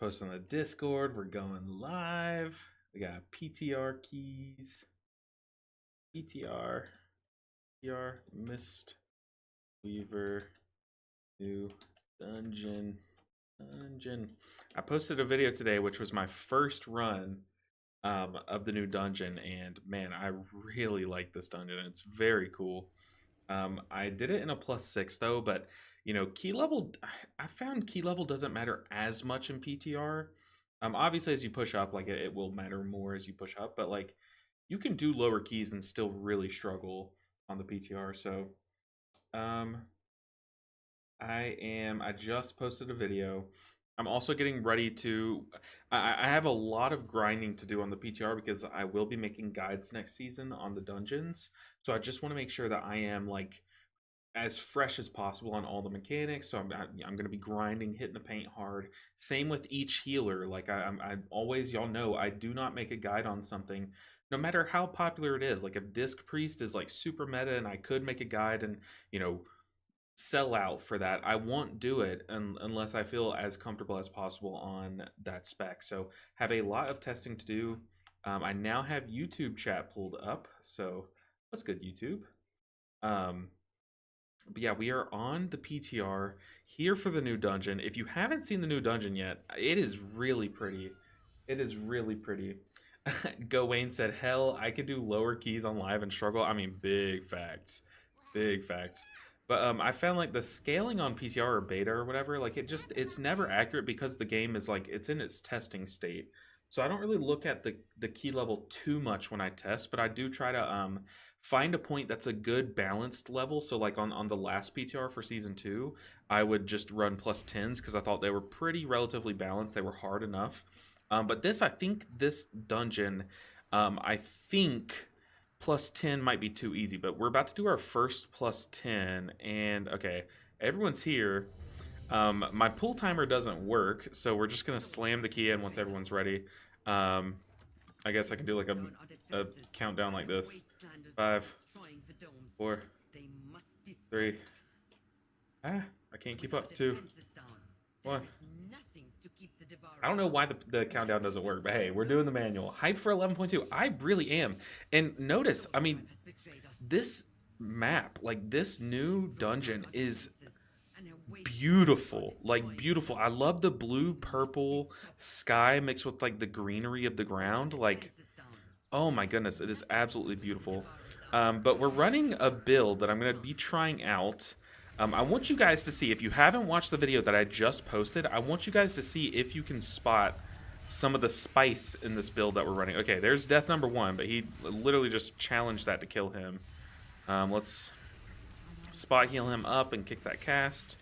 post on the Discord. We're going live. We got PTR Keys, PTR Mistweaver new dungeon. I posted a video today, which was my first run of the new dungeon, and man, I really like this dungeon. It's very cool. I did it in a +6 though, but key level, I found key level doesn't matter as much in PTR. Obviously, as you push up, like it will matter more as you push up, but like you can do lower keys and still really struggle on the PTR. So, I just posted a video. I'm also getting ready to. I have a lot of grinding to do on the PTR because I will be making guides next season on the dungeons. So I just want to make sure that I am like as fresh as possible on all the mechanics. So I'm going to be grinding, hitting the paint hard. Same with each healer. Like I always, y'all know, I do not make a guide on something, no matter how popular it is. Like if Disc Priest is like super meta, and I could make a guide and sell out for that, I won't do it unless I feel as comfortable as possible on that spec. So have a lot of testing to do. I now have YouTube chat pulled up, so that's good, YouTube. But yeah, we are on the PTR here for the new dungeon. If you haven't seen the new dungeon yet, it is really pretty. It is really pretty. Gawain said, hell, I could do lower keys on live and struggle. I mean, big facts. Big facts. But I found like the scaling on PTR or beta or whatever, like it's never accurate because the game is like, it's in its testing state. So I don't really look at the key level too much when I test, but I do try to find a point that's a good balanced level. So like on the last PTR for season 2, I would just run +10s because I thought they were pretty relatively balanced. They were hard enough. But I think this dungeon, I think +10 might be too easy, but we're about to do our first +10, and okay, everyone's here. My pull timer doesn't work, so we're just gonna slam the key in once everyone's ready. I guess I can do like a countdown like this. 5, 4, 3. I can't keep up. 2, 1. I don't know why the countdown doesn't work, but hey, we're doing the manual. Hype for 11.2. I really am. And notice, I mean, this map, like this new dungeon is beautiful. Like beautiful. I love the blue purple sky mixed with like the greenery of the ground. Like, oh my goodness, it is absolutely beautiful. But we're running a build that I'm going to be trying out. I want you guys to see, if you haven't watched the video that I just posted, I want you guys to see if you can spot some of the spice in this build that we're running. Okay, there's death number 1, but he literally just challenged that to kill him. Let's spot heal him up and kick that cast.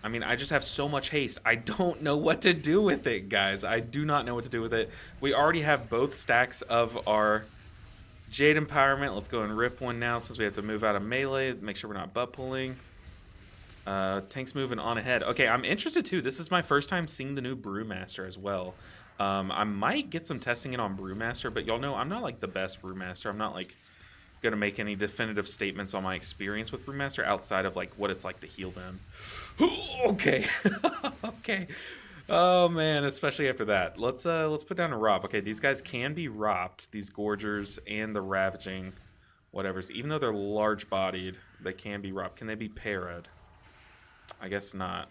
I mean, I just have so much haste. I don't know what to do with it, guys. I do not know what to do with it. We already have both stacks of our Jade Empowerment. Let's go and rip one now since we have to move out of melee. Make sure we're not butt pulling. Tank's moving on ahead. Okay, I'm interested too. This is my first time seeing the new Brewmaster as well. I might get some testing in on Brewmaster, but y'all know I'm not like the best Brewmaster. I'm not like gonna make any definitive statements on my experience with Brewmaster outside of like what it's like to heal them. Okay. Okay. Oh man, especially after that. Let's put down a Rob. Okay, these guys can be robbed, these Gorgers and the Ravaging whatevers. Even though they're large bodied, they can be robbed. Can they be parried? I guess not.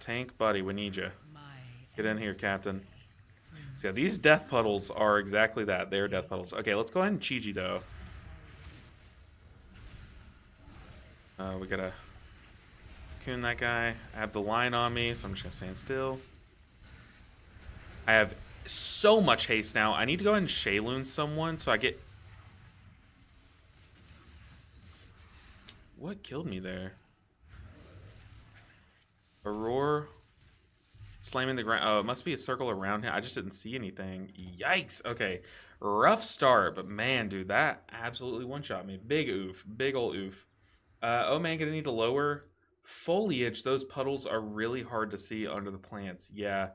Tank buddy, we need you. Get in here, Captain. So yeah, these death puddles are exactly that. They're death puddles. Okay, let's go ahead and Chi-Ji though. We gotta coon that guy. I have the line on me, so I'm just gonna stand still. I have so much haste now. I need to go ahead and Shayloon someone so I get... What killed me there? Aurora slamming the ground. Oh, it must be a circle around him. I just didn't see anything. Yikes. Okay, rough start, but man, dude, that absolutely one-shot me. Big oof. Big ol' oof. Oh man, gonna need to lower foliage. Those puddles are really hard to see under the plants. Yeah.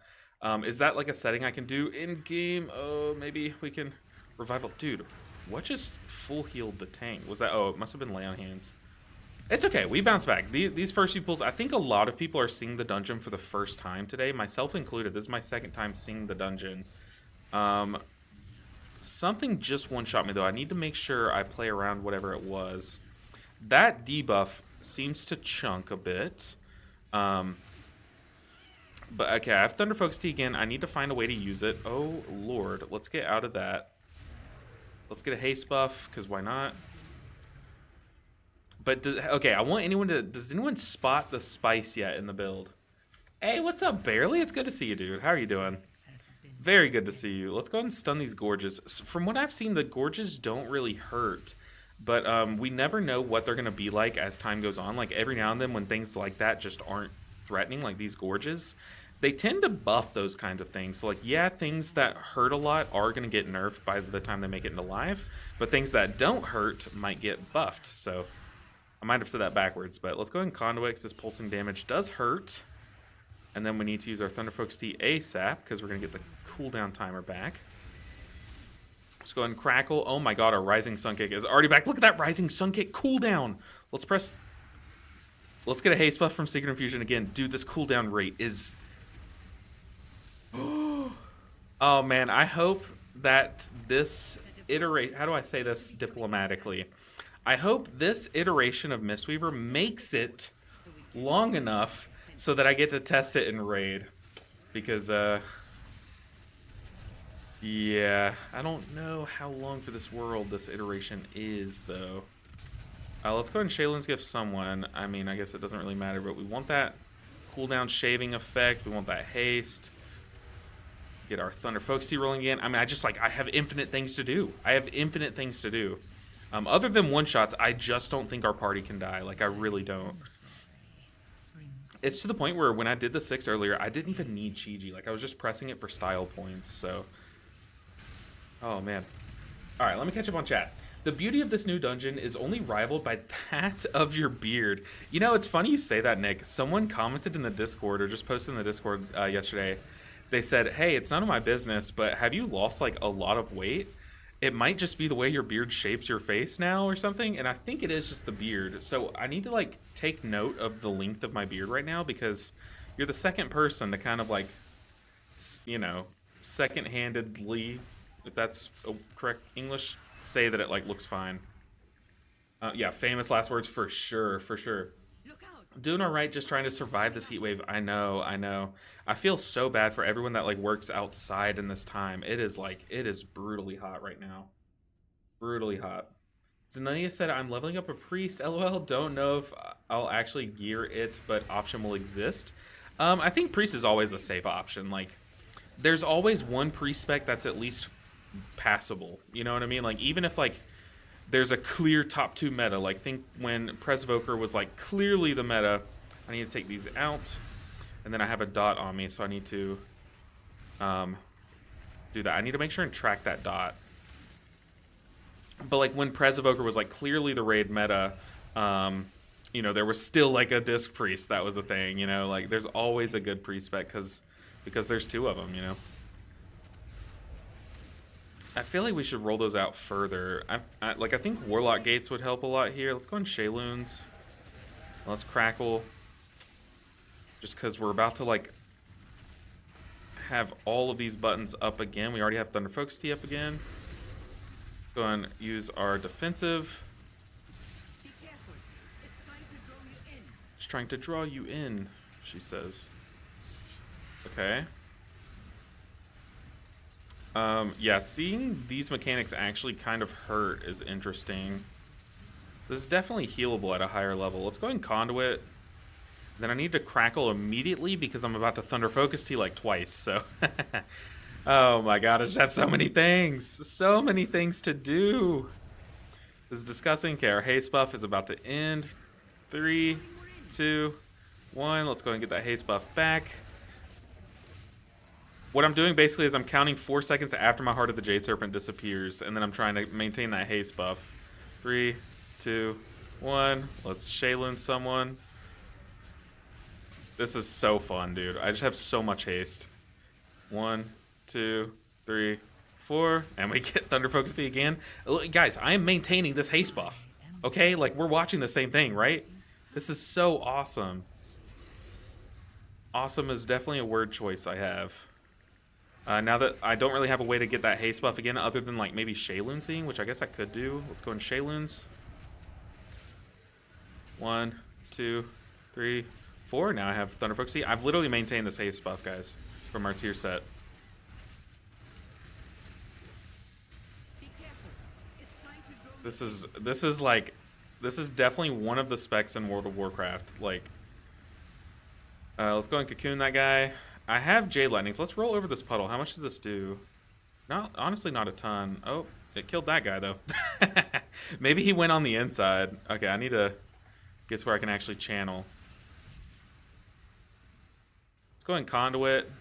Is that like a setting I can do in game? Oh, maybe we can revival. Dude, what just full healed the tank? Was that? Oh, it must have been lay on hands. It's okay. We bounce back. These first few pulls, I think a lot of people are seeing the dungeon for the first time today, myself included. This is my second time seeing the dungeon. Something just one-shot me, though. I need to make sure I play around whatever it was. That debuff seems to chunk a bit. But okay, I have Thunder Focus Tea again. I need to find a way to use it. Oh, Lord. Let's get out of that. Let's get a haste buff, because why not? But, okay, I want anyone to... Does anyone spot the spice yet in the build? Hey, what's up, Barely? It's good to see you, dude. How are you doing? Very good to see you. Let's go ahead and stun these Gorges. From what I've seen, the Gorges don't really hurt. But we never know what they're going to be like as time goes on. Like, every now and then when things like that just aren't threatening, like these Gorges, they tend to buff those kinds of things. So, like, yeah, things that hurt a lot are going to get nerfed by the time they make it into live. But things that don't hurt might get buffed. So, I might have said that backwards. But let's go ahead and Conduit, because this pulsing damage does hurt. And then we need to use our Thunder Focus Tea ASAP, because we're going to get the cooldown timer back. Let's go ahead and Crackle. Oh my god, our Rising Sun Kick is already back. Look at that Rising Sun Kick cooldown. Let's press... Let's get a haste buff from Secret Infusion again. Dude, this cooldown rate is... Oh man, I hope that this iterate... How do I say this diplomatically? I hope this iteration of Mistweaver makes it long enough so that I get to test it in Raid. Because, yeah, I don't know how long for this world this iteration is, though. Let's go ahead and Shaylin's Gift someone. I mean, I guess it doesn't really matter, but we want that cooldown shaving effect. We want that haste. Get our Thunder Focus Tea rolling again. I mean, I have infinite things to do. I have infinite things to do. Other than one-shots, I just don't think our party can die. Like, I really don't. It's to the point where when I did the 6 earlier, I didn't even need Chi-Ji. Like, I was just pressing it for style points, so... Oh, man. Alright, let me catch up on chat. The beauty of this new dungeon is only rivaled by that of your beard. You know, it's funny you say that, Nick. Someone commented in the Discord, or just posted in the Discord yesterday. They said, hey, it's none of my business, but have you lost, like, a lot of weight? It might just be the way your beard shapes your face now or something, and I think it is just the beard. So I need to, like, take note of the length of my beard right now, because you're the second person to kind of, like, you know, second-handedly, if that's a correct English, say that it, like, looks fine. Yeah, famous last words for sure, for sure. Doing all right, just trying to survive this heat wave. I know, I know. I feel so bad for everyone that, like, works outside in this time. It is, like, it is brutally hot right now. Brutally hot. Zenania said, I'm leveling up a priest. LOL, don't know if I'll actually gear it, but option will exist. I think priest is always a safe option. Like, there's always one priest spec that's at least passable. You know what I mean? Like, even if, like, there's a clear top 2 meta. Like, think when Presvoker was, like, clearly the meta. I need to take these out. And then I have a dot on me, so I need to do that. I need to make sure and track that dot. But, like, when Presvoker was, like, clearly the raid meta, you know, there was still, like, a disc priest. That was a thing, you know? Like, there's always a good priest spec because there's 2 of them, you know? I feel like we should roll those out further. I think Warlock Gates would help a lot here. Let's go on Shayloons. Let's Crackle. Just because we're about to, like, have all of these buttons up again. We already have Thunder Focus Tea up again. Go and use our defensive. Just trying to draw you in, she says. Okay. Yeah, seeing these mechanics actually kind of hurt is interesting. This is definitely healable at a higher level. Let's go ahead and Conduit. Then I need to Crackle immediately because I'm about to Thunder Focus Tea like twice, so... Oh my god, I just have so many things! So many things to do! This is disgusting. Okay, our haste buff is about to end. 3, 2, 1. Let's go ahead and get that haste buff back. What I'm doing basically is I'm counting 4 seconds after my Heart of the Jade Serpent disappears, and then I'm trying to maintain that haste buff. 3, 2, 1. Let's Shaylin someone. This is so fun, dude. I just have so much haste. 1, 2, 3, 4. And we get Thunder Focus Tea again. Look, guys, I am maintaining this haste buff. Okay, like, we're watching the same thing, right? This is so awesome. Awesome is definitely a word choice I have. Now that I don't really have a way to get that haste buff again, other than, like, maybe Shayluncing, which I guess I could do. Let's go in Shayluns. 1, 2, 3, 4. Now I have Thunder Focus Tea. I've literally maintained this haste buff, guys, from our tier set. This is definitely one of the specs in World of Warcraft. Like, let's go and cocoon that guy. I have Jade Lightnings. Let's roll over this puddle. How much does this do? Honestly, not a ton. Oh, it killed that guy though. Maybe he went on the inside. Okay, I need to get to where I can actually channel. Let's go in conduit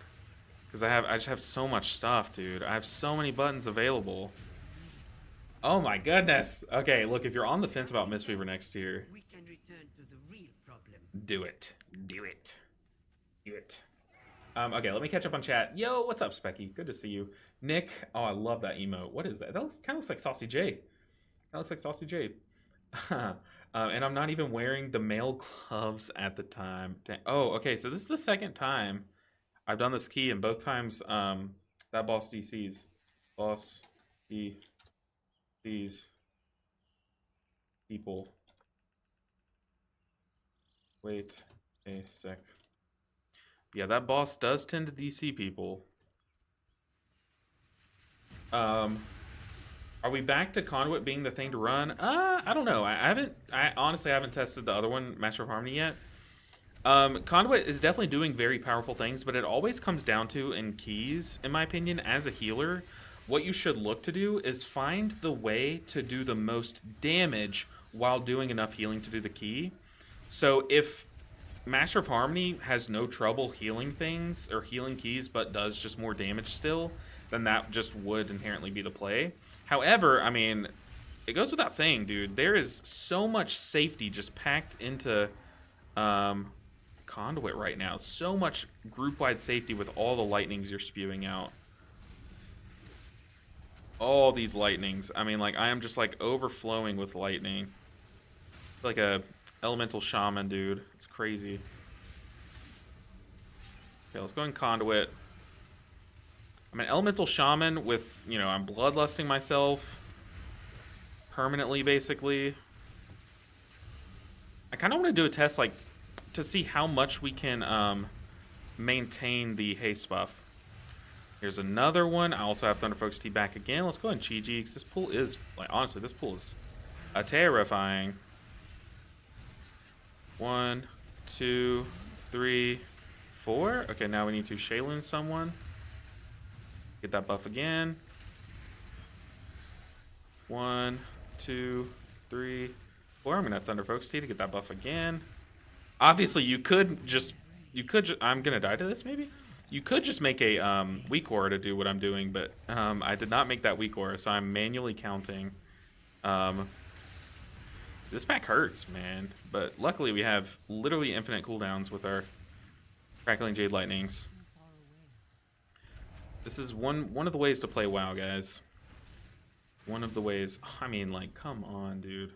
because I just have so much stuff, dude. I have so many buttons available. Oh my goodness. Okay, look, if you're on the fence about Mistweaver next year, we can return to the real problem. Do it. Do it. Do it. Okay, let me catch up on chat. Yo, what's up, Specky? Good to see you. Nick, oh, I love that emote. What is that? That kind of looks like Saucy J. That looks like Saucy J. And I'm not even wearing the male gloves at the time. Oh, okay, so this is the second time I've done this key, and both times that boss DCs. Boss DCs people. Wait a sec. Yeah, that boss does tend to DC people. Are we back to Conduit being the thing to run? I don't know. I honestly haven't tested the other one, Master of Harmony, yet. Conduit is definitely doing very powerful things, but it always comes down to, in keys, in my opinion, as a healer, what you should look to do is find the way to do the most damage while doing enough healing to do the key. So if Master of Harmony has no trouble healing things or healing keys, but does just more damage still, then that just would inherently be the play. However, I mean, it goes without saying, dude, there is so much safety just packed into Conduit right now. So much group-wide safety with all the lightnings you're spewing out. All these lightnings. I mean, like, I am just, like, overflowing with lightning. Like a elemental shaman, dude. It's crazy. Okay, let's go in Conduit. I'm an elemental shaman with, you know, I'm bloodlusting myself permanently, basically. I kind of want to do a test, like, to see how much we can maintain the haste buff. Here's another one. I also have Thunder Focus Tea back again. Let's go in Chi-Ji, because this pool is, like, honestly, this pool is terrifying. 1, 2, 3, 4. Okay, now we need to Shaylin someone. Get that buff again. 1, 2, 3, 4. I'm gonna have Thunder Focus Tea to get that buff again. Obviously, you could just, I'm gonna die to this maybe. You could just make a weak aura to do what I'm doing, but I did not make that weak aura, so I'm manually counting. This pack hurts, man. But luckily, we have literally infinite cooldowns with our Crackling Jade Lightnings. This is one of the ways to play WoW, guys. One of the ways. I mean, like, come on, dude.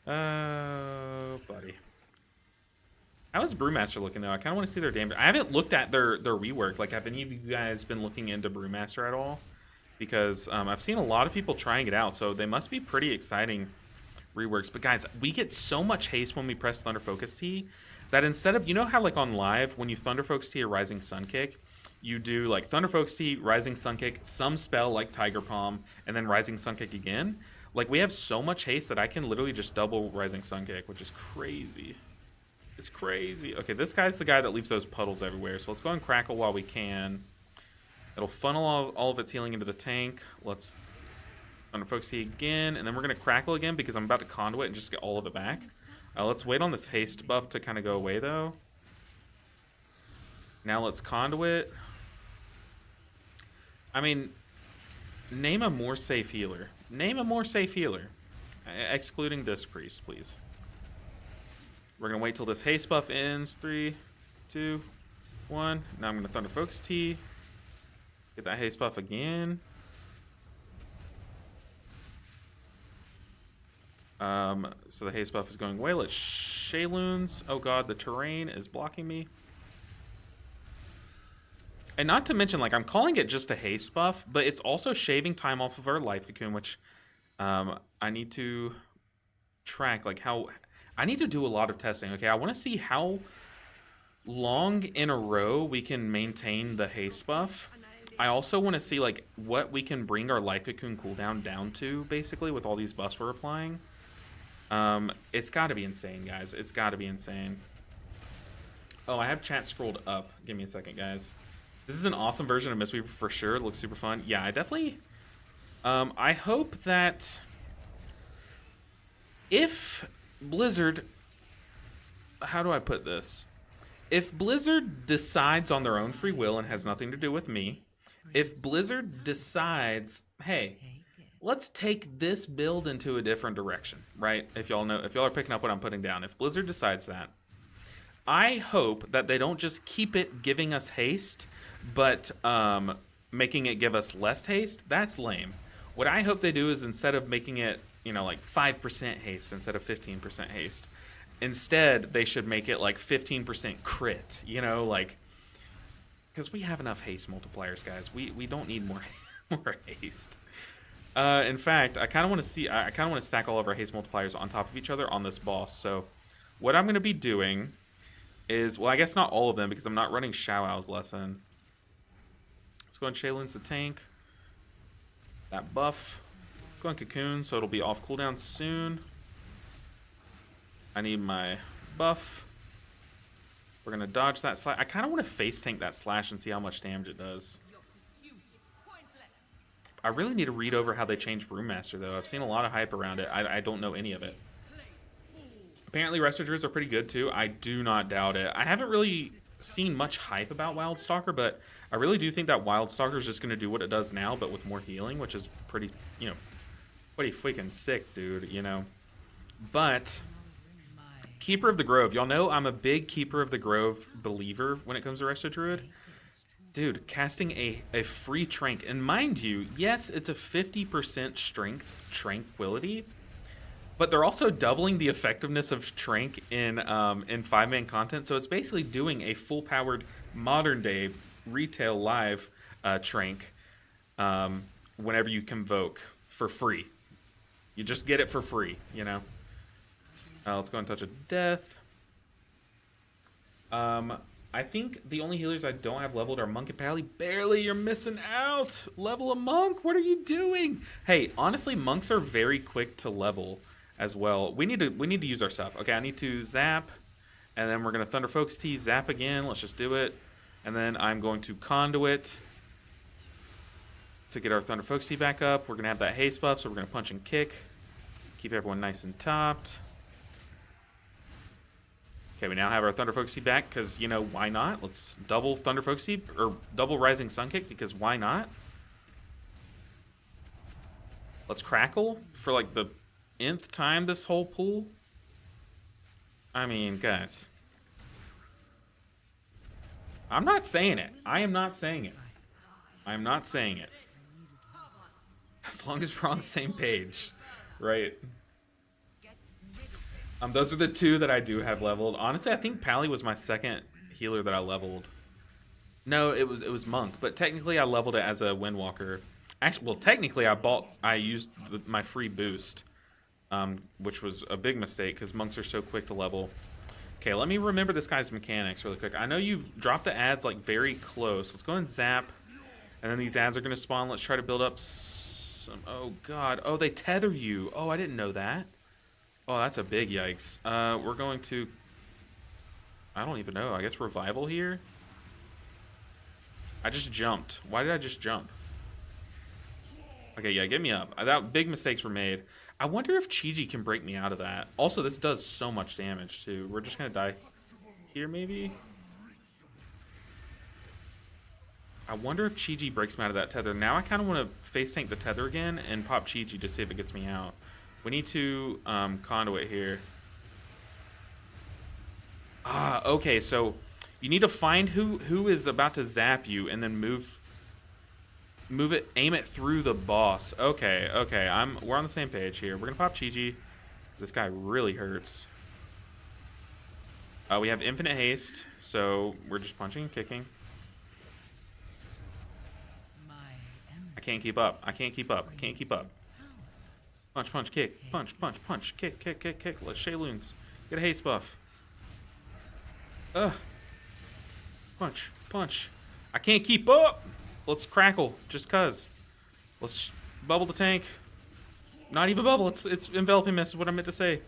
Oh, buddy. How is Brewmaster looking, though? I kind of want to see their damage. I haven't looked at their rework. Like, have any of you guys been looking into Brewmaster at all? Because I've seen a lot of people trying it out, so they must be pretty exciting reworks. But, guys, we get so much haste when we press Thunder Focus Tea that instead of, you know how, like, on live, when you Thunder Focus Tea or Rising Sun Kick, you do, like, Thunder Focus Tea, Rising Sun Kick, some spell like Tiger Palm, and then Rising Sun Kick again? Like, we have so much haste that I can literally just double Rising Sun Kick, which is crazy. It's crazy. Okay, this guy's the guy that leaves those puddles everywhere. So let's go and Crackle while we can. It'll funnel all of its healing into the tank. Let's Thunder Focus Tea again. And then we're going to Crackle again because I'm about to Conduit and just get all of it back. Let's wait on this haste buff to kind of go away, though. Now let's Conduit. I mean, name a more safe healer. Name a more safe healer. Excluding Disc Priest, please. We're going to wait till this haste buff ends. 3, 2, 1. Now I'm going to Thunder Focus Tea. Get that haste buff again. So the haste buff is going away. Let's Shayloons. Oh god, the terrain is blocking me. And not to mention, like, I'm calling it just a haste buff, but it's also shaving time off of our life cocoon, which I need to track, like, how... I need to do a lot of testing, okay? I want to see how long in a row we can maintain the haste buff. I also want to see, like, what we can bring our life cocoon cooldown down to, basically, with all these buffs we're applying. It's got to be insane, guys. It's got to be insane. Oh, I have chat scrolled up. Give me a second, guys. This is an awesome version of Mistweaver for sure. It looks super fun. Yeah, I definitely... I hope that... if Blizzard... How do I put this? If Blizzard decides on their own free will and has nothing to do with me, if Blizzard decides, hey, let's take this build into a different direction, right? If y'all are picking up what I'm putting down, if Blizzard decides that, I hope that they don't just keep it giving us haste, but making it give us less haste. That's lame. What I hope they do is, instead of making it, you know, like 5% haste instead of 15% haste, instead they should make it like 15% crit, you know, like, because we have enough haste multipliers, guys. We don't need more more haste. In fact, I kind of want to see, I kind of want to stack all of our haste multipliers on top of each other on this boss. So what I'm going to be doing is, well, I guess not all of them, because I'm not running Xiaoao's lesson. Let's go and Shaylin's the tank. That buff. Go on Cocoon, so it'll be off cooldown soon. I need my buff. We're going to dodge that slash. I kind of want to face tank that slash and see how much damage it does. I really need to read over how they changed Brewmaster, though. I've seen a lot of hype around it. I don't know any of it. Apparently, Resto Druids are pretty good, too. I do not doubt it. I haven't really seen much hype about Wildstalker, but I really do think that Wildstalker is just going to do what it does now, but with more healing, which is pretty, you know, pretty freaking sick, dude, you know. But Keeper of the Grove. Y'all know I'm a big Keeper of the Grove believer when it comes to Resto Druid. Dude, casting a free Trank, and mind you, yes, it's a 50% strength Tranquility, but they're also doubling the effectiveness of Trank in 5-man content, so it's basically doing a full-powered, modern-day, retail live Trank whenever you convoke for free. You just get it for free, you know? Let's go and touch a death. I think the only healers I don't have leveled are Monk and Pally. Barely, you're missing out. Level a Monk. What are you doing? Hey, honestly, Monks are very quick to level as well. We need to use our stuff. Okay, I need to zap, and then we're gonna Thunder Focus Tea, zap again. Let's just do it, and then I'm going to Conduit to get our Thunder Focus Tea back up. We're gonna have that haste buff, so we're gonna punch and kick, keep everyone nice and topped. Okay, we now have our Thunder Focus back, because, you know, why not? Let's double Thunder Focus, or double Rising Sun Kick, because why not? Let's Crackle for, like, the nth time this whole pool. I mean, guys. I'm not saying it. I am not saying it. I am not saying it. As long as we're on the same page, right? Those are the two that I do have leveled. Honestly, I think Pally was my second healer that I leveled. No, it was Monk, but technically I leveled it as a Windwalker. Actually, well, technically I used my free boost, which was a big mistake because Monks are so quick to level. Okay, let me remember this guy's mechanics really quick. I know you dropped the ads like very close. Let's go and zap, and then these ads are gonna spawn. Let's try to build up some. Oh God! Oh, they tether you. Oh, I didn't know that. Oh, that's a big yikes. We're going to... I don't even know. I guess Revival here? I just jumped. Why did I just jump? Okay, yeah, get me up. That big mistakes were made. I wonder if Chi-Ji can break me out of that. Also, this does so much damage, too. We're just going to die here, maybe? I wonder if Chi-Ji breaks me out of that tether. Now I kind of want to face tank the tether again and pop Chi-Ji to see if it gets me out. We need to Conduit here. Ah, okay, so you need to find who is about to zap you and then move it, aim it through the boss. Okay, we're on the same page here. We're gonna pop Chi-Ji. This guy really hurts. We have infinite haste, so we're just punching and kicking. I can't keep up. I can't keep up. I can't keep up. Punch, punch, kick. Punch, punch, punch. Kick, kick, kick, kick. Let's Shayloons. Get a haste buff. Ugh. Punch, punch. I can't keep up. Let's crackle, just cuz. Let's bubble the tank. Not even bubble. It's enveloping mist is what I meant to say.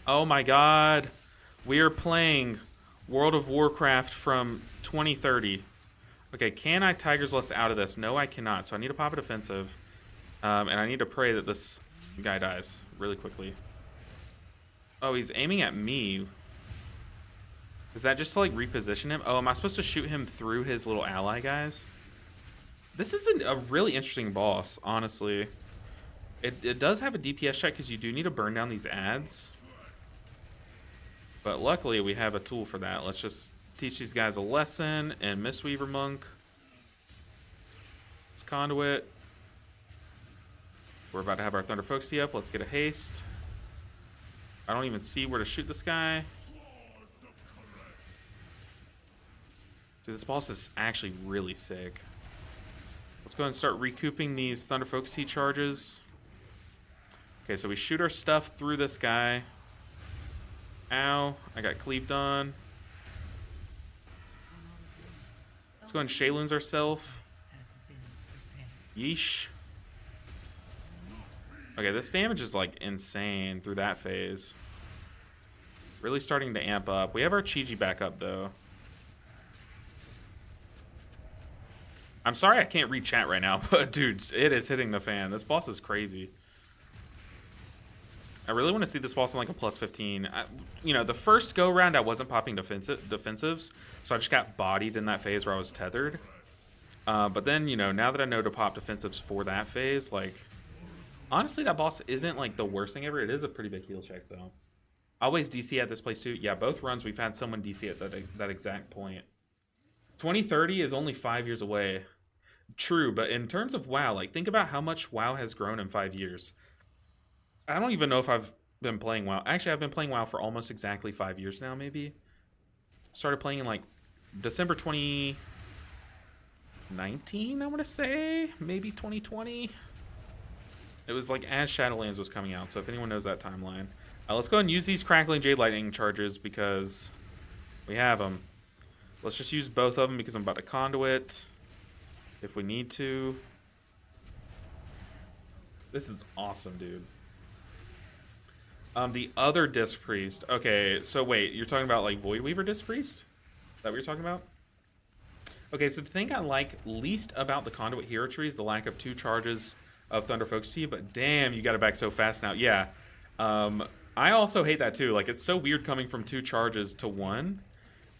Oh my god. We are playing World of Warcraft from 2030. Okay, can I Tiger's Lust out of this? No, I cannot. So I need to pop a defensive. And I need to pray that this guy dies really quickly. Oh, he's aiming at me. Is that just to, like, reposition him? Oh, am I supposed to shoot him through his little ally guys? This is a really interesting boss, honestly. It does have a DPS check because you do need to burn down these ads. But luckily, we have a tool for that. Let's just teach these guys a lesson. And Mistweaver Monk. It's Conduit. We're about to have our Thunder Folksy up. Let's get a haste. I don't even see where to shoot this guy. Dude, this boss is actually really sick. Let's go ahead and start recouping these Thunder Folksy charges. Okay, so we shoot our stuff through this guy. Ow, I got cleaved on. Let's go ahead and Shayloons ourselves. Yeesh. Okay, this damage is like insane through that phase. Really starting to amp up. We have our Chi-Ji back up though. I'm sorry I can't read chat right now, but dude, it is hitting the fan. This boss is crazy. I really want to see this boss on like a plus 15. You know, the first go round I wasn't popping defensives, so I just got bodied in that phase where I was tethered. But then, you know, now that I know to pop defensives for that phase, like, honestly, that boss isn't like the worst thing ever. It is a pretty big heal check though. Always DC at this place too. Yeah, both runs we've had someone DC at that exact point. 2030 is only 5 years away. True, but in terms of WoW, like, think about how much WoW has grown in 5 years. I don't even know if I've been playing WoW. Actually, I've been playing WoW for almost exactly 5 years now, maybe. Started playing in, like, December 2019, I want to say. Maybe 2020. It was, like, as Shadowlands was coming out, so if anyone knows that timeline. Let's go and use these Crackling Jade Lightning charges because we have them. Let's just use both of them because I'm about to Conduit if we need to. This is awesome, dude. The other Disc Priest. Okay, so wait, you're talking about like Void Weaver Disc Priest? Is that what you're talking about? Okay, so the thing I like least about the Conduit hero tree is the lack of 2 charges of Thunder Folksy, but damn, you got it back so fast now. Yeah. I also hate that too. Like, it's so weird coming from 2 charges to 1.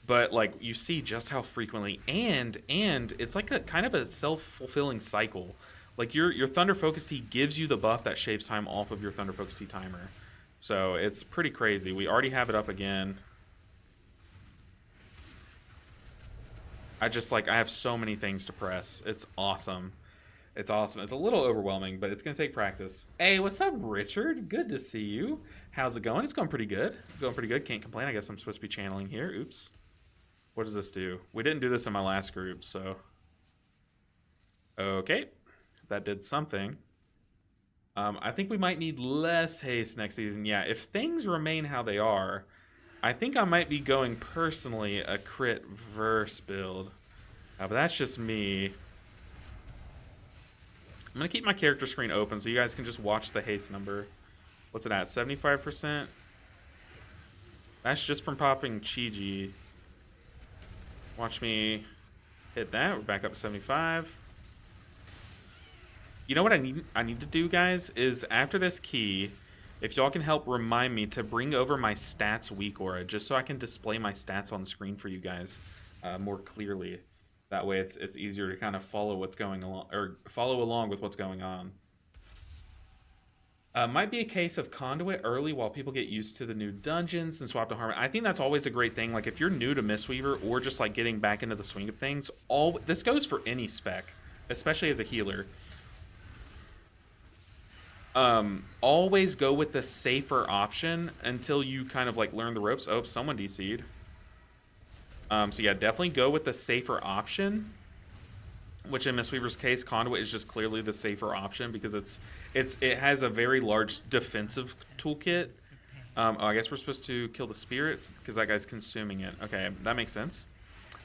But like you see just how frequently and it's like a kind of a self-fulfilling cycle. Like your Thunder Focus Tea gives you the buff that shaves time off of your Thunder Focus Tea timer. So it's pretty crazy. We already have it up again. I have so many things to press. It's awesome. It's awesome. It's a little overwhelming, but it's going to take practice. Hey, what's up, Richard? Good to see you. How's it going? It's going pretty good. Going pretty good. Can't complain. I guess I'm supposed to be channeling here. Oops. What does this do? We didn't do this in my last group, so... Okay. That did something. I think we might need less haste next season. Yeah, if things remain how they are, I think I might be going personally a crit verse build. But that's just me. I'm going to keep my character screen open so you guys can just watch the haste number. What's it at? 75%? That's just from popping Chi-Ji. Watch me hit that. We're back up to 75. You know what I need to do, guys, is after this key, if y'all can help remind me to bring over my stats weak aura, just so I can display my stats on the screen for you guys more clearly. That way it's easier to kind of follow what's going along, or follow along with what's going on. Might be a case of Conduit early while people get used to the new dungeons and swap to Harmony. I think that's always a great thing. Like, if you're new to Mistweaver or just like getting back into the swing of things, this goes for any spec, especially as a healer. Always go with the safer option until you kind of like learn the ropes. Oh, someone DC'd. So yeah, definitely go with the safer option. Which in Mistweaver's case, Conduit is just clearly the safer option because it has a very large defensive toolkit. Oh, I guess we're supposed to kill the spirits because that guy's consuming it. Okay, that makes sense.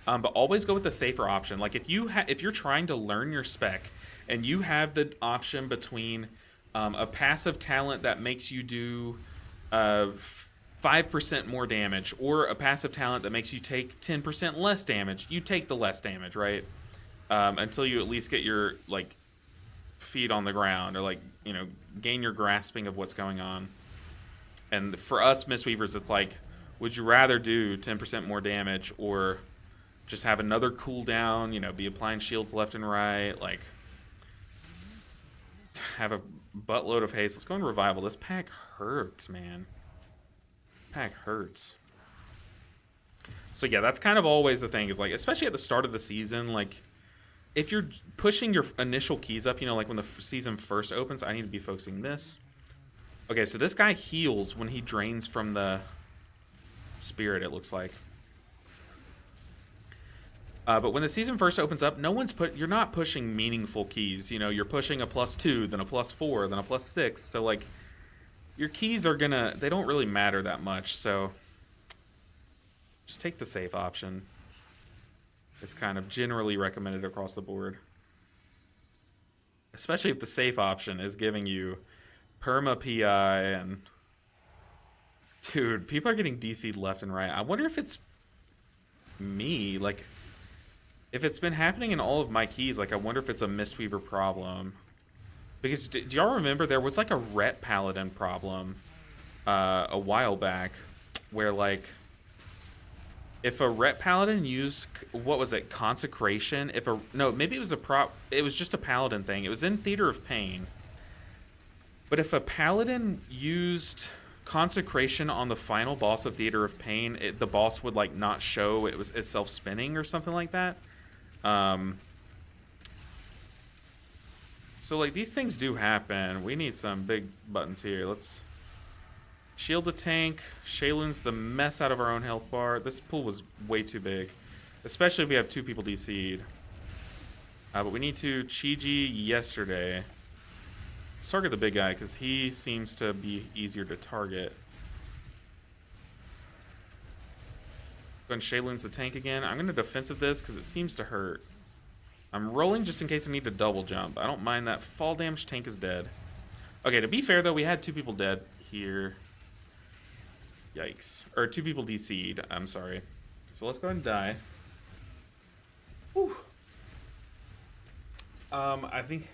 But always go with the safer option. Like if you're trying to learn your spec and you have the option between a passive talent that makes you do 5% more damage or a passive talent that makes you take 10% less damage, you take the less damage, right? Until you at least get your like feet on the ground or like gain your grasping of what's going on. And for us Mistweavers, it's like, would you rather do 10% more damage or just have another cooldown, be applying shields left and right, like have a buttload of haste. Let's go into revival. This pack hurts, man. Pack hurts. So yeah, that's kind of always the thing, is like, especially at the start of the season, like if you're pushing your initial keys up, like when the season first opens, I need to be focusing this. Okay, so this guy heals when he drains from the spirit, it looks like. But when the season first opens up, you're not pushing meaningful keys. You're pushing a +2, then a +4, then a +6. So like, your keys they don't really matter that much. So just take the safe option. It's kind of generally recommended across the board. Especially if the safe option is giving you perma PI and... Dude, people are getting DC'd left and right. I wonder if it's me. Like, if it's been happening in all of my keys, like, I wonder if it's a Mistweaver problem. Because, do y'all remember there was, like, a Ret Paladin problem a while back where, like, if a Ret Paladin used, what was it, Consecration? No, maybe it was it was just a Paladin thing. It was in Theater of Pain. But if a Paladin used Consecration on the final boss of Theater of Pain, the boss would, like, not show it was itself spinning or something like that. So, like, these things do happen. We need some big buttons here. Let's shield the tank. Shaylun's the mess out of our own health bar. This pool was way too big, especially if we have 2 people DC'd. But we need to Chi-Ji yesterday. Let's target the big guy because he seems to be easier to target. Going Shaylun's the tank again. I'm going to defensive this because it seems to hurt. I'm rolling just in case I need to double jump. I don't mind that. Fall damage, tank is dead. Okay, to be fair though, we had 2 people dead here. Yikes. Or 2 people DC'd, I'm sorry. So let's go ahead and die. Whew. I think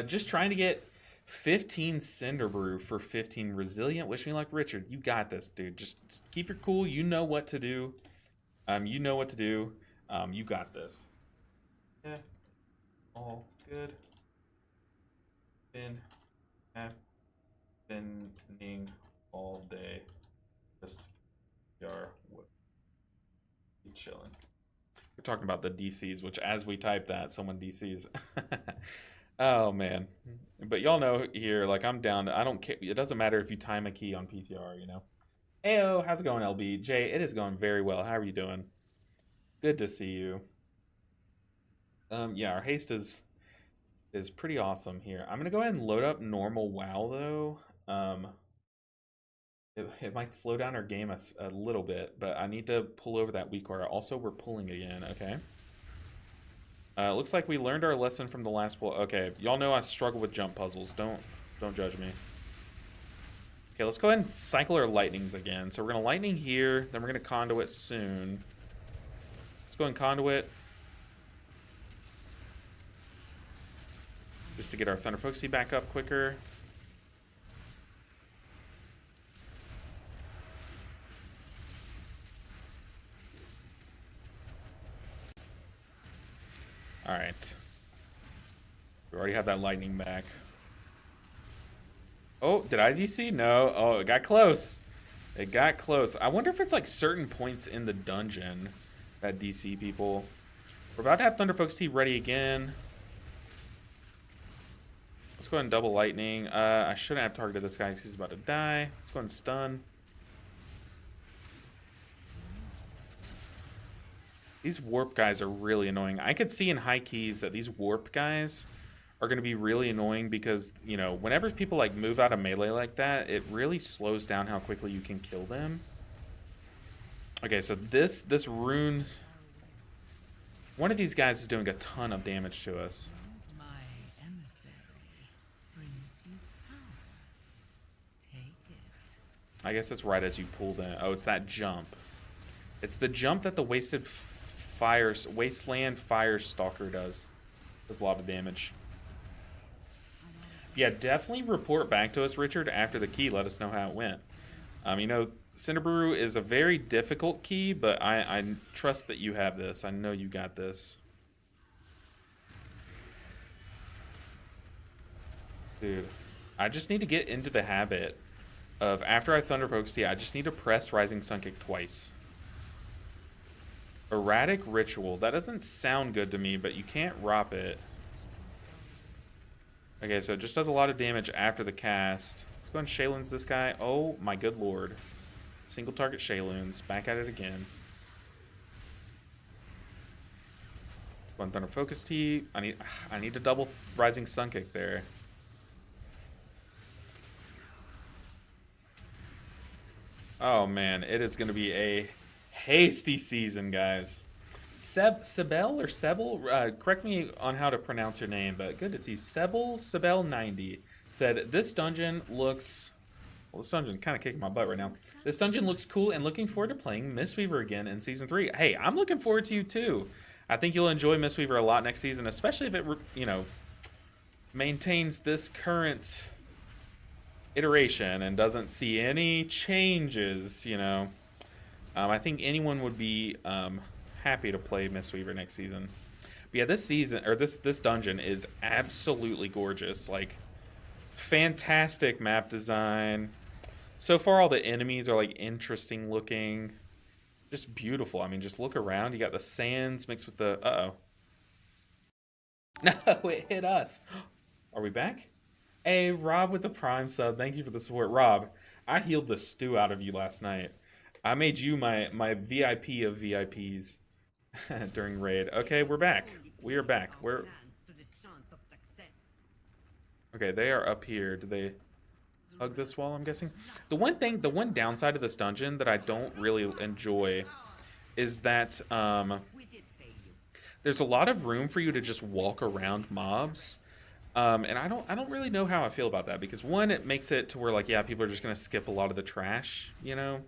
just trying to get 15 Cinder Brew for 15 Resilient. Wish me luck, Richard. You got this, dude. Just keep your cool. You know what to do. You know what to do. You got this. Yeah. All good. Been happening all day. Just be chilling. We're talking about the DCs, which as we type that, someone DCs. Oh man. But y'all know here, like, I'm down. I don't care. It doesn't matter if you time a key on PTR, Ayo, how's it going, LB? Jay, it is going very well. How are you doing? Good to see you. Yeah, our haste is pretty awesome here. I'm gonna go ahead and load up normal WoW though. It might slow down our game a little bit, but I need to pull over that weak aura. Also, we're pulling again. Okay. Looks like we learned our lesson from the last pull. Okay, y'all know I struggle with jump puzzles. Don't judge me. Okay, let's go ahead and cycle our lightnings again. So we're gonna lightning here, then we're gonna conduit soon. Let's go and conduit. Just to get our Thunder Folksy back up quicker. Alright. We already have that lightning back. Oh, did I DC? No. Oh, it got close. It got close. I wonder if it's like certain points in the dungeon that DC people. We're about to have Thunder Folksy ready again. Let's go ahead and double lightning. I shouldn't have targeted this guy because he's about to die. Let's go ahead and stun. These warp guys are really annoying. I could see in high keys that these warp guys are going to be really annoying because, you know, whenever people like move out of melee like that, it really slows down how quickly you can kill them. Okay, so this rune, one of these guys is doing a ton of damage to us. My emissary brings you power. Take it. I guess it's right as you pull them. Oh, it's that jump. It's the jump that the Wasteland Fire Stalker does. Does a lot of damage. Yeah, definitely report back to us, Richard, after the key. Let us know how it went. You know, Cinderbrew is a very difficult key, but I trust that you have this. I know you got this. Dude, I just need to get into the habit of, after I Thunder Focus Tea, I just need to press Rising Sun Kick twice. Erratic Ritual. That doesn't sound good to me, but you can't ROP it. Okay, so it just does a lot of damage after the cast. Let's go and Shayluns this guy. Oh my good lord. Single target Shayluns. Back at it again. One Thunder Focus Tea. I need to double Rising Sun Kick there. Oh man, it is going to be a hasty season, guys. Sebel or Sebel, correct me on how to pronounce your name, but good to see you. Sebel90 said, this dungeon looks... Well, this dungeon kind of kicking my butt right now. This dungeon looks cool and looking forward to playing Mistweaver again in Season 3. Hey, I'm looking forward to you too. I think you'll enjoy Mistweaver a lot next season, especially if it, you know, maintains this current iteration and doesn't see any changes, you know. I think anyone would be happy to play Mistweaver next season. But yeah, this season, or this dungeon is absolutely gorgeous. Like, fantastic map design. So far, all the enemies are like interesting looking. Just beautiful. I mean, just look around. You got the sands mixed with the... Uh-oh. No, it hit us. Are we back? Hey, Rob with the Prime sub. Thank you for the support. Rob, I healed the stew out of you last night. I made you my VIP of VIPs during raid. Okay, we're back. We are back. We're... Okay, they are up here. Do they hug this wall, I'm guessing? The one downside of this dungeon that I don't really enjoy is that there's a lot of room for you to just walk around mobs. And I don't really know how I feel about that, because one, it makes it to where, like, yeah, people are just gonna skip a lot of the trash, you know?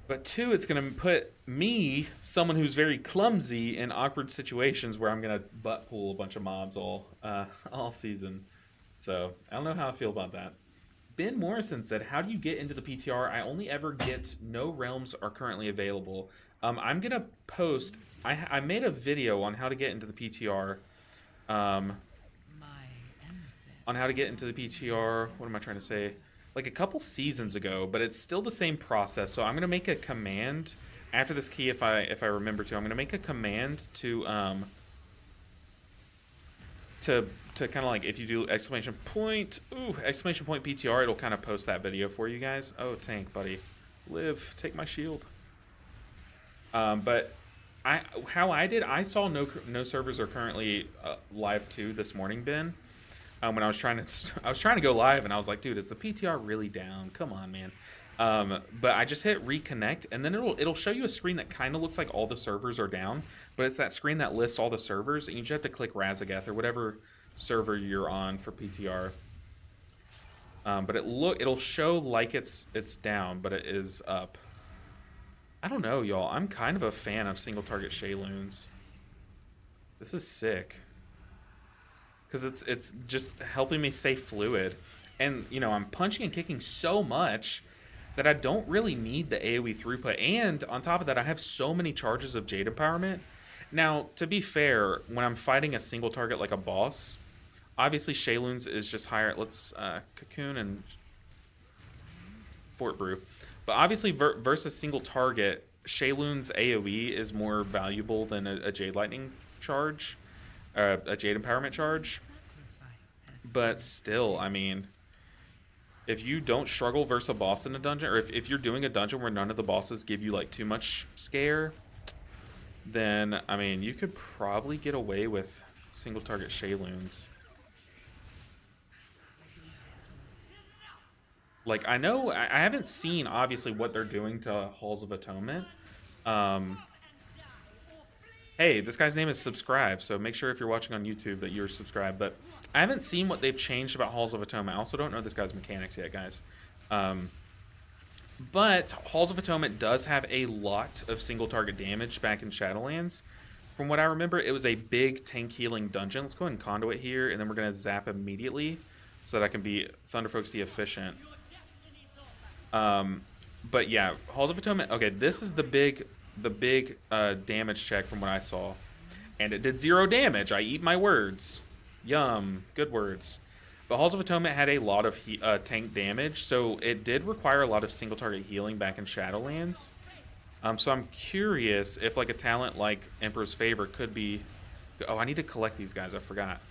But two, it's gonna put me, someone who's very clumsy, in awkward situations where I'm gonna butt pull a bunch of mobs all season. So I don't know how I feel about that. Ben Morrison said, how do you get into the PTR? I only ever get no realms are currently available. I'm gonna post, I made a video on how to get into the PTR. On how to get into the PTR, what am I trying to say? Like a couple seasons ago, but it's still the same process. So I'm gonna make a command after this key, if I remember to. I'm gonna make a command to kind of like, if you do exclamation point PTR, it'll kind of post that video for you guys. Oh, tank, buddy, live, take my shield. But how I did, I saw no servers are currently live too this morning, Ben. When I was trying to go live, and I was like, dude, is the PTR really down? Come on, man. But I just hit reconnect, and then it'll show you a screen that kind of looks like all the servers are down, but it's that screen that lists all the servers, and you just have to click Razagath or whatever server you're on for PTR. But it'll show like it's down, but it is up. I don't know, y'all. I'm kind of a fan of single target Shayluns. This is sick. Because it's just helping me stay fluid. And, you know, I'm punching and kicking so much that I don't really need the AoE throughput. And on top of that, I have so many charges of Jade Empowerment. Now, to be fair, when I'm fighting a single target like a boss, obviously Shayluns is just higher. Let's Cocoon and Fort Brew. But obviously versus single target, Shayluns AoE is more valuable than a Jade Lightning charge. A Jade Empowerment charge. But still, I mean, if you don't struggle versus a boss in a dungeon, or if you're doing a dungeon where none of the bosses give you like too much scare, then I mean you could probably get away with single target Shayloons. Like I know I haven't seen obviously what they're doing to Halls of Atonement. Um, hey, this guy's name is Subscribe, so make sure if you're watching on YouTube that you're subscribed. But I haven't seen what they've changed about Halls of Atonement. I also don't know this guy's mechanics yet, guys. But Halls of Atonement does have a lot of single target damage back in Shadowlands. From what I remember, it was a big tank healing dungeon. Let's go ahead and conduit here, and then we're going to zap immediately so that I can be Thunderfolk's efficient. But yeah, Halls of Atonement. Okay, this is the big damage check from what I saw, and it did 0 damage. I eat my words. Yum, good words. But Halls of Atonement had a lot of tank damage, so it did require a lot of single target healing back in Shadowlands. So I'm curious if like a talent like Emperor's Favor could be. Oh, I need to collect these guys. I forgot.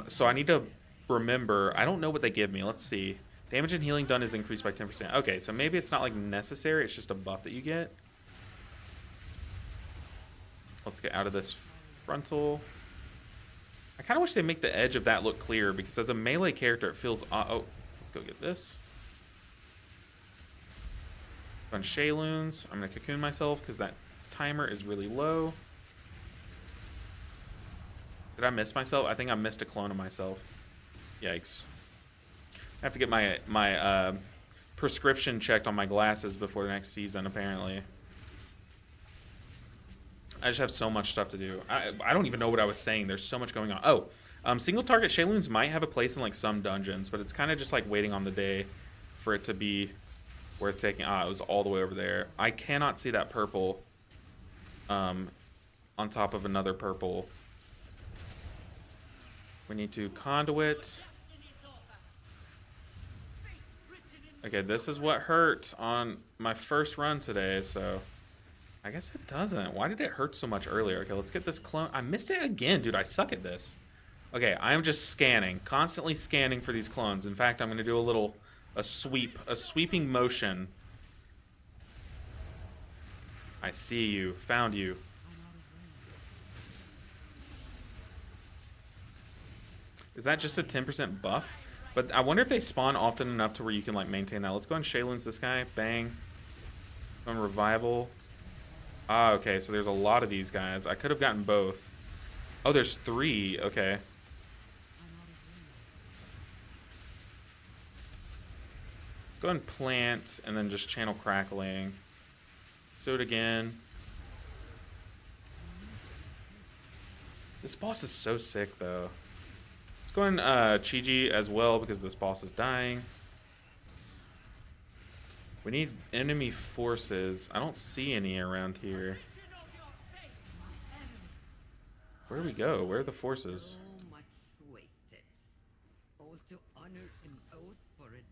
So I need to remember. I don't know what they give me. Let's see. Damage and healing done is increased by 10%. Okay, so maybe it's not like necessary. It's just a buff that you get. Let's get out of this frontal. I kind of wish they make the edge of that look clear because as a melee character, it feels. Oh, let's go get this. On Shayloons, I'm gonna cocoon myself because that timer is really low. Did I miss myself? I think I missed a clone of myself. Yikes. I have to get my prescription checked on my glasses before the next season, apparently. I just have so much stuff to do. I don't even know what I was saying. There's so much going on. Oh, single target Shayloons might have a place in like some dungeons, but it's kind of just like waiting on the day for it to be worth taking. It was all the way over there. I cannot see that purple on top of another purple. We need to conduit. Okay, this is what hurt on my first run today, so I guess it doesn't. Why did it hurt so much earlier? Okay, let's get this clone. I missed it again, dude. I suck at this. Okay, I am just scanning, constantly scanning for these clones. In fact, I'm going to do a sweeping motion. I see you, found you. Is that just a 10% buff? But I wonder if they spawn often enough to where you can like maintain that. Let's go and Shayloons this guy. Bang. On revival. Ah, okay, so there's a lot of these guys. I could have gotten both. Oh, there's 3. Okay. Let's go and plant and then just channel crackling. Do it again. This boss is so sick though. Let's go and Chi-Ji as well because this boss is dying. We need enemy forces. I don't see any around here. Where do we go? Where are the forces?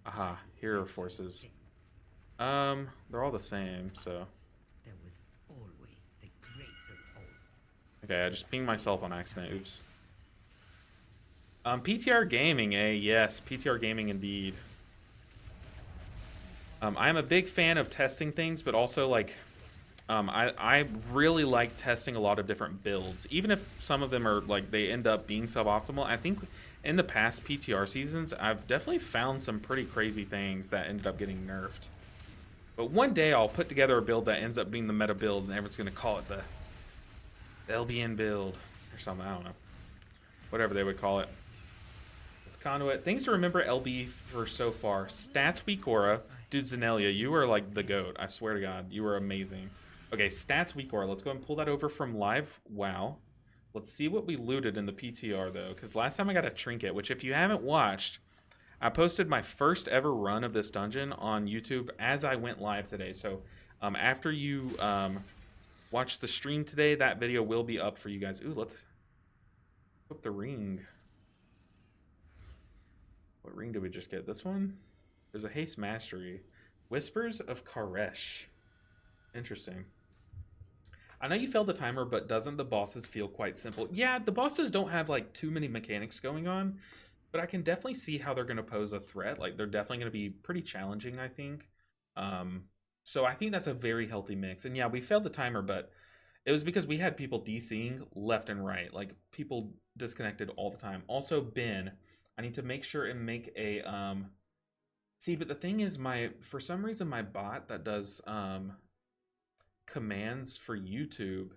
Aha, here are forces. They're all the same, so. Okay, I just pinged myself on accident. Oops. PTR Gaming, eh? Yes, PTR Gaming indeed. I am a big fan of testing things, but also like, I really like testing a lot of different builds, even if some of them are like they end up being suboptimal. I think in the past PTR seasons, I've definitely found some pretty crazy things that ended up getting nerfed. But one day I'll put together a build that ends up being the meta build, and everyone's gonna call it the LBN build or something. I don't know, whatever they would call it. Let's conduit. Things to remember LB for so far. Stats weak aura. Dude, Zenelia, you are like the GOAT. I swear to God, you are amazing. Okay, stats weak aura. Let's go and pull that over from live. Wow. Let's see what we looted in the PTR, though, because last time I got a trinket, which if you haven't watched, I posted my first ever run of this dungeon on YouTube as I went live today. So after you watch the stream today, that video will be up for you guys. Ooh, let's flip the ring. What ring did we just get? This one? There's a haste mastery. Whispers of Karesh. Interesting. I know you failed the timer, but doesn't the bosses feel quite simple? Yeah, the bosses don't have like too many mechanics going on, but I can definitely see how they're going to pose a threat. Like they're definitely going to be pretty challenging, I think. Um, so I think that's a very healthy mix. And yeah, we failed the timer, but it was because we had people DCing left and right. Like people disconnected all the time. Also, Ben, I need to make sure and make a see, but the thing is my for some reason my bot that does commands for YouTube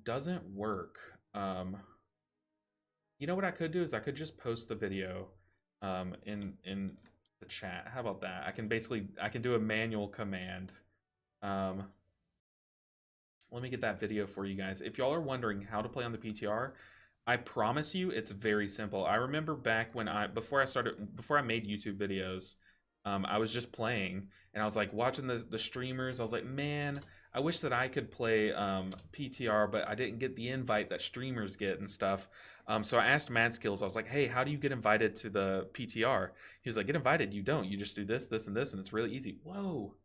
doesn't work. You know what I could do is I could just post the video in the chat. How about that? I can do a manual command. Um, let me get that video for you guys. If y'all are wondering how to play on the PTR, I promise you it's very simple. I remember back when before I made YouTube videos, I was just playing and I was like watching the streamers. I was like, man, I wish that I could play PTR, but I didn't get the invite that streamers get and stuff. So I asked Mad Skills. I was like, hey, how do you get invited to the PTR? He was like, get invited. You don't. You just do this, this, and this, and it's really easy. Whoa,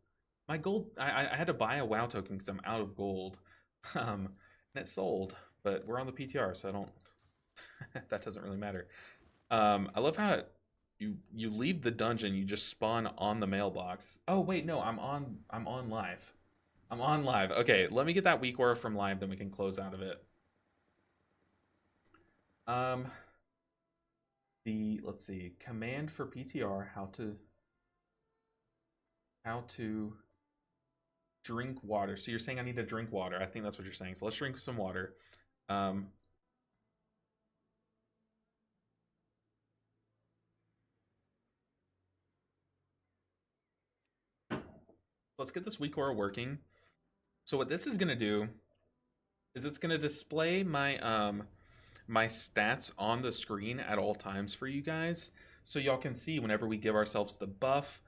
my gold. I had to buy a WoW token because I'm out of gold, and it sold. But we're on the PTR, so I don't. That doesn't really matter. I love how you leave the dungeon, you just spawn on the mailbox. Oh wait, no, I'm on live. I'm on live. Okay, let me get that weak aura from live, then we can close out of it. Um, the let's see, command for PTR, how to drink water. So you're saying I need to drink water. I think that's what you're saying. So let's drink some water. Um, let's get this weak aura working. So what this is gonna do is it's gonna display my stats on the screen at all times for you guys, so y'all can see whenever we give ourselves the buff.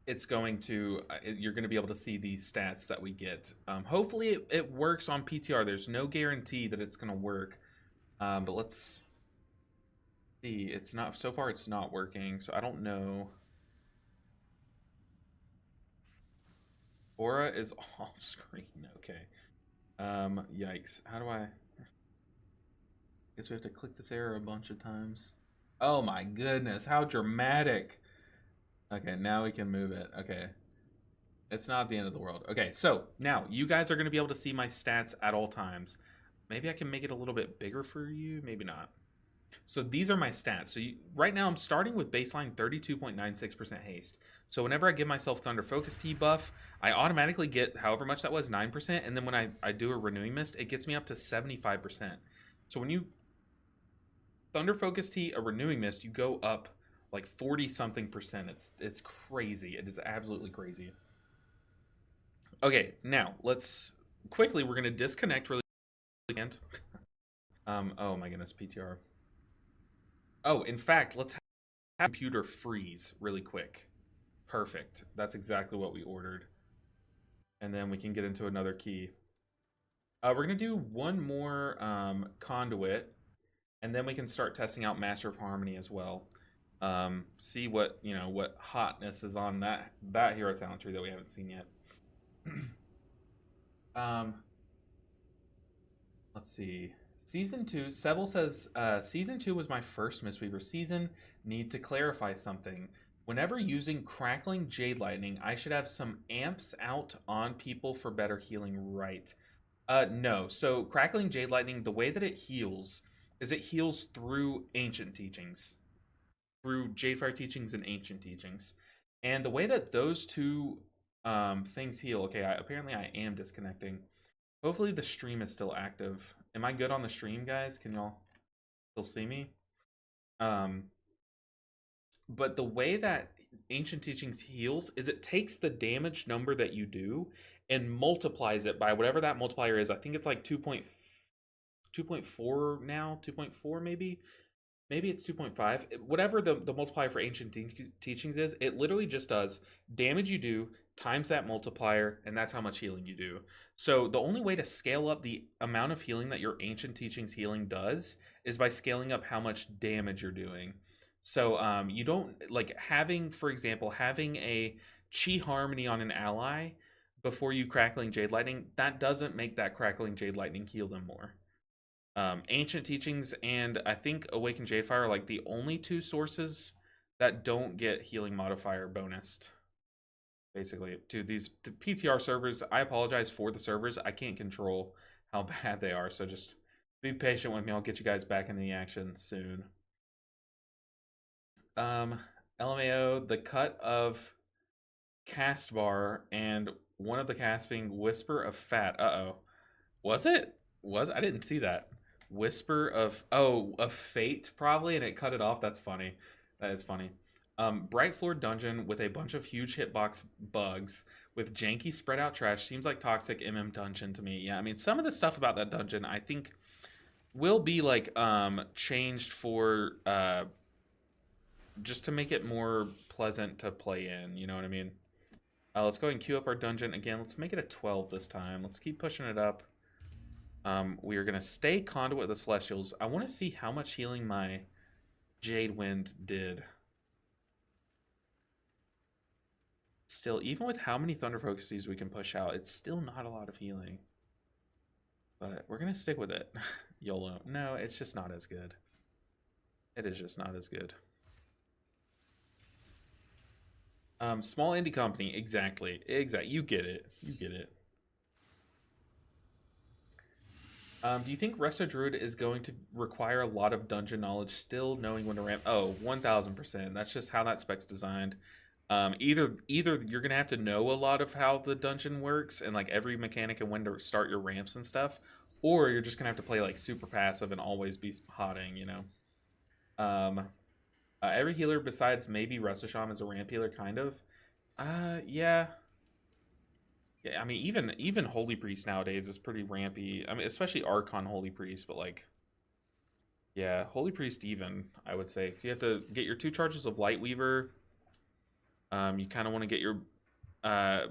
It's going to you're going to be able to see these stats that we get. Hopefully it works on PTR. There's no guarantee that it's going to work, but let's see. It's not so far. It's not working, so I don't know. Aura is off screen. Okay. Yikes. How do I? Guess we have to click this arrow a bunch of times. Oh my goodness! How dramatic. Okay, now we can move it. Okay. It's not the end of the world. Okay, so now you guys are going to be able to see my stats at all times. Maybe I can make it a little bit bigger for you. Maybe not. So these are my stats. So right now I'm starting with baseline 32.96% haste. So whenever I give myself Thunder Focus Tea buff, I automatically get however much that was, 9%. And then when I do a Renewing Mist, it gets me up to 75%. So when you Thunder Focus Tea, a Renewing Mist, you go up like 40 something percent. It's crazy. It is absolutely crazy. Okay, now let's quickly. We're gonna disconnect really again. Oh my goodness, PTR. Oh, in fact, let's have computer freeze really quick. Perfect. That's exactly what we ordered. And then we can get into another key. We're gonna do one more conduit, and then we can start testing out Master of Harmony as well. See what what hotness is on that hero talent tree that we haven't seen yet. um, let's see. Season 2, Seville says, Season 2 was my first Mistweaver season. Need to clarify something. Whenever using Crackling Jade Lightning, I should have some amps out on people for better healing, right? No. So, Crackling Jade Lightning, the way that it heals is it heals through ancient teachings, through Jadefire teachings and ancient teachings. And the way that those two things heal, okay, apparently I am disconnecting. Hopefully the stream is still active. Am I good on the stream, guys? Can y'all still see me? But the way that Ancient Teachings heals is it takes the damage number that you do and multiplies it by whatever that multiplier is. I think it's like 2.4 now, 2.4 maybe. Maybe it's 2.5. Whatever the multiplier for Ancient Teachings is, it literally just does damage you do times that multiplier, and that's how much healing you do. So the only way to scale up the amount of healing that your Ancient Teachings healing does is by scaling up how much damage you're doing. So you don't, like, having, for example, having a Chi Harmony on an ally before you Crackling Jade Lightning, that doesn't make that Crackling Jade Lightning heal them more. Ancient Teachings and I think Awakened Jade Fire are like the only two sources that don't get healing modifier bonused. Basically, to these PTR servers, I apologize for the servers. I can't control how bad they are, so just be patient with me. I'll get you guys back into the action soon. Um, LMAO, the cut of cast bar and one of the casts being Whisper of Fat. Uh oh. Was it? Was I didn't see that. Whisper of Fate probably, and it cut it off. That's funny. That is funny. Bright floor dungeon with a bunch of huge hitbox bugs with janky spread out trash seems like toxic dungeon to me. Yeah, I mean some of the stuff about that dungeon I think will be like changed for just to make it more pleasant to play in. You know what I mean? Let's go ahead and queue up our dungeon again. Let's make it a 12 this time. Let's keep pushing it up. We are gonna stay conduit with the Celestials. I want to see how much healing my Jade Wind did. Still, even with how many Thunder Focuses we can push out, it's still not a lot of healing. But we're gonna stick with it. YOLO. No, it's just not as good. It is just not as good. Small indie company, exactly. You get it. You get it. Do you think Resto Druid is going to require a lot of dungeon knowledge still knowing when to ramp? Oh, 1000%. That's just how that spec's designed. Either you're gonna have to know a lot of how the dungeon works and like every mechanic and when to start your ramps and stuff, or you're just gonna have to play like super passive and always be hotting, you know. Um, every healer besides maybe Resto Shaman is a ramp healer, kind of. Yeah, yeah. I mean, even Holy Priest nowadays is pretty rampy. I mean, especially Archon Holy Priest, but like, yeah, Holy Priest even I would say. So you have to get your 2 charges of Lightweaver. You kind of want to get your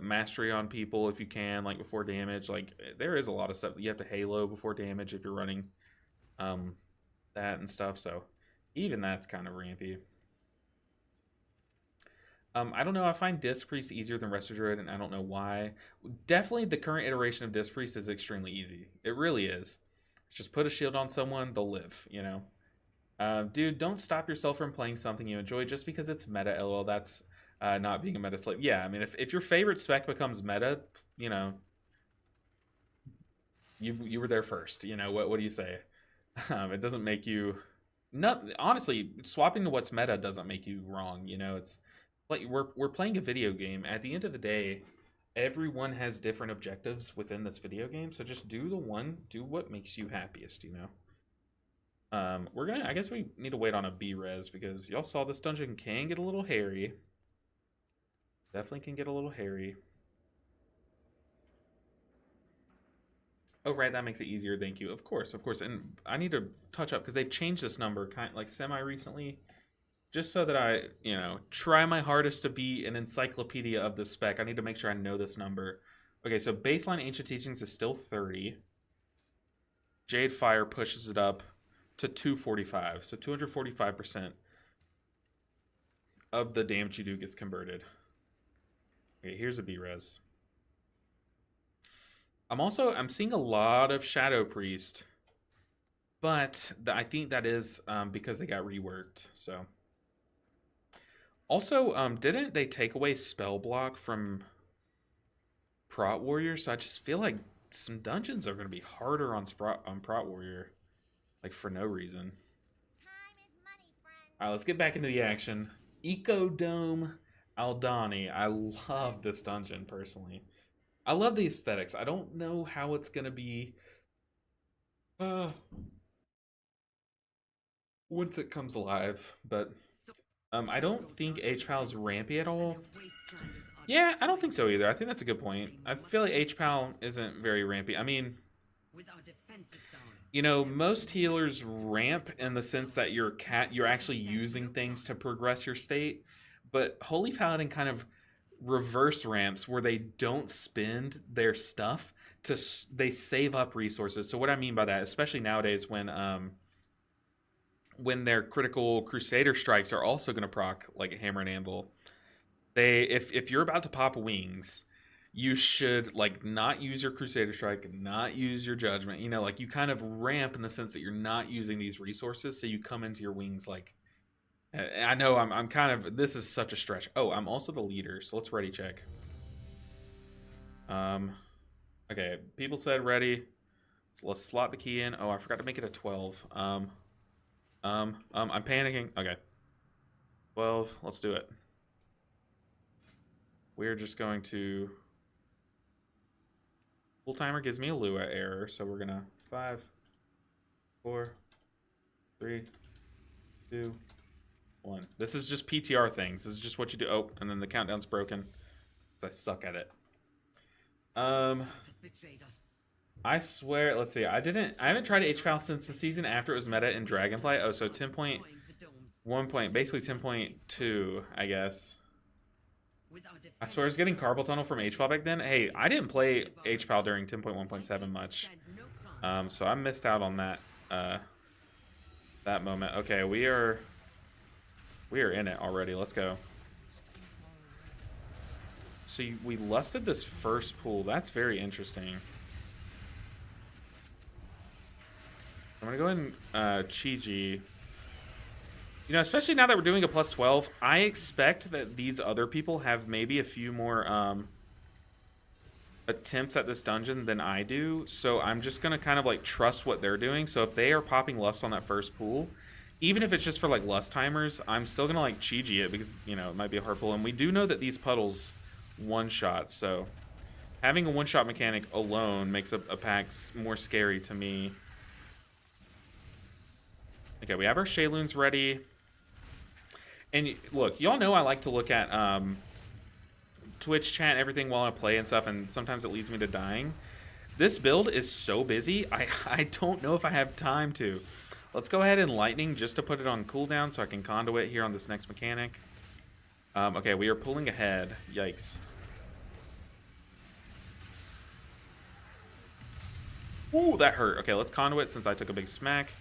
mastery on people if you can, like before damage. Like there is a lot of stuff you have to Halo before damage if you're running that and stuff. So even that's kind of rampy. I don't know. I find Disc Priest easier than Resto Druid, and I don't know why. Definitely, the current iteration of Disc Priest is extremely easy. It really is. Just put a shield on someone, they'll live. You know, dude, don't stop yourself from playing something you enjoy just because it's meta. LOL. That's not being a meta slave. Yeah, I mean, if your favorite spec becomes meta, you know, you were there first. You know what do you say? It doesn't make you. No, honestly, swapping to what's meta doesn't make you wrong. You know, it's like we're playing a video game. At the end of the day, everyone has different objectives within this video game. So just do what makes you happiest. You know. We're gonna. I guess we need to wait on a B res because y'all saw this dungeon can get a little hairy. Definitely can get a little hairy. Oh, right, that makes it easier. Thank you. Of course, of course. And I need to touch up because they've changed this number kind of like semi recently, just so that I, you know, try my hardest to be an encyclopedia of this spec. I need to make sure I know this number. Okay, so baseline Ancient Teachings is still 30. Jade Fire pushes it up to 245. So 245% of the damage you do gets converted. Okay, here's a B-res. I'm seeing a lot of Shadow Priest, but I think that is because they got reworked. So also, didn't they take away spell block from Prot Warrior? So I just feel like some dungeons are going to be harder on Prot Warrior, like for no reason. All right, let's get back into the action. Ecodome Aldani. I love this dungeon personally. I love the aesthetics. I don't know how it's gonna be uh, once it comes alive, but I don't think HPAL is rampy at all. Yeah, I don't think so either. I think that's a good point. I feel like HPAL isn't very rampy. I mean, you know, most healers ramp in the sense that you're actually using things to progress your state, but Holy Paladin kind of reverse ramps where they don't spend their stuff to they save up resources. So what I mean by that, especially nowadays when their critical Crusader strikes are also going to proc like a Hammer and Anvil, they if you're about to pop wings, you should like not use your Crusader Strike, not use your Judgment. You know, like you kind of ramp in the sense that you're not using these resources, so you come into your wings like. I know I'm kind of this is such a stretch. Oh, I'm also the leader, so let's ready check. Um, okay, people said ready. So let's slot the key in. Oh, I forgot to make it a 12. I'm panicking. Okay, 12. Let's do it. We're just going to. Full timer gives me a Lua error, so we're gonna 5, 4, 3, 2, 1. This is just PTR things. This is just what you do. Oh, and then the countdown's broken because I suck at it. I swear. Let's see. I haven't tried HPAL since the season after it was meta in Dragonflight. Oh, so 10.1 point, basically 10.2, I guess. I swear I was getting Carpal Tunnel from HPAL back then. Hey, I didn't play HPAL during 10.1.7 much. So I missed out on that moment. Okay, we are in it already. Let's go. So we lusted this first pool. That's very interesting. I'm gonna go ahead and Chi-Ji. You know, especially now that we're doing a plus 12, I expect that these other people have maybe a few more attempts at this dungeon than I do. So I'm just going to kind of like trust what they're doing. So if they are popping lust on that first pool, even if it's just for like lust timers, I'm still going to like Chi-Ji it because, you know, it might be a hard pull. And we do know that these puddles one-shot. So having a one-shot mechanic alone makes a pack more scary to me. Okay, we have our Shayloons ready. And look, y'all know I like to look at Twitch chat, everything while I play and stuff, and sometimes it leads me to dying. This build is so busy, I don't know if I have time to. Let's go ahead and lightning just to put it on cooldown so I can conduit here on this next mechanic. Okay, we are pulling ahead. Yikes. Ooh, that hurt. Okay, let's conduit since I took a big smack.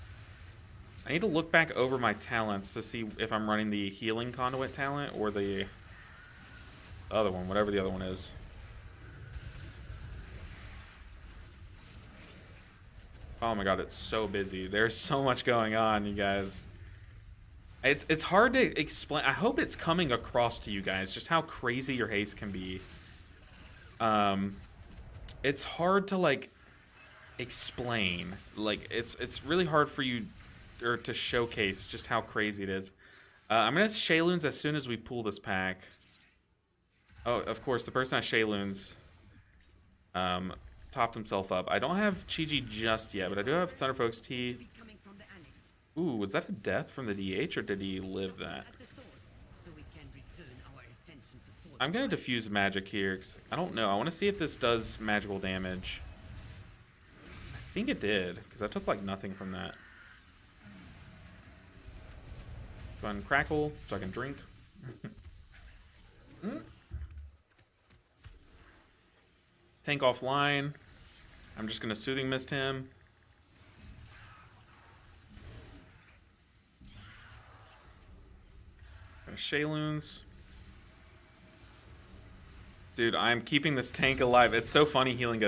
I need to look back over my talents to see if I'm running the healing conduit talent or the other one, whatever the other one is. Oh my god, it's so busy. There's so much going on, you guys. It's hard to explain. I hope it's coming across to you guys just how crazy your haste can be. It's hard to like explain. Like it's really hard for you or to showcase just how crazy it is. I'm gonna Shayloons as soon as we pull this pack. Oh, of course, the person has Shayloons topped himself up. I don't have Chi-Ji just yet, but I do have Thunderfolk's Tea. Ooh, was that a death from the DH, or did he live that? I'm gonna diffuse magic here, because I don't know. I want to see if this does magical damage. I think it did, because I took like nothing from that. Go ahead and crackle, so I can drink. Tank offline. I'm just gonna Soothing Mist him. Shayloons. Dude, I'm keeping this tank alive. It's so funny healing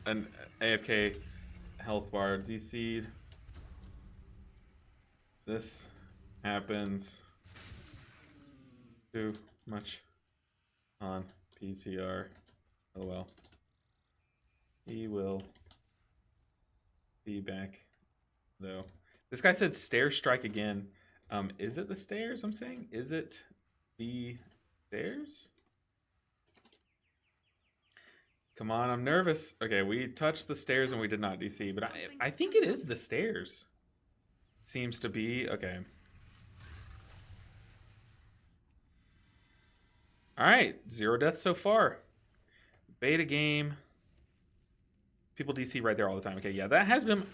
an AFK health bar. DC'd. This happens too much on PTR. Oh well. He will be back, though. This guy said stairs strike again. Is it the stairs I'm saying? Is it the stairs? Come on, I'm nervous. Okay, we touched the stairs and we did not DC, but I think it is the stairs. Seems to be. Okay. Alright, 0 deaths so far. Beta game. People DC right there all the time. Okay, yeah, that has been...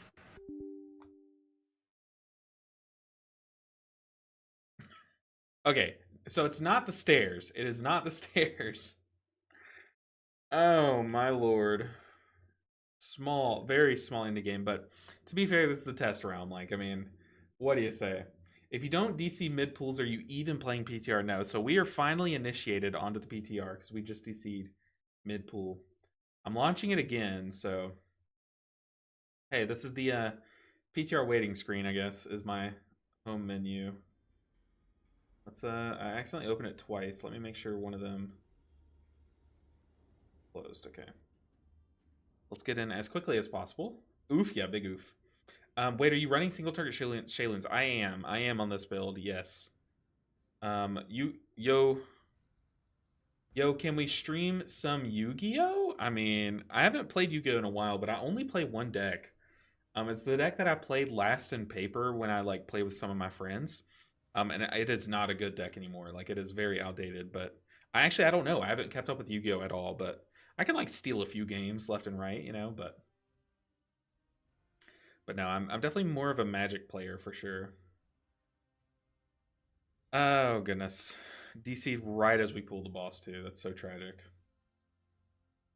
Okay, so it's not the stairs. It is not the stairs. Oh, my lord. Small, very small indie game, but to be fair, this is the test realm. Like, I mean, what do you say? If you don't DC mid pools, are you even playing PTR? No. So we are finally initiated onto the PTR because we just DC'd mid pool. I'm launching it again, so hey, this is the PTR waiting screen, I guess, is my home menu. Let's I accidentally opened it twice. Let me make sure one of them closed. Okay. Let's get in as quickly as possible. Oof, yeah, big oof. Wait, are you running single target Shayloons? I am. I am on this build, yes. Yo, can we stream some Yu-Gi-Oh? I mean, I haven't played Yu-Gi-Oh in a while, but I only play one deck. It's the deck that I played last in paper when I like play with some of my friends. And it is not a good deck anymore. Like it is very outdated. But I don't know. I haven't kept up with Yu-Gi-Oh at all. But I can like steal a few games left and right, you know. But no, I'm definitely more of a Magic player for sure. Oh goodness, DC right as we pull the boss too. That's so tragic.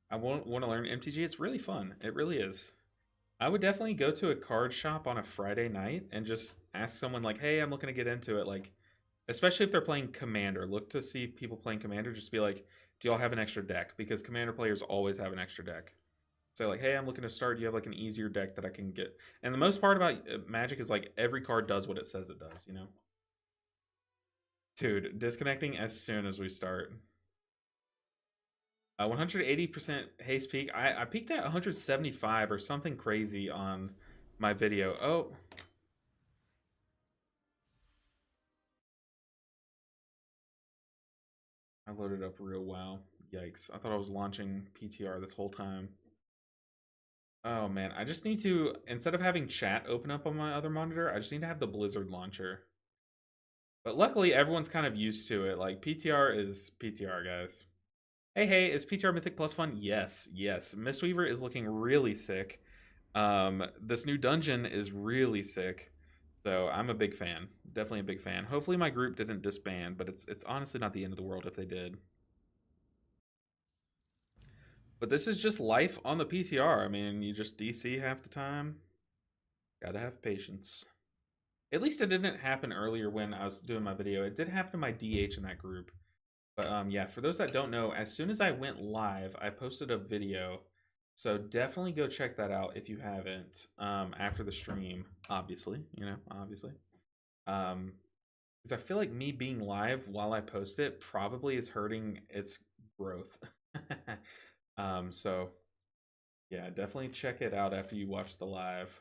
I want to learn MTG. It's really fun. It really is. I would definitely go to a card shop on a Friday night and just ask someone like, "Hey, I'm looking to get into it." Like, especially if they're playing Commander, look to see people playing Commander. Just be like, "Do y'all have an extra deck?" Because Commander players always have an extra deck. Say like, "Hey, I'm looking to start. Do you have like an easier deck that I can get?" And the most part about Magic is like every card does what it says it does. You know, dude, disconnecting as soon as we start. 180% haste peak. I peaked at 175 or something crazy on my video. Oh, I loaded up real wow. Yikes. I thought I was launching PTR this whole time. Oh man, I just need to, instead of having chat open up on my other monitor, I just need to have the Blizzard launcher. But luckily, everyone's kind of used to it. Like, PTR is PTR, guys. Hey, is PTR Mythic Plus fun? Yes, yes. Mistweaver is looking really sick. This new dungeon is really sick. So I'm a big fan. Definitely a big fan. Hopefully my group didn't disband, but it's honestly not the end of the world if they did. But this is just life on the PTR. I mean, you just DC half the time. Gotta have patience. At least it didn't happen earlier when I was doing my video. It did happen to my DH in that group. But yeah, for those that don't know, as soon as I went live, I posted a video. So definitely go check that out if you haven't. After the stream, obviously, obviously. Because I feel like me being live while I post it probably is hurting its growth. So yeah, definitely check it out after you watch the live.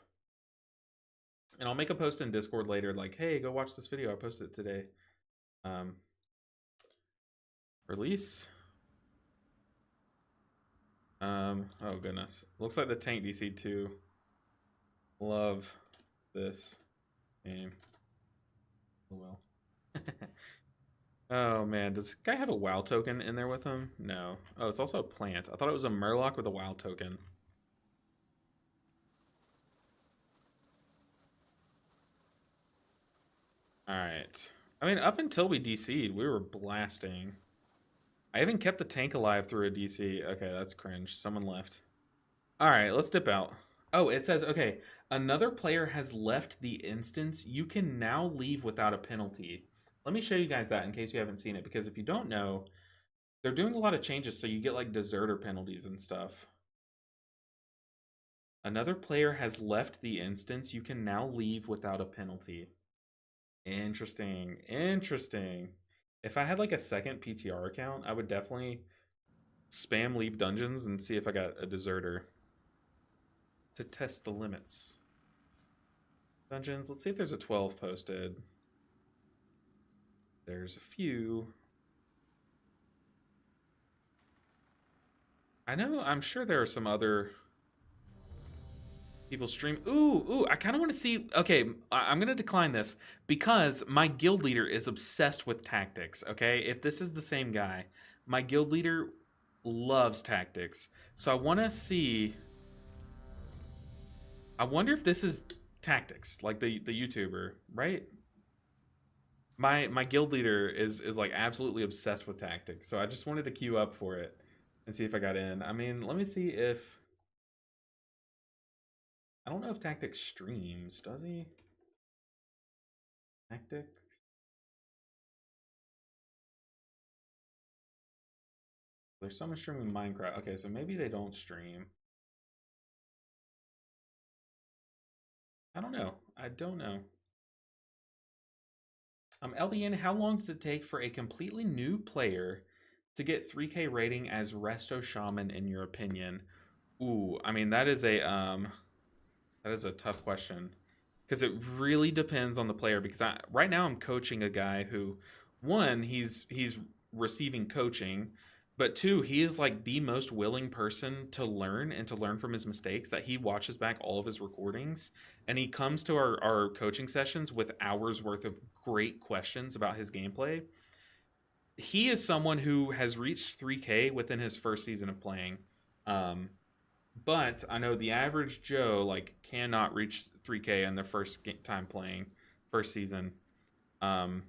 And I'll make a post in Discord later, like, hey, go watch this video. I posted it today. Um, Release. Oh goodness. Looks like the tank DC 2. Love this game. Oh well. Oh man, does this guy have a WoW token in there with him? No. Oh, it's also a plant. I thought it was a Murloc with a WoW token. Alright. I mean, up until we DC'd, we were blasting. I even kept the tank alive through a DC. Okay, that's cringe. Someone left. Alright, let's dip out. Oh, it says, okay, another player has left the instance. You can now leave without a penalty. Let me show you guys that in case you haven't seen it, because if you don't know, they're doing a lot of changes, so you get like deserter penalties and stuff. Another player has left the instance. You can now leave without a penalty. Interesting. Interesting. If I had like a second PTR account, I would definitely spam leave dungeons and see if I got a deserter to test the limits. Dungeons, let's see if there's a 12 posted. There's a few. I'm sure there are some other people stream. Ooh, I kind of want to see. Okay, I'm going to decline this because my guild leader is obsessed with tactics. Okay, if this is the same guy, my guild leader loves tactics. So I want to see. I wonder if this is tactics, like the YouTuber, right? My guild leader is like absolutely obsessed with tactics. So I just wanted to queue up for it and see if I got in. I mean, let me see if I don't know if tactics streams, does he? Tactics. There's someone streaming Minecraft. Okay, so maybe they don't stream. I don't know. I don't know. LBN, how long does it take for a completely new player to get 3K rating as Resto Shaman in your opinion? Ooh, I mean that is a tough question because it really depends on the player. Because right now I'm coaching a guy who, one, he's receiving coaching, but two, he is like the most willing person to learn and to learn from his mistakes. That he watches back all of his recordings and he comes to our coaching sessions with hours worth of great questions about his gameplay. He is someone who has reached 3K within his first season of playing. Um, but I know the average Joe like cannot reach 3K in their first time playing, first season. Um,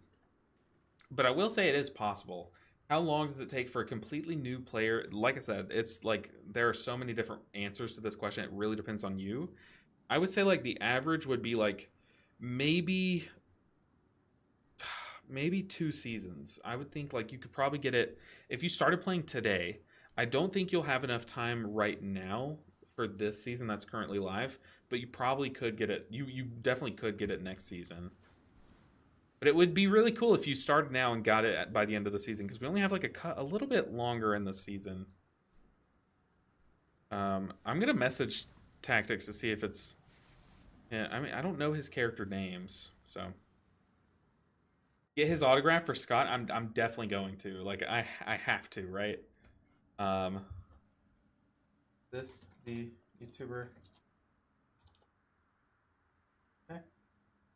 but I will say it is possible. How long does it take for a completely new player? Like I said, it's like there are so many different answers to this question. It really depends on you. I would say like the average would be like maybe maybe 2 seasons. I would think like you could probably get it if you started playing today. I don't think you'll have enough time right now for this season that's currently live, but you probably could get it. You definitely could get it next season. But it would be really cool if you started now and got it by the end of the season because we only have like a little bit longer in the season. I'm gonna message Tactics to see if it's. Yeah, I mean I don't know his character names, so get his autograph for Scott. I'm definitely going to. Like I have to, right? Um, this the YouTuber. Okay,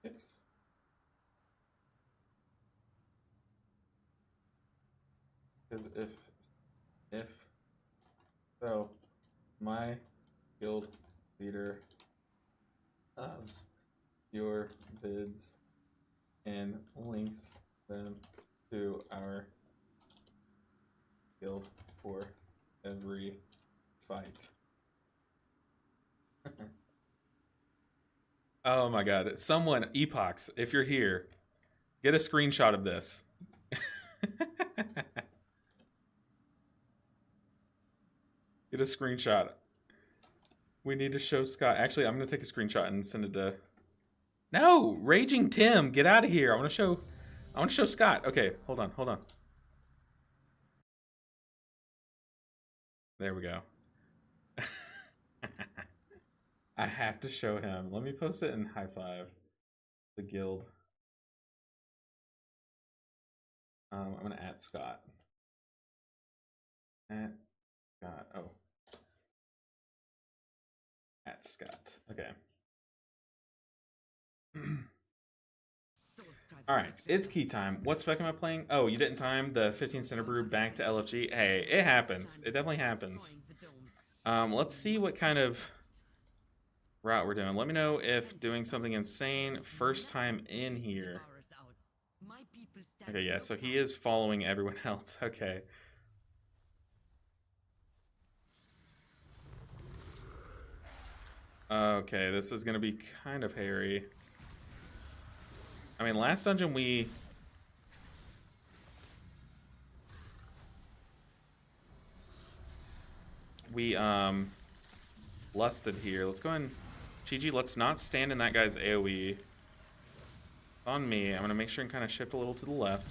six. Because if so, my guild leader loves your vids and links them to our guild for every fight. Oh my god. Someone, Epochs, if you're here, get a screenshot of this. Get a screenshot. We need to show Scott. Actually, I'm going to take a screenshot and send it to. No, Raging Tim, get out of here. I want to show Scott. Okay, hold on. There we go. I have to show him. Let me post it in high five. The guild. I'm gonna add Scott. At Scott. Oh. At Scott. Okay. All right, it's key time. What spec am I playing? Oh, you didn't time the 15 center brew back to LFG. Hey, it happens. It definitely happens. Let's see what kind of route we're doing. Let me know if doing something insane first time in here. Okay, yeah, so he is following everyone else. Okay. Okay, this is gonna be kind of hairy. I mean, last dungeon we lusted here. Let's go ahead and GG, let's not stand in that guy's AoE. On me, I'm gonna make sure and kind of shift a little to the left.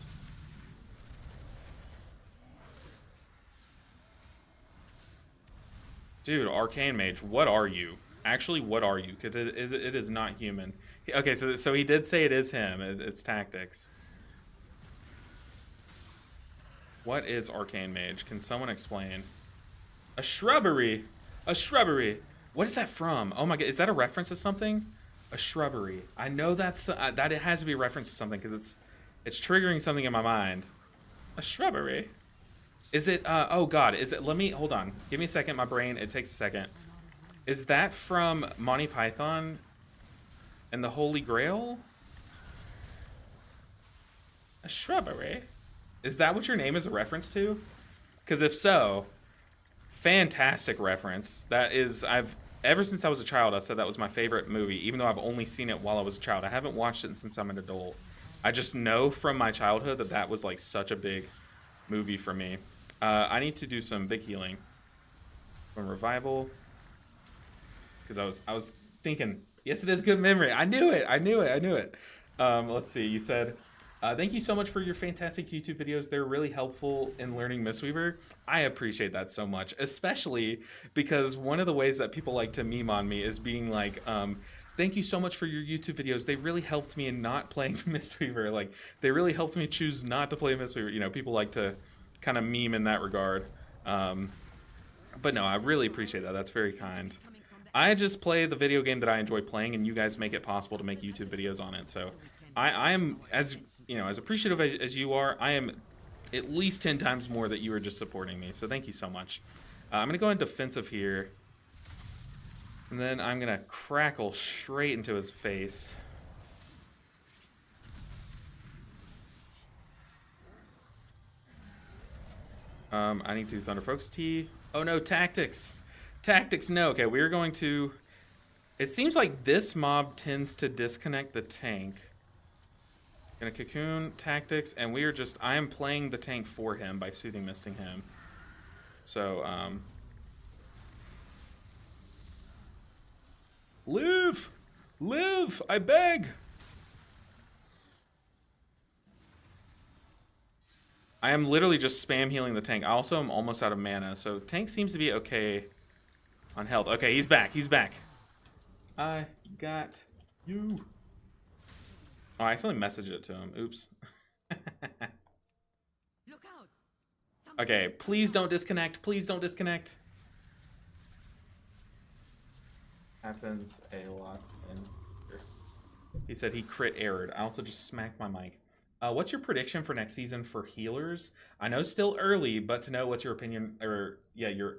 Dude, Arcane Mage, what are you? Actually, what are you? Because it is not human. Okay, so he did say it is him. It's Tactics. What is Arcane Mage? Can someone explain? A shrubbery. A shrubbery. What is that from? Oh my god, is that a reference to something? A shrubbery. I know that's that it has to be a reference to something because it's triggering something in my mind. A shrubbery. Is it? Oh god, is it? Let me hold on. Give me a second. My brain. It takes a second. Is that from Monty Python and the Holy Grail? A shrubbery. Is that what your name is a reference to? Because if so, fantastic reference. That is, ever since I was a child, I said that was my favorite movie, even though I've only seen it while I was a child. I haven't watched it since I'm an adult. I just know from my childhood that that was like such a big movie for me. I need to do some big healing from revival because I was thinking. Yes, it is good memory. I knew it. I knew it. I knew it. Let's see. You said, "Thank you so much for your fantastic YouTube videos. They're really helpful in learning Mistweaver." I appreciate that so much, especially because one of the ways that people like to meme on me is being like, "Thank you so much for your YouTube videos. They really helped me in not playing Mistweaver. Like, they really helped me choose not to play Mistweaver." You know, people like to kind of meme in that regard. Um, but no, I really appreciate that. That's very kind. I just play the video game that I enjoy playing, and you guys make it possible to make YouTube videos on it. So I am, as you know, as appreciative as you are, I am at least 10 times more that you are just supporting me. So thank you so much. I'm gonna go in defensive here, and then I'm gonna crackle straight into his face. I need to Thunder Focus Tea. Oh no, tactics. Tactics, no. Okay, we're going to... It seems like this mob tends to disconnect the tank. Gonna Cocoon, tactics, and we are just... I am playing the tank for him by Soothing Misting him. So, Live! Live! I beg! I am literally just spam healing the tank. I also am almost out of mana, so tank seems to be okay on health. Okay, he's back. He's back. I got you. Oh, I accidentally messaged it to him. Oops. Okay, please don't disconnect. Please don't disconnect. Happens a lot in here. He said he crit errored. I also just smacked my mic. What's your prediction for next season for healers? I know still early, but to know what's your opinion, or yeah, your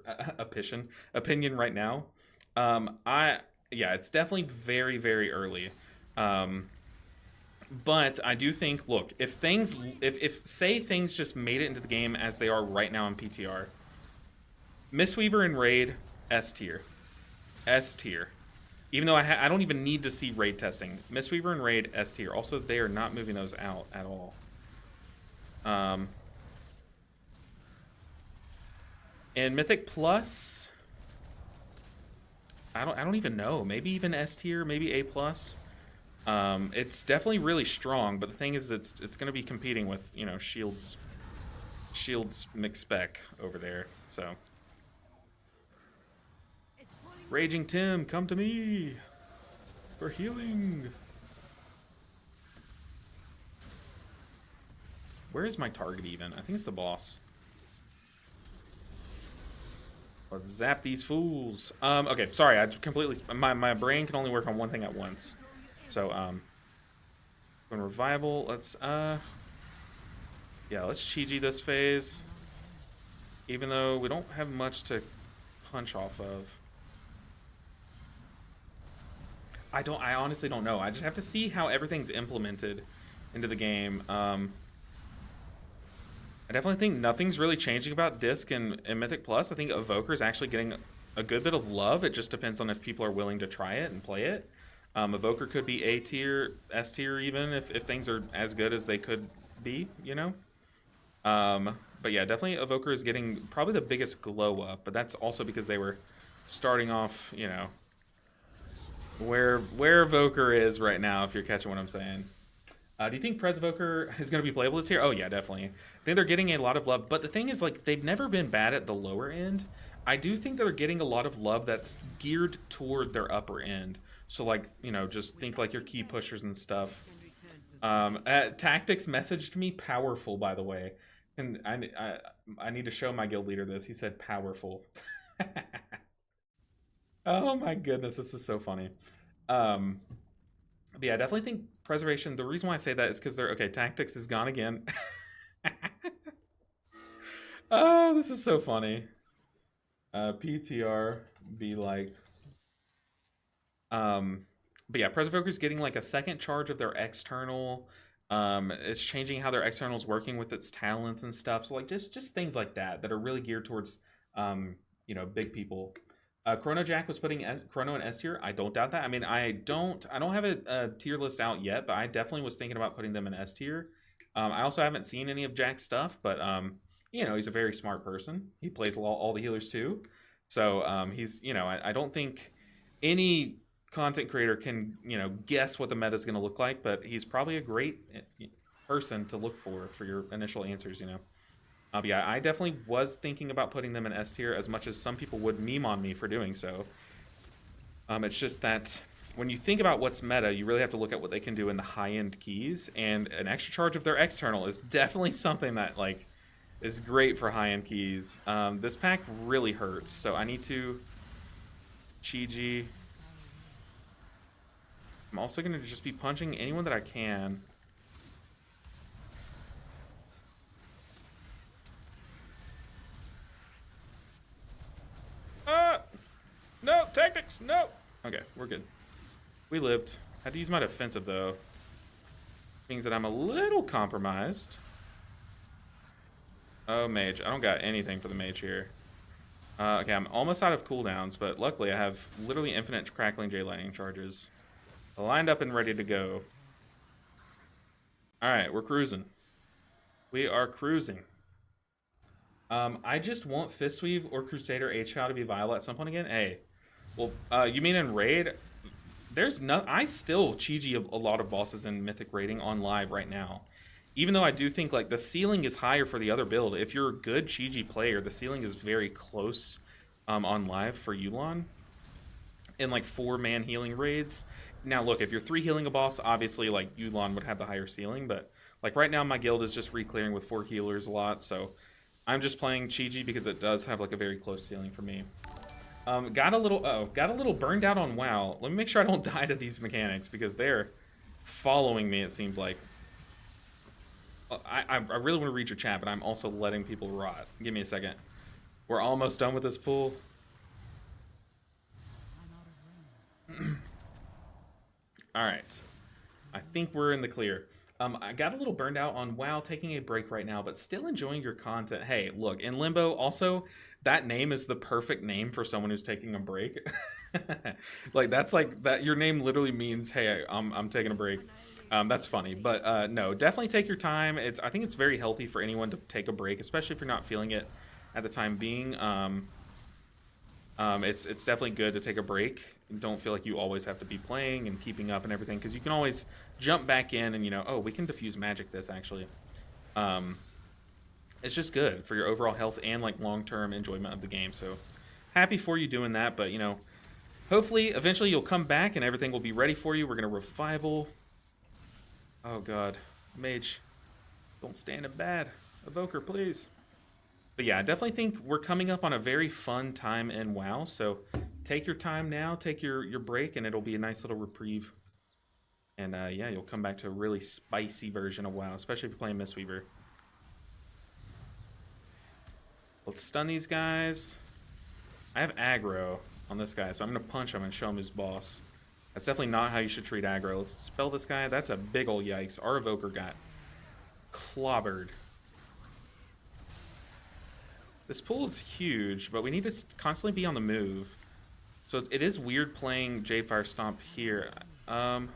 opinion right now. Yeah, it's definitely very, very early. But I do think, look, if say things just made it into the game as they are right now in PTR, Mistweaver and Raid, S tier. S tier. Even though I don't even need to see raid testing. Mistweaver and Raid, S tier. Also, they are not moving those out at all. And Mythic Plus, I don't even know. Maybe even S tier, maybe A plus. It's definitely really strong, but the thing is, it's going to be competing with, you know, Shield's mixed spec over there. So, Raging Tim, come to me for healing. Where is my target even? I think it's the boss. Let's zap these fools. Okay, sorry, I completely... My brain can only work on one thing at once. So, when revival, let's, yeah, let's Chi-Ji this phase. Even though we don't have much to punch off of. I honestly don't know. I just have to see how everything's implemented into the game. I definitely think nothing's really changing about Disc and Mythic Plus. I think Evoker is actually getting a good bit of love. It just depends on if people are willing to try it and play it. Evoker could be A tier, S tier even, if things are as good as they could be, you know? But yeah, definitely Evoker is getting probably the biggest glow up, but that's also because they were starting off, you know, where Evoker is right now, if you're catching what I'm saying. Do you think Prez Evoker is going to be playable this year? Oh yeah, definitely. I think they're getting a lot of love, but the thing is, like, they've never been bad at the lower end. I do think they're getting a lot of love that's geared toward their upper end. So, like, you know, just think like your key pushers and stuff. Tactics messaged me powerful, by the way. And I need to show my guild leader this. He said powerful. Oh my goodness, this is so funny. But yeah, I definitely think preservation, the reason why I say that is because they're... Okay, tactics is gone again. Oh, this is so funny. PTR be like... But yeah, Preservoker's getting like a second charge of their external. It's changing how their external is working with its talents and stuff. So like just things like that that are really geared towards you know, big people. Chrono Jack was putting Chrono in S tier. I don't doubt that. I mean, I don't have a tier list out yet, but I definitely was thinking about putting them in S tier. I also haven't seen any of Jack's stuff, but he's a very smart person. He plays all the healers too. So he's, I don't think any content creator can, guess what the meta is going to look like, but he's probably a great person to look for your initial answers. But yeah, I definitely was thinking about putting them in S tier as much as some people would meme on me for doing so. It's just that when you think about what's meta, you really have to look at what they can do in the high-end keys, and an extra charge of their external is definitely something that like is great for high-end keys. This pack really hurts, so I need to Chi-Ji. I'm also going to just be punching anyone that I can. No, tactics, no. Okay, we're good. We lived. Had to use my defensive, though. Means that I'm a little compromised. Oh, mage. I don't got anything for the mage here. Okay, I'm almost out of cooldowns, but luckily I have literally infinite crackling J lightning charges. Lined up and ready to go. Alright, we're cruising. We are cruising. I just want Fistweave or Crusader HL to be viable at some point again. Hey, well, you mean in raid? There's no. I still Chi-Ji a lot of bosses in Mythic raiding on live right now. Even though I do think like the ceiling is higher for the other build. If you're a good Chi-Ji player, the ceiling is very close on live for Yulon. In like 4-man healing raids. Now look, if you're 3 healing a boss, obviously like Yulon would have the higher ceiling, but like right now my guild is just re-clearing with 4 healers a lot, so I'm just playing Chi-Ji because it does have like a very close ceiling for me. Got a little burned out on WoW. Let me make sure I don't die to these mechanics because they're following me, it seems like. I really want to read your chat, but I'm also letting people rot. Give me a second. We're almost done with this pool. Alright. I think we're in the clear. I got a little burned out on WoW, taking a break right now, but still enjoying your content. Hey, look, in Limbo, also, that name is the perfect name for someone who's taking a break. Like, that's like, that. Your name literally means, hey, I'm taking a break. That's funny, but no, definitely take your time. I think it's very healthy for anyone to take a break, especially if you're not feeling it at the time being. It's definitely good to take a break. Don't feel like you always have to be playing and keeping up and everything, because you can always jump back in and, oh, we can diffuse magic this, actually. It's just good for your overall health and, like, long-term enjoyment of the game, so happy for you doing that, but, hopefully, eventually you'll come back and everything will be ready for you. We're going to revival. Oh, God. Mage, don't stand it bad. Evoker, please. But yeah, I definitely think we're coming up on a very fun time in WoW, so take your time now, take your break, and it'll be a nice little reprieve. And yeah, you'll come back to a really spicy version of WoW, especially if you're playing Mistweaver. Let's stun these guys. I have aggro on this guy, so I'm going to punch him and show him his boss. That's definitely not how you should treat aggro. Let's spell this guy. That's a big ol' yikes. Our evoker got clobbered. This pool is huge, but we need to constantly be on the move. So it is weird playing Jade Fire Stomp here. Yikes.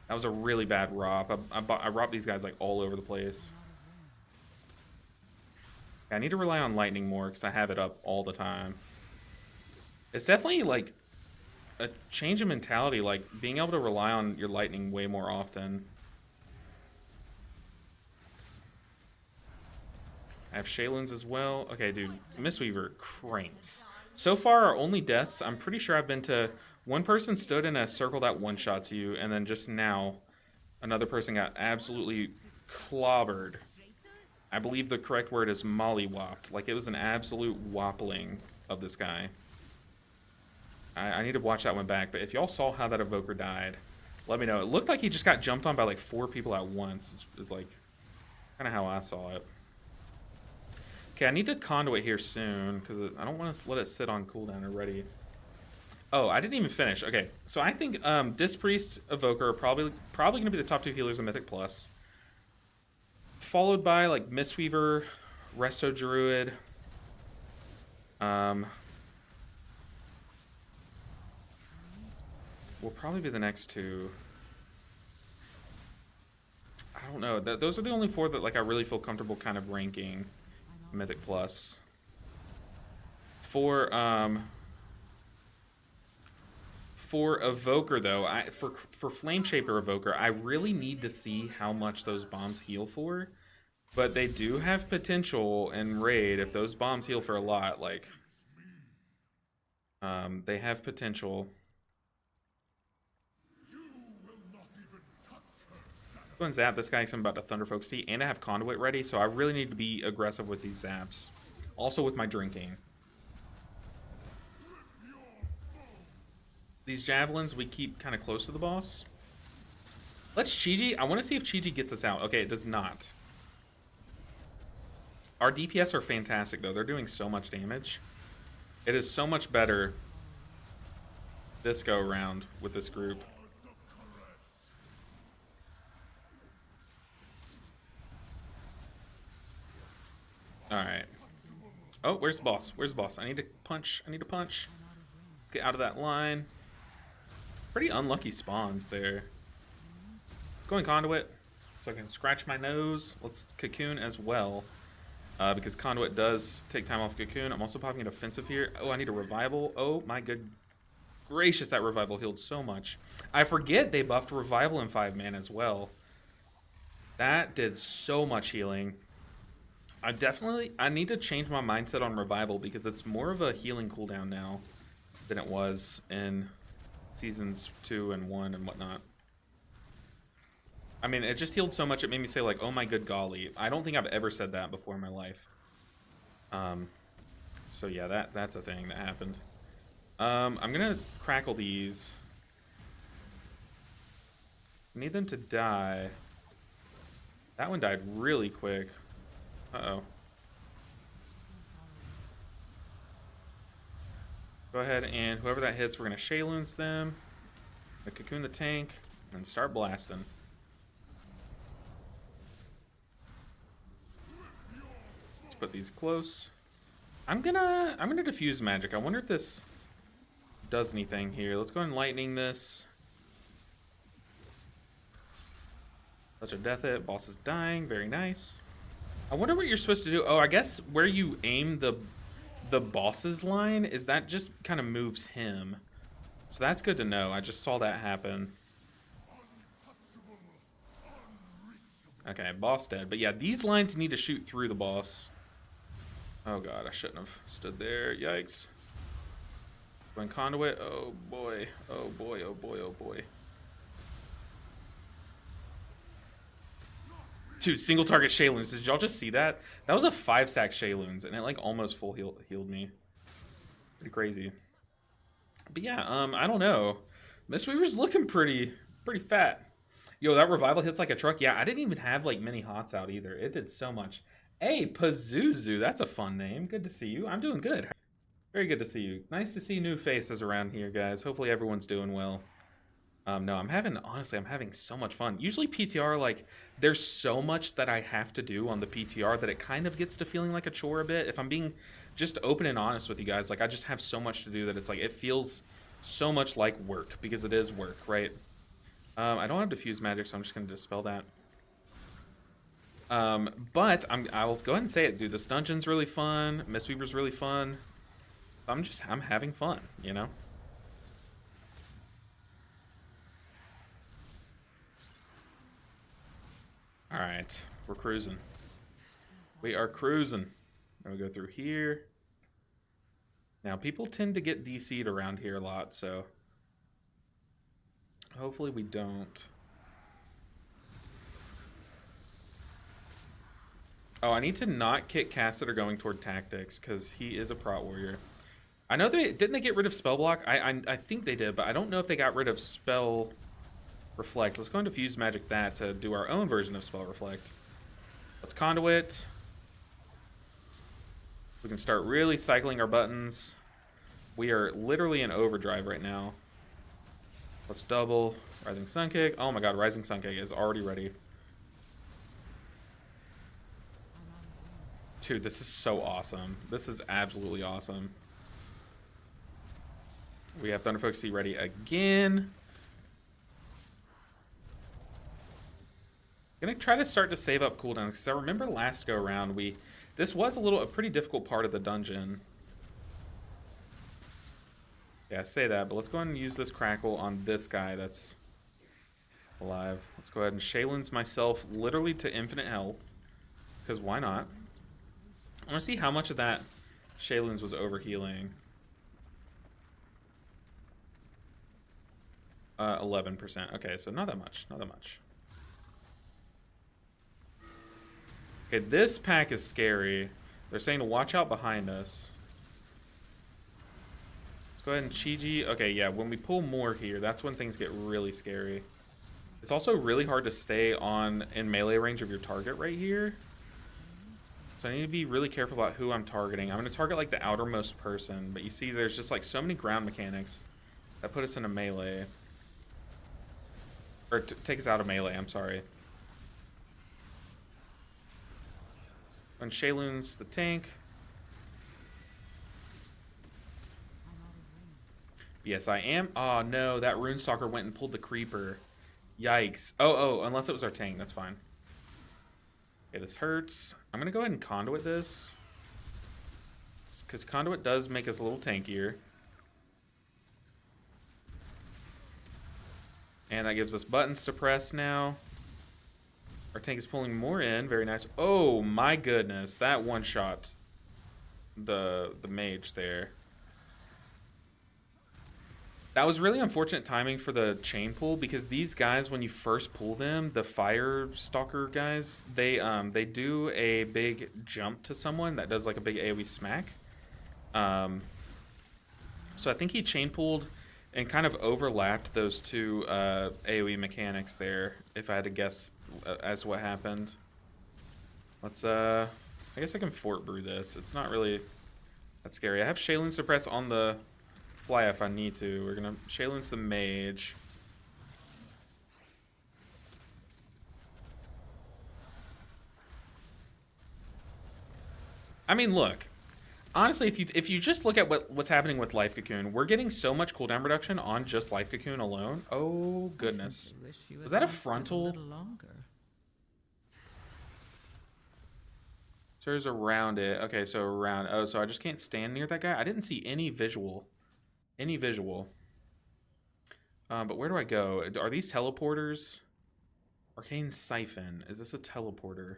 That was a really bad ROP. I ROP these guys like all over the place. I need to rely on lightning more because I have it up all the time. It's definitely like a change of mentality, like being able to rely on your lightning way more often. I have Shaylins as well. Okay, dude, Mistweaver cranks. So far, our only deaths, I'm pretty sure I've been to... One person stood in a circle that one-shots you, and then just now, another person got absolutely clobbered. I believe the correct word is mollywopped. Like, it was an absolute woppling of this guy. I need to watch that one back, but if y'all saw how that evoker died, let me know. It looked like he just got jumped on by, like, 4 people at once. It's like, kind of how I saw it. Okay, I need to conduit here soon, because I don't want to let it sit on cooldown already. Oh, I didn't even finish. Okay, so I think Disc Priest, Evoker are probably going to be the top 2 healers in Mythic Plus. Followed by, like, Mistweaver, Resto Druid. Will probably be the next 2. I don't know. Those are the only 4 that like I really feel comfortable kind of ranking Mythic Plus. For Evoker though, for Flame Shaper Evoker, I really need to see how much those bombs heal for. But they do have potential in Raid if those bombs heal for a lot. Like, they have potential. Go and zap this guy because I'm about to Thunder Focus Tea, and I have Conduit ready, so I really need to be aggressive with these zaps. Also with my drinking. These javelins we keep kind of close to the boss. Let's Chi-Ji. I want to see if Chi-Ji gets us out. Okay, it does not. Our DPS are fantastic, though. They're doing so much damage. It is so much better this go around with this group. Alright. Oh, where's the boss? Where's the boss? I need to punch. I need to punch. Get out of that line. Pretty unlucky spawns there. Going Conduit, so I can scratch my nose. Let's Cocoon as well, because Conduit does take time off Cocoon. I'm also popping an offensive here. Oh, I need a Revival. Oh my good gracious, that Revival healed so much. I forget they buffed Revival in 5-man as well. That did so much healing. I need to change my mindset on Revival because it's more of a healing cooldown now than it was in seasons 2 and 1 and whatnot. I mean, it just healed so much it made me say like, oh my good golly. I don't think I've ever said that before in my life. So yeah, that's a thing that happened. I'm gonna crackle these. I need them to die. That one died really quick. Uh-oh. Go ahead and whoever that hits, we're gonna Shayloons them. The Cocoon the tank and start blasting. Let's put these close. I'm gonna diffuse magic. I wonder if this does anything here. Let's go ahead and lightning this. Touch of death it. Boss is dying. Very nice. I wonder what you're supposed to do. Oh, I guess where you aim the boss's line is that just kind of moves him. So that's good to know. I just saw that happen. Okay, boss dead. But yeah, these lines need to shoot through the boss. Oh god, I shouldn't have stood there. Yikes. Going Conduit. Oh boy. Oh boy. Oh boy. Oh boy. Dude, single target Shayloons. Did y'all just see that? That was a 5-stack Shayloons, and it like almost full healed me. Pretty crazy. But yeah, I don't know. Mistweaver's looking pretty fat. Yo, that Revival hits like a truck. Yeah, I didn't even have like many hots out either. It did so much. Hey, Pazuzu, that's a fun name. Good to see you. I'm doing good. Very good to see you. Nice to see new faces around here, guys. Hopefully everyone's doing well. No, honestly, I'm having so much fun. Usually PTR, like, there's so much that I have to do on the PTR that it kind of gets to feeling like a chore a bit. If I'm being just open and honest with you guys, like, I just have so much to do that it's like, it feels so much like work, because it is work, right? I don't have diffuse magic, so I'm just going to dispel that. But I'll go ahead and say it, dude. This dungeon's really fun. Mistweaver's really fun. I'm having fun, you know? Alright, we're cruising. We are cruising. And we go through here. Now, people tend to get DC'd around here a lot, so hopefully we don't. Oh, I need to not kick Cassidy going toward tactics, because he is a prot warrior. I know didn't they get rid of spell block? I think they did, but I don't know if they got rid of spell reflect. Let's go into fuse magic that to do our own version of spell reflect. Let's conduit. We can start really cycling our buttons. We are literally in overdrive right now. Let's double Rising Sun Kick. Oh my god, Rising Sun Kick is already ready. Dude, this is so awesome. This is absolutely awesome. We have Thunder Focus Tea ready again. Gonna try to start to save up cooldowns, because I remember last go around this was a pretty difficult part of the dungeon. Yeah, I say that, but let's go ahead and use this crackle on this guy that's alive. Let's go ahead and Shaylin's myself literally to infinite health, because why not? I want to see how much of that Shaylin's was overhealing. 11%. Okay, so not that much. Not that much. Okay, this pack is scary. They're saying to watch out behind us. Let's go ahead and Chi-Ji. Okay, yeah, when we pull more here, that's when things get really scary. It's also really hard to stay in melee range of your target right here. So I need to be really careful about who I'm targeting. I'm going to target like the outermost person, but you see there's just like so many ground mechanics that put us in a melee. Or take us out of melee, I'm sorry. When Shaylun's the tank. Yes, I am. Oh no, that Runestalker went and pulled the creeper. Yikes. Oh, unless it was our tank, that's fine. Okay, this hurts. I'm gonna go ahead and conduit this, because conduit does make us a little tankier. And that gives us buttons to press now. Our tank is pulling more in. Very nice. Oh my goodness, that one shot the mage there. That was really unfortunate timing for the chain pull, because these guys, when you first pull them, the fire stalker guys, they do a big jump to someone that does like a big AoE smack. So I think he chain pulled and kind of overlapped those two AoE mechanics there, if I had to guess as what happened. Let's I guess I can fort brew this. It's not really that scary. I have Shaylin suppress on the fly if I need to. We're gonna Shaylin's the mage. I mean, look. Honestly, if you just look at what's happening with Life Cocoon, we're getting so much cooldown reduction on just Life Cocoon alone. Oh goodness. Was that a frontal? So there's around it. Okay, so around. Oh, so I just can't stand near that guy. I didn't see any visual. Any visual. But where do I go? Are these teleporters? Arcane Siphon. Is this a teleporter?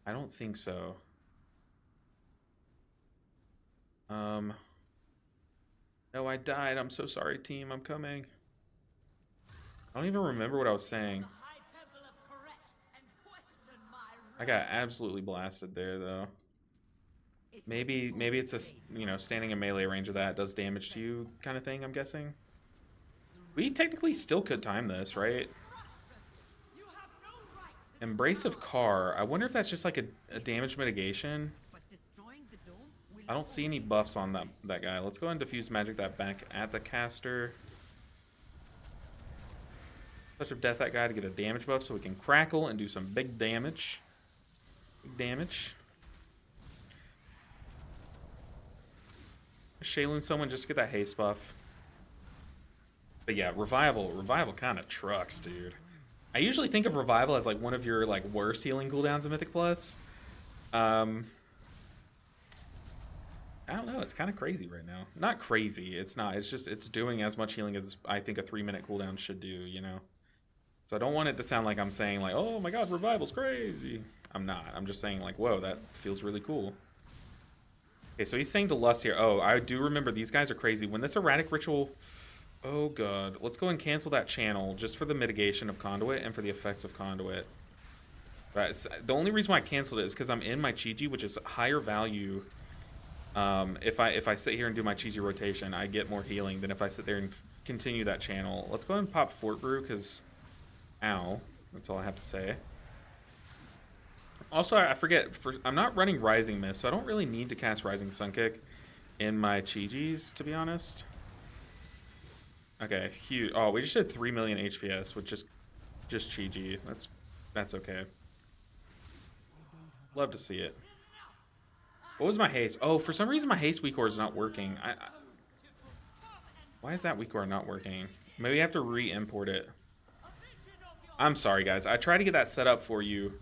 I don't think so. No, I died. I'm so sorry, team. I'm coming. I don't even remember what I was saying. I got absolutely blasted there, though. Maybe it's a, standing in melee range of that does damage to you kind of thing, I'm guessing. We technically still could time this, right? Embrace of Car. I wonder if that's just like a damage mitigation. I don't see any buffs on that guy. Let's go ahead and diffuse magic that back at the caster. Touch of Death that guy to get a damage buff so we can crackle and do some big damage. Big damage. Shaylin someone just to get that haste buff. But yeah, Revival kind of trucks, dude. I usually think of Revival as like one of your like worst healing cooldowns in Mythic Plus. I don't know, it's kind of crazy right now. Not crazy, it's not. It's just, it's doing as much healing as I think a 3-minute cooldown should do, you know? So I don't want it to sound like I'm saying like, oh my god, Revival's crazy. I'm not. I'm just saying like, whoa, that feels really cool. Okay, so he's saying to Lust here. Oh, I do remember these guys are crazy. When this erratic ritual... Oh god. Let's go and cancel that channel just for the mitigation of Conduit and for the effects of Conduit. Right, the only reason why I canceled it is because I'm in my Chi-Ji, which is higher value. If I sit here and do my Chi-Ji rotation, I get more healing than if I sit there and continue that channel. Let's go ahead and pop Fort Brew, because... Ow. That's all I have to say. Also, I forget, I'm not running Rising Mist, so I don't really need to cast Rising Sun Kick in my Chi-Jis, to be honest. Okay, huge. Oh, we just did 3 million HPS with just Chi-Ji. That's okay. Love to see it. What was my haste? Oh, for some reason my haste weak core is not working. Why is that weak core not working? Maybe I have to re-import it. I'm sorry, guys. I tried to get that set up for you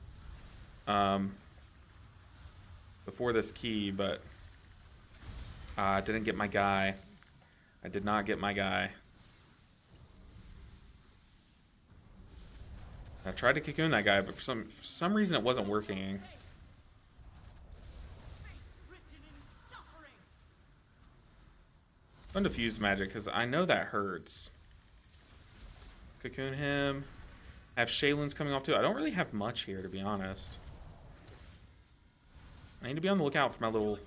before this key, but I didn't get my guy. I did not get my guy. I tried to cocoon that guy, but for some reason it wasn't working. I'm gonna diffuse magic because I know that hurts. Cocoon him. I have Shaylin's coming off too. I don't really have much here, to be honest. I need to be on the lookout for my little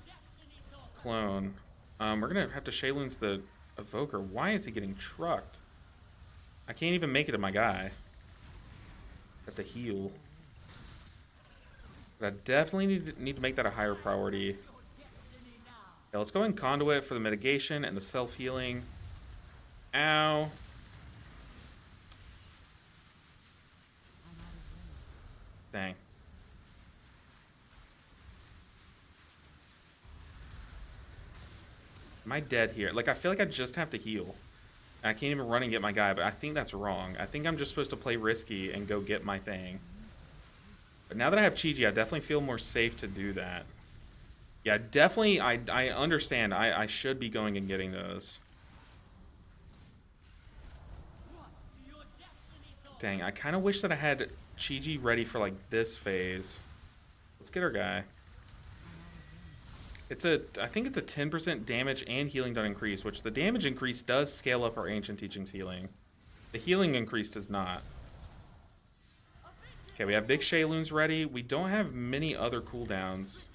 clone. We're gonna have to Shaylin's the evoker. Why is he getting trucked? I can't even make it to my guy. Have to heal. But I definitely need to make that a higher priority. Yeah, let's go in conduit for the mitigation and the self-healing. Ow. Dang. Am I dead here? Like, I feel like I just have to heal. I can't even run and get my guy, but I think that's wrong. I think I'm just supposed to play risky and go get my thing. But now that I have Chi-Ji, I definitely feel more safe to do that. Yeah, definitely, I understand. I should be going and getting those. Dang, I kind of wish that I had Chi-Ji ready for, like, this phase. Let's get our guy. I think it's a 10% damage and healing done increase, which the damage increase does scale up our Ancient Teachings healing. The healing increase does not. Okay, we have Big Shayloons ready. We don't have many other cooldowns.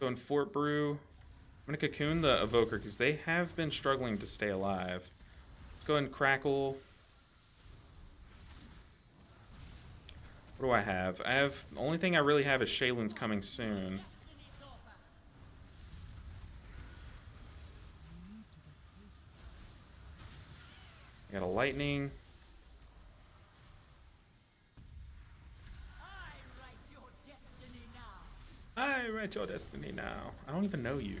Go in Fort Brew. I'm going to cocoon the Evoker because they have been struggling to stay alive. Let's go ahead and Crackle. What do I have? The only thing I really have is Shayloons coming soon. I got a Lightning. I write your destiny now. I don't even know you.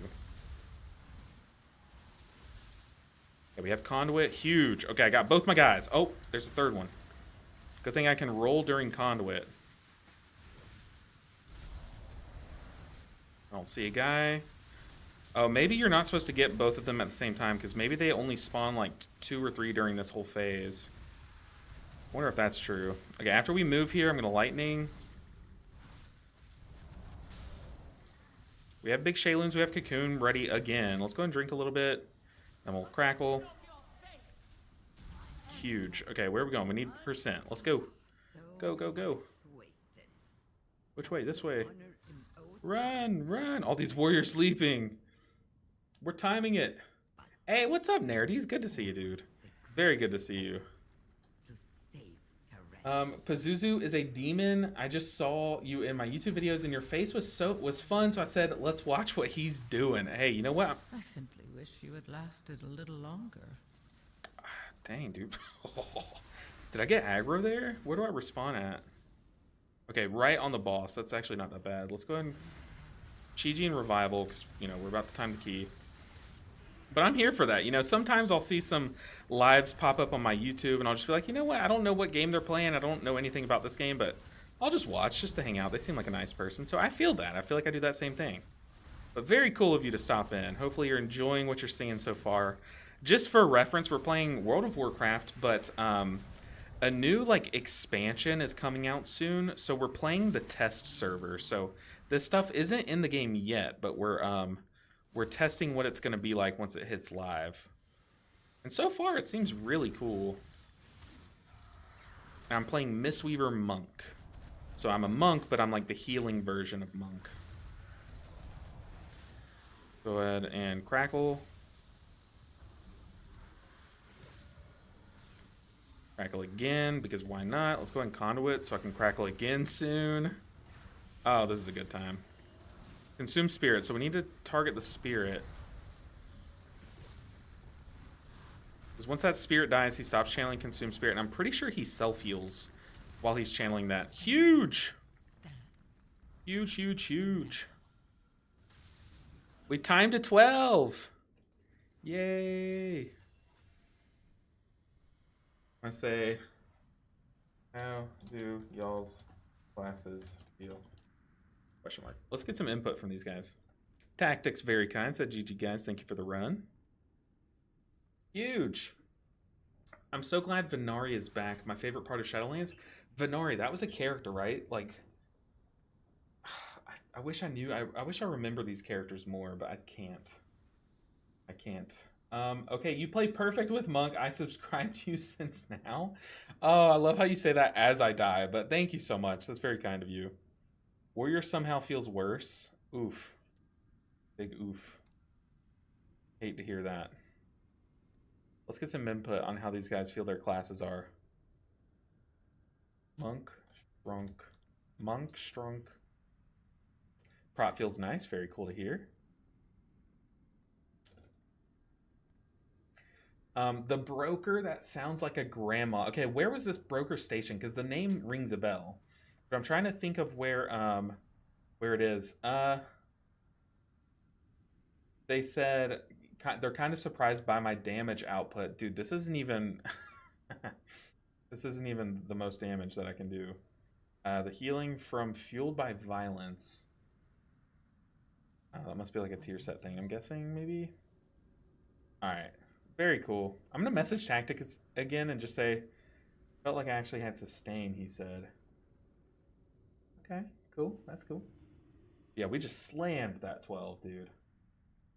Okay, we have Conduit. Huge. Okay, I got both my guys. Oh, there's a third one. Good thing I can roll during Conduit. I don't see a guy. Oh, maybe you're not supposed to get both of them at the same time, because maybe they only spawn like 2 or 3 during this whole phase. I wonder if that's true. Okay, after we move here, I'm going to Lightning. We have Big Shayloons, we have Cocoon ready again. Let's go and drink a little bit. Then we'll Crackle. Huge. Okay, where are we going? We need percent. Let's go. Go, go, go. Which way? This way. Run, run. All these warriors sleeping. We're timing it. Hey, what's up, Nerdies? Good to see you, dude. Very good to see you. Pazuzu is a demon. I just saw you in my YouTube videos and your face was fun, so I said, let's watch what he's doing. Hey, you know what? I simply wish you had lasted a little longer. Dang, dude. Did I get aggro there? Where do I respawn at? Okay, right on the boss. That's actually not that bad. Let's go ahead and Chi-Ji and Revival, because, you know, we're about to time the key. But I'm here for that. You know, sometimes I'll see some lives pop up on my YouTube, and I'll just be like, you know what? I don't know what game they're playing. I don't know anything about this game, but I'll just watch just to hang out. They seem like a nice person, so I feel that. I feel like I do that same thing. But very cool of you to stop in. Hopefully you're enjoying what you're seeing so far. Just for reference, we're playing World of Warcraft, but a new like expansion is coming out soon, so we're playing the test server. So this stuff isn't in the game yet, but we're testing what it's going to be like once it hits live. And so far, it seems really cool. And I'm playing Mistweaver Monk. So I'm a monk, but I'm like the healing version of monk. Go ahead and Crackle. Crackle again, because why not? Let's go ahead and Conduit so I can Crackle again soon. Oh, this is a good time. Consume Spirit, so we need to target the Spirit. Because once that Spirit dies, he stops channeling Consume Spirit, and I'm pretty sure he self-heals while he's channeling that. Huge! Huge, huge, huge. We timed to 12! Yay! I say, How do y'all's classes feel? Question mark. Let's get some input from these guys. Tactics very kind. Said GG guys. Thank you for the run. Huge. I'm so glad Venari is back. My favorite part of Shadowlands. Venari, that was a character, right? Like, I wish I knew. I wish I remember these characters more, but I can't. I can't. Okay, you play perfect with Monk. I subscribed to you since now. Oh, I love how you say that as I die, but thank you so much. That's very kind of you. Warrior somehow feels worse. Oof. Big oof. Hate to hear that. Let's get some input on how these guys feel their classes are. Monk, Strunk. Monk, Strunk. Prot feels nice. Very cool to hear. The broker, that sounds like a grandma. Okay, where was this broker station? Because the name rings a bell. But I'm trying to think of where it is. They said they're kind of surprised by my damage output. Dude, this isn't even this isn't even the most damage that I can do. The healing from fueled by violence. That must be like a tier set thing, I'm guessing, maybe. All right. Very cool. I'm going to message Tactics again and just say, felt like I actually had sustain, he said. Okay, cool. That's cool. Yeah, we just slammed that 12, dude.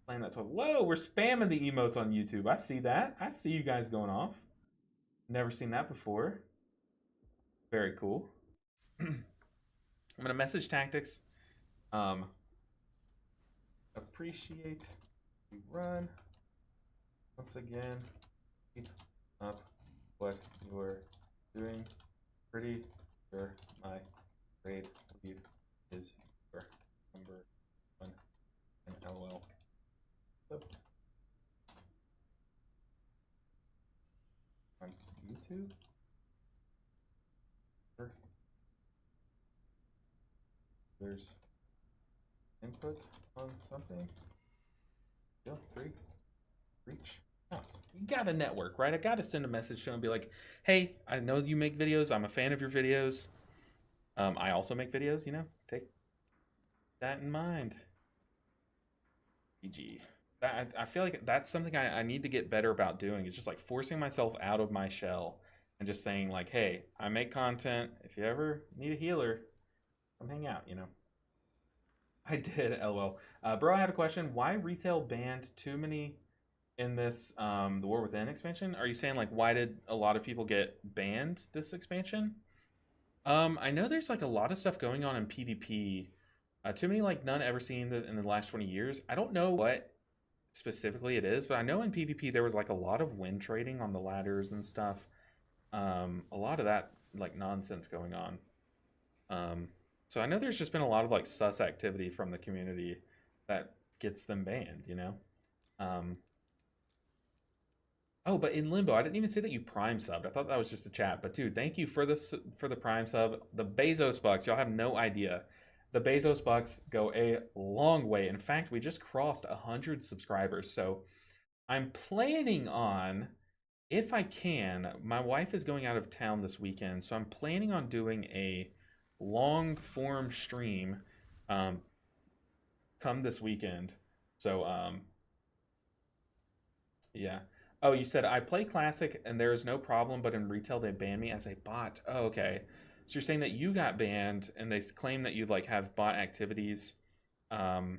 Slammed that 12. Whoa, we're spamming the emotes on YouTube. I see that. I see you guys going off. Never seen that before. Very cool. I'm going to message Tactics. Appreciate the run. Once again, keep up what you're doing. Pretty sure my grade lead is your number one and LOL. So, on YouTube, there's input on something. Feel free, reach out. You gotta network, right? I gotta send a message to him and be like, hey, I know you make videos. I'm a fan of your videos. I also make videos, you know? Take that in mind. GG. I feel like that's something I need to get better about doing. It's just like forcing myself out of my shell and just saying like, hey, I make content. If you ever need a healer, come hang out, you know? I did, lol. Bro, I had a question. Why retail banned too many in this the War Within expansion? Are you saying like why did a lot of people get banned this expansion? I know there's like a lot of stuff going on in PvP. Too many like none ever seen in the last 20 years. I don't know what specifically it is, but I know in PvP there was like a lot of win trading on the ladders and stuff. A lot of that like nonsense going on. Um, so I know there's just been a lot of like sus activity from the community that gets them banned, you know? Um, oh, but in Limbo, I didn't even say that you prime subbed. I thought that was just a chat. But dude, thank you for the prime sub. The Bezos bucks, y'all have no idea. The Bezos bucks go a long way. In fact, we just crossed 100 subscribers. So I'm planning on, if I can, my wife is going out of town this weekend, so I'm planning on doing a long form stream um, come this weekend. So yeah. Oh, you said I play classic and there is no problem, but in retail they ban me as a bot. Oh, okay. So you're saying that you got banned and they claim that you like have bot activities. Um,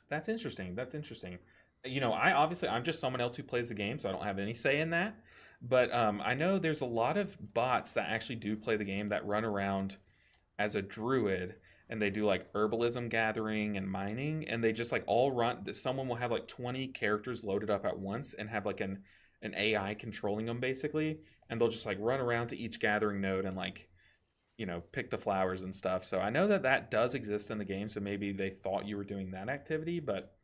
that's interesting. That's interesting. You know, I'm just someone else who plays the game, so I don't have any say in that. But I know there's a lot of bots that actually do play the game that run around as a druid and they do like herbalism gathering and mining and they just like all run, someone will have like 20 characters loaded up at once and have like an AI controlling them basically, and they'll just like run around to each gathering node and like, you know, pick the flowers and stuff. So I know that that does exist in the game, so maybe they thought you were doing that activity, but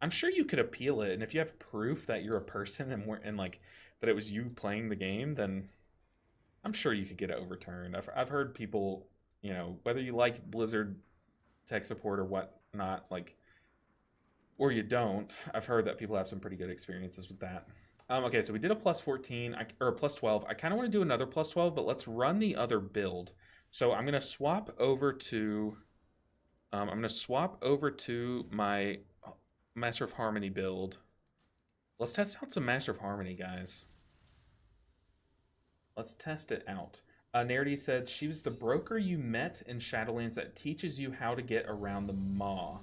I'm sure you could appeal it, and if you have proof that you're a person and like that it was you playing the game, then I'm sure you could get it overturned. I've heard people, you know, whether you like Blizzard tech support or whatnot, like, or you don't, I've heard that people have some pretty good experiences with that. Okay, so we did a plus 14, or a plus 12. I kind of want to do another plus 12, but let's run the other build. So I'm going to swap over to... I'm going to swap over to my Master of Harmony build. Let's test out some Master of Harmony, guys. Let's test it out. Narity said, she was the broker you met in Shadowlands that teaches you how to get around the Maw.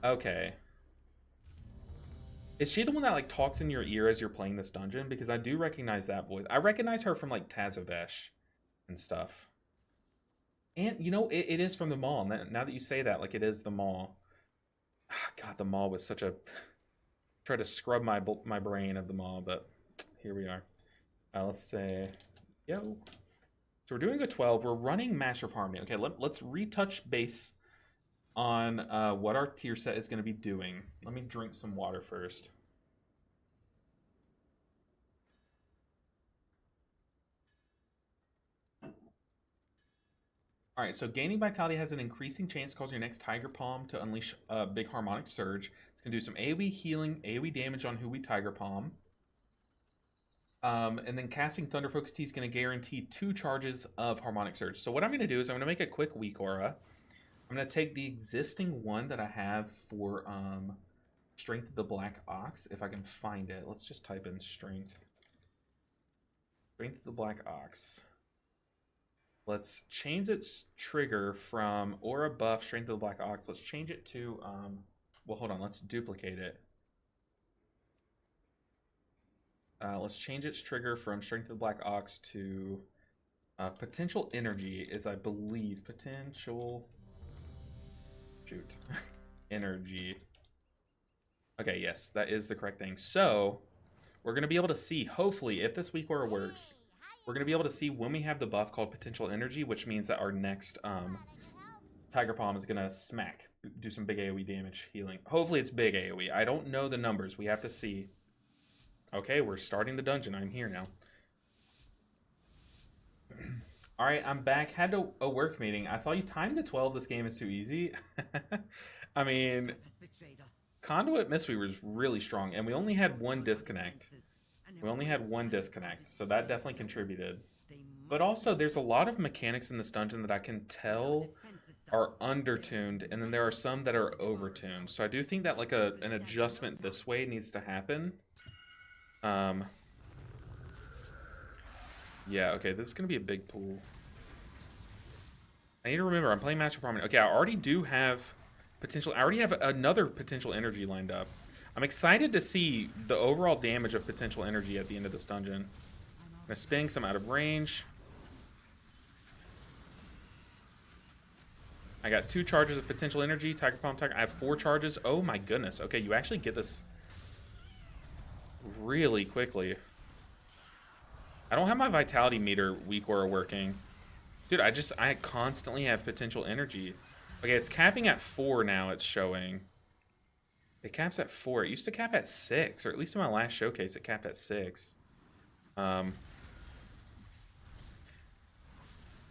Okay. Is she the one that like talks in your ear as you're playing this dungeon? Because I do recognize that voice. I recognize her from like Tazavesh and stuff. And you know, it is from the Maw. Now that you say that, like it is the Maw. God, the Maw was such a... Try to scrub my brain of the Maw, but here we are. Let's say, yo. So we're doing a 12. We're running Master of Harmony. Okay, let's retouch base on what our tier set is going to be doing. Let me drink some water first. All right, so gaining vitality has an increasing chance to cause your next Tiger Palm to unleash a big harmonic surge. It's going to do some AoE healing, AoE damage on who we Tiger Palm. And then casting Thunder Focus Tea is going to guarantee 2 charges of Harmonic Surge. So what I'm going to do is I'm going to make a quick weak aura. I'm going to take the existing one that I have for Strength of the Black Ox, if I can find it. Let's just type in Strength. Strength of the Black Ox. Let's change its trigger from Aura Buff, Strength of the Black Ox. Let's change it to, well, hold on. Let's duplicate it. Let's change its trigger from Strength of the Black Ox to Potential Energy is, I believe, Potential... Shoot. Energy. Okay, yes, that is the correct thing. So, we're going to be able to see, hopefully, if this weak aura works, we're going to be able to see when we have the buff called Potential Energy, which means that our next Tiger Palm is going to smack, do some big AoE damage healing. Hopefully it's big AoE. I don't know the numbers. We have to see. Okay, we're starting the dungeon. I'm here now. All right, I'm back. Had a work meeting. I saw you time the 12. This game is too easy. I mean, Conduit Mistweaver is really strong, and we only had one disconnect. So that definitely contributed. But also, there's a lot of mechanics in this dungeon that I can tell are undertuned, and then there are some that are overtuned. So I do think that like an adjustment this way needs to happen. Yeah, okay, this is going to be a big pool. I need to remember, I'm playing Master of Harmony. Okay, I already do have potential... I already have another potential energy lined up. I'm excited to see the overall damage of potential energy at the end of this dungeon. I'm going to spin some out of range. I got 2 charges of potential energy. Tiger Palm, Tiger... I have 4 charges. Oh my goodness. Okay, you actually get this really quickly. I don't have my vitality meter weak aura working. Dude, I constantly have potential energy. Okay, it's capping at 4 now, it's showing. It caps at 4. It used to cap at 6, or at least in my last showcase, it capped at 6.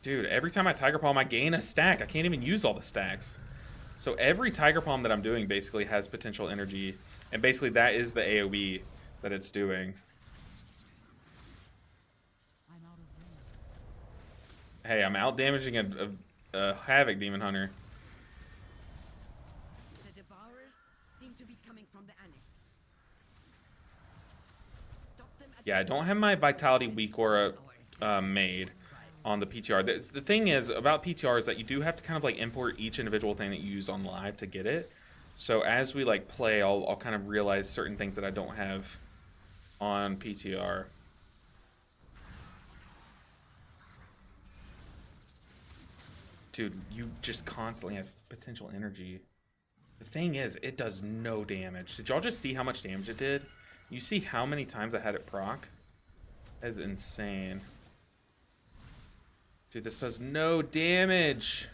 Dude, every time I Tiger Palm, I gain a stack. I can't even use all the stacks. So every Tiger Palm that I'm doing basically has potential energy. And basically that is the AoE that it's doing. Hey, I'm out damaging a Havoc Demon Hunter. The Devourers seem to be coming from the annex. Stop them at Yeah, I don't have my Vitality Weak Aura made on the PTR. The thing is about PTR is that you do have to kind of like import each individual thing that you use on live to get it. So as we like play, I'll kind of realize certain things that I don't have on PTR. Dude, you just constantly have potential energy. The thing is, it does no damage. Did y'all just see how much damage it did? You see how many times I had it proc? That is insane. Dude, this does no damage.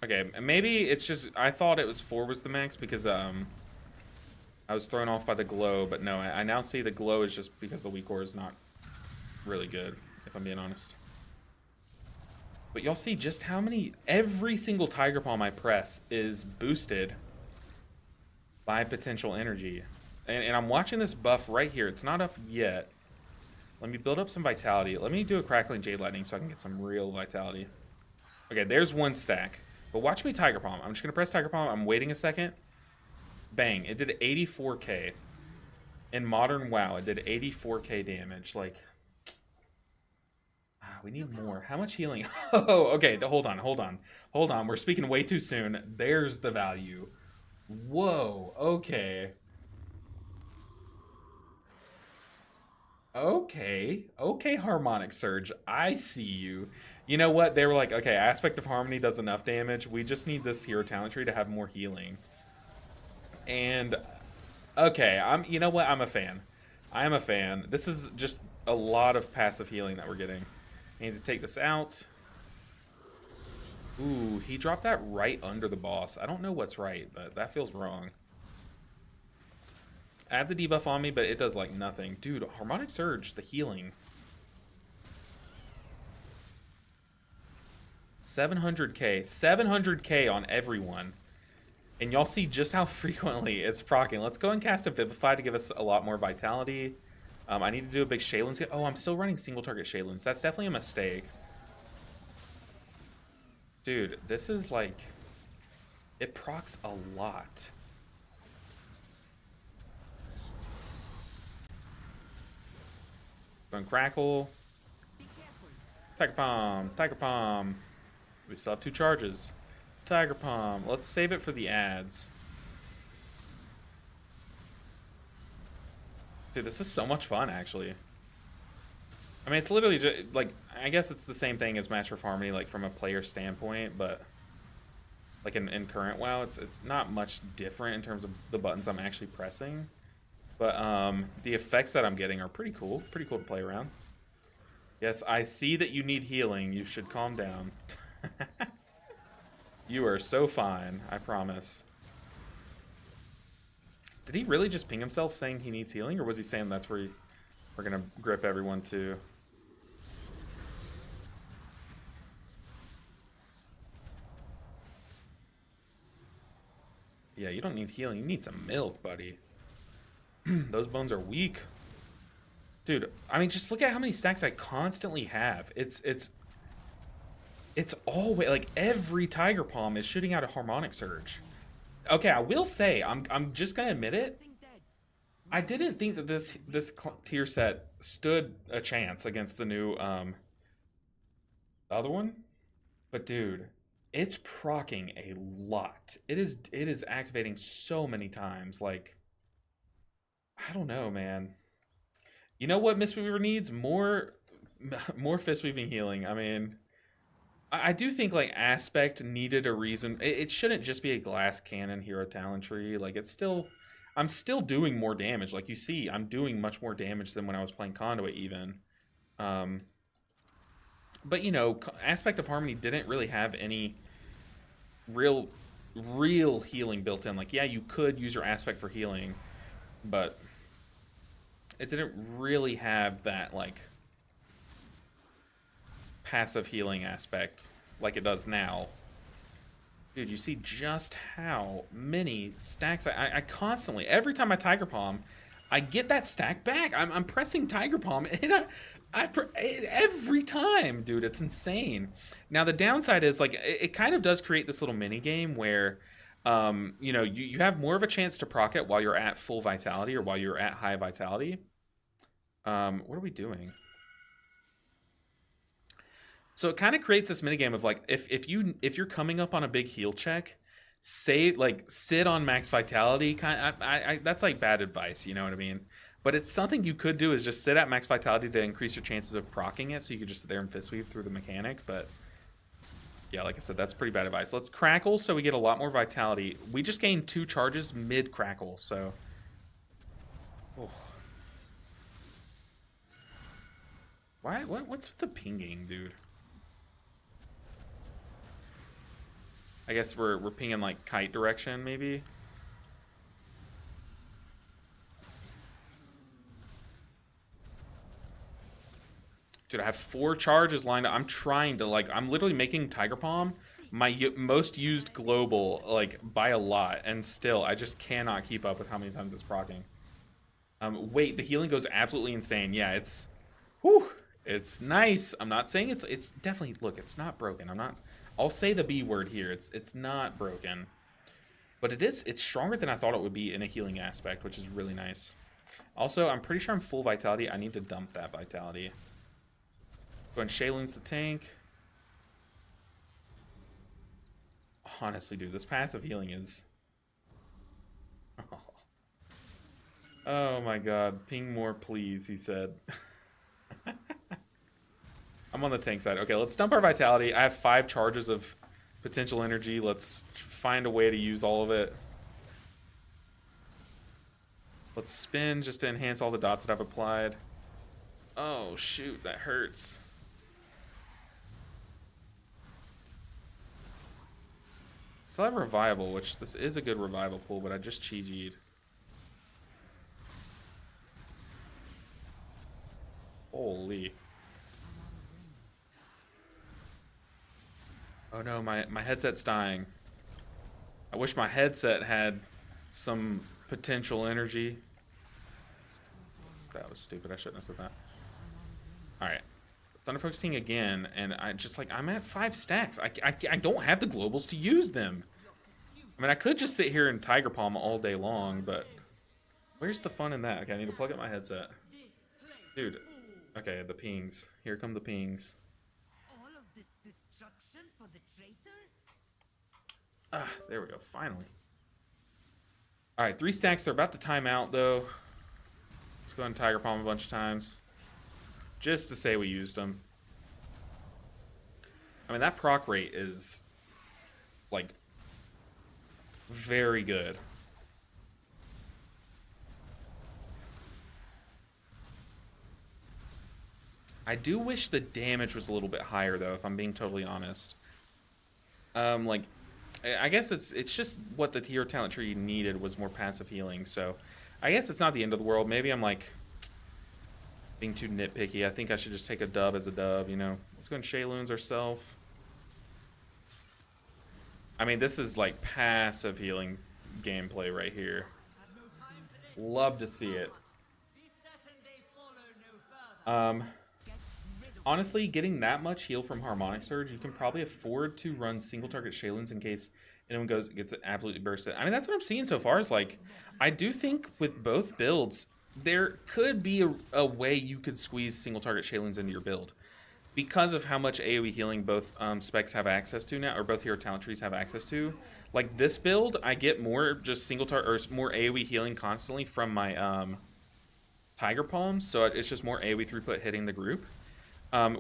Okay, maybe it's just... I thought it was 4 was the max because I was thrown off by the glow, but no, I now see the glow is just because the weak aura is not really good, if I'm being honest. But y'all see just how many, every single Tiger Palm I press is boosted by potential energy. And I'm watching this buff right here. It's not up yet. Let me build up some vitality. Let me do a Crackling Jade Lightning so I can get some real vitality. Okay, there's one stack. But watch me Tiger Palm. I'm just going to press Tiger Palm. I'm waiting a second. Bang. It did 84k. In Modern WoW, it did 84k damage. Like, we need more. How much healing? Oh, okay. Hold on, hold on. Hold on. We're speaking way too soon. There's the value. Whoa. Okay. Okay, Harmonic Surge. I see you. You know what? They were like, okay, Aspect of Harmony does enough damage. We just need this hero talent tree to have more healing. And okay, you know what? I'm a fan. I am a fan. This is just a lot of passive healing that we're getting. I need to take this out. Ooh, he dropped that right under the boss. I don't know what's right, but that feels wrong. I have the debuff on me, but it does like nothing. Dude, Harmonic Surge, the healing. 700k. 700k on everyone. And y'all see just how frequently it's proccing. Let's go and cast a Vivify to give us a lot more vitality. I need to do a big Shaylun's. Oh, I'm still running single target Shaylun's. That's definitely a mistake. Dude, this is like... It procs a lot. Going Crackle. Tiger Palm. Tiger Palm. We still have 2 charges. Tiger Palm. Let's save it for the ads. Dude, this is so much fun, actually. I mean, it's literally just, like, I guess it's the same thing as Master of Harmony, like, from a player standpoint, but, like, in current WoW, it's not much different in terms of the buttons I'm actually pressing. But, the effects that I'm getting are pretty cool. Pretty cool to play around. Yes, I see that you need healing. You should calm down. You are so fine, I promise. Did he really just ping himself saying he needs healing, or was he saying that's where we're gonna grip everyone to? Yeah, you don't need healing. You need some milk, buddy. Those bones are weak. Dude, I mean, just look at how many stacks I constantly have. It's always, like, every Tiger Palm is shooting out a Harmonic Surge. Okay, I will say, I'm just gonna admit it. I didn't think that this tier set stood a chance against the new other one, but dude, it's proccing a lot. It is activating so many times. Like, I don't know, man. You know what Mistweaver needs? More fist weaving healing. I mean, I do think, like, Aspect needed a reason. It shouldn't just be a glass cannon hero talent tree. Like, it's still... I'm still doing more damage. Like, you see, I'm doing much more damage than when I was playing Conduit, even. But, you know, Aspect of Harmony didn't really have any real healing built in. Like, yeah, you could use your Aspect for healing, but it didn't really have that, like, passive healing aspect like it does now. Dude, you see just how many stacks I constantly, every time I Tiger Palm, I get that stack back. I'm pressing Tiger Palm, and every time, dude, it's insane. Now, the downside is, like, it kind of does create this little mini game where, you know, you have more of a chance to proc it while you're at full vitality or while you're at high vitality. What are we doing? So it kind of creates this minigame of, like, if you're coming up on a big heal check, sit on max vitality. That's like bad advice, you know what I mean? But it's something you could do, is just sit at max vitality to increase your chances of proccing it, so you could just sit there and fist weave through the mechanic. But yeah, like I said, that's pretty bad advice. Let's crackle so we get a lot more vitality. We just gained 2 charges mid crackle, so oh. What's with the pinging, dude? I guess we're pinging, like, kite direction, maybe. Dude, I have 4 charges lined up. I'm trying to, like, I'm literally making Tiger Palm my most used global, like, by a lot. And still, I just cannot keep up with how many times it's proccing. Wait, the healing goes absolutely insane. Yeah, it's, whew, it's nice. I'm not saying it's definitely, look, it's not broken. I'll say the B word here. It's not broken. But it's stronger than I thought it would be in a healing aspect, which is really nice. Also, I'm pretty sure I'm full vitality. I need to dump that vitality. Go ahead and Shaylin's the tank. Honestly, dude, this passive healing is... Oh my god. Ping more, please, he said. I'm on the tank side. Okay, let's dump our vitality. I have 5 charges of potential energy. Let's find a way to use all of it. Let's spin just to enhance all the dots that I've applied. Oh, shoot, that hurts. Still have revival, which this is a good revival pool, but I just Chi-G'd. Holy. Oh no, my headset's dying. I wish my headset had some potential energy. That was stupid. I shouldn't have said that. Alright. Thunder focusing again, and I'm at 5 stacks. I don't have the globals to use them. I mean, I could just sit here and Tiger Palm all day long, but where's the fun in that? Okay, I need to plug up my headset. Dude. Okay, the pings. Here come the pings. All of this destruction for the traitor? Ah, there we go. Finally. Alright, 3 stacks. They're about to time out, though. Let's go ahead and Tiger Palm a bunch of times. Just to say we used them. I mean, that proc rate is, like, very good. I do wish the damage was a little bit higher, though, if I'm being totally honest. Like, I guess it's just what the hero talent tree needed was more passive healing, so I guess it's not the end of the world. Maybe I'm, like, being too nitpicky. I think I should just take a dub as a dub, you know? Let's go and Shayloons ourselves. I mean, this is, like, passive healing gameplay right here. Love to see it. Honestly, getting that much heal from Harmonic Surge, you can probably afford to run single target Shayloons in case anyone gets absolutely bursted. I mean, that's what I'm seeing so far is, like, I do think with both builds, there could be a way you could squeeze single target Shayloons into your build. Because of how much AoE healing both specs have access to now, or both hero talent trees have access to. Like this build, I get more just single target, or more AoE healing constantly from my Tiger Palms, so it's just more AoE throughput hitting the group.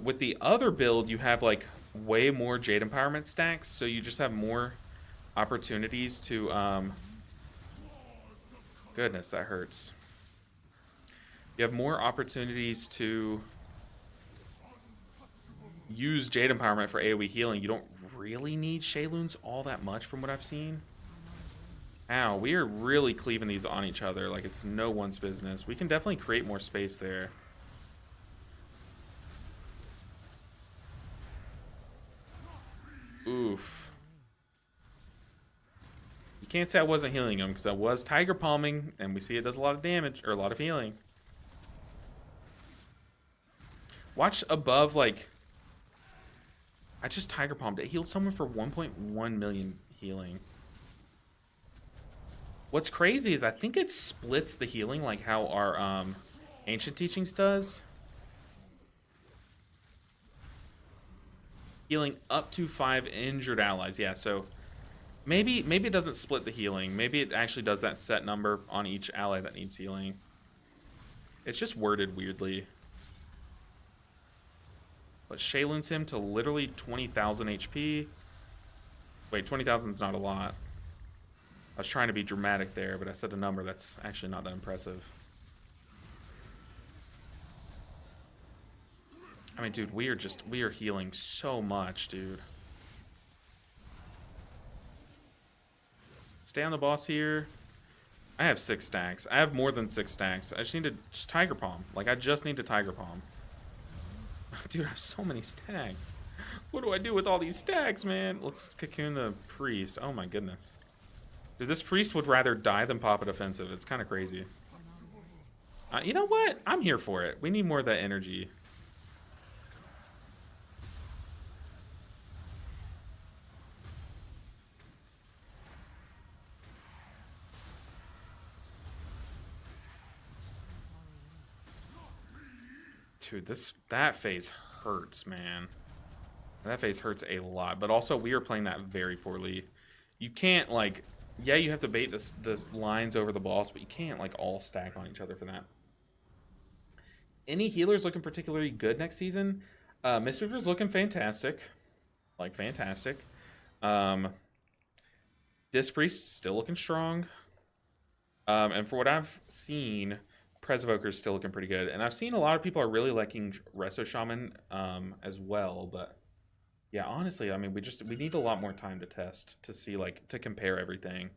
With the other build, you have like way more Jade Empowerment stacks, so you just have more opportunities to... Goodness, that hurts. You have more opportunities to use Jade Empowerment for AoE healing. You don't really need Shayloons all that much from what I've seen. Ow, we are really cleaving these on each other like it's no one's business. We can definitely create more space there. Oof. You can't say I wasn't healing him because I was Tiger Palming, and we see it does a lot of damage, or a lot of healing. Watch above, like... I just Tiger Palmed. It healed someone for 1.1 million healing. What's crazy is I think it splits the healing like how our Ancient Teachings does. Healing up to 5 injured allies. Yeah, so maybe it doesn't split the healing. Maybe it actually does that set number on each ally that needs healing. It's just worded weirdly. But Shayloons him to literally 20,000 HP. Wait, 20,000 is not a lot. I was trying to be dramatic there, but I said a number that's actually not that impressive. I mean, dude, we are healing so much, dude. Stay on the boss here. I have 6 stacks. I have more than 6 stacks. I just need to Tiger Palm. Like, I just need to Tiger Palm. Dude, I have so many stacks. What do I do with all these stacks, man? Let's cocoon the priest. Oh my goodness. Dude, this priest would rather die than pop a defensive. It's kind of crazy. You know what? I'm here for it. We need more of that energy. Dude, that phase hurts, man. That phase hurts a lot. But also, we are playing that very poorly. You can't, like... Yeah, you have to bait the lines over the boss, but you can't, like, all stack on each other for that. Any healers looking particularly good next season? Mistweaver's looking fantastic. Like, fantastic. Disc Priest still looking strong. And for what I've seen... Presovoker's still looking pretty good. And I've seen a lot of people are really liking Resto Shaman as well. But yeah, honestly, I mean, we need a lot more time to test to see, like, to compare everything.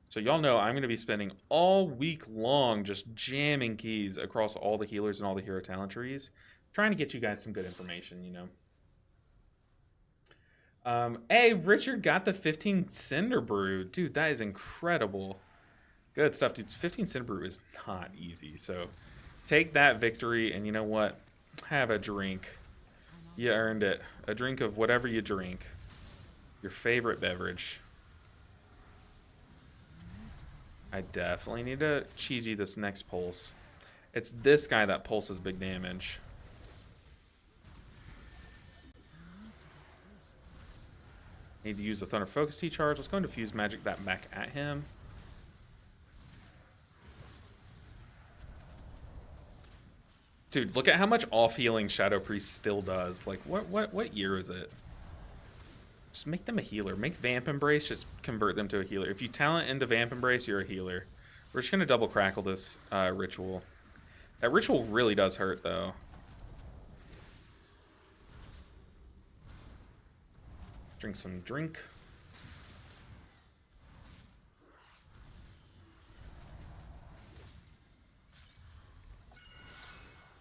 So y'all know I'm going to be spending all week long just jamming keys across all the healers and all the hero talent trees. Trying to get you guys some good information, you know. Hey, Richard got the 15 Cinder Brew. Dude, that is incredible. Good stuff, dude. 15 Cinder Brew is not easy, so take that victory, and you know what? Have a drink. You earned it. A drink of whatever you drink. Your favorite beverage. I definitely need to cheesy this next pulse. It's this guy that pulses big damage. Need to use the Thunder Focus T-Charge. Let's go and diffuse magic that back at him. Dude, look at how much off-healing Shadow Priest still does. Like, what year is it? Just make them a healer. Make Vamp Embrace, just convert them to a healer. If you talent into Vamp Embrace, you're a healer. We're just going to double crackle this ritual. That ritual really does hurt, though. Drink some drink.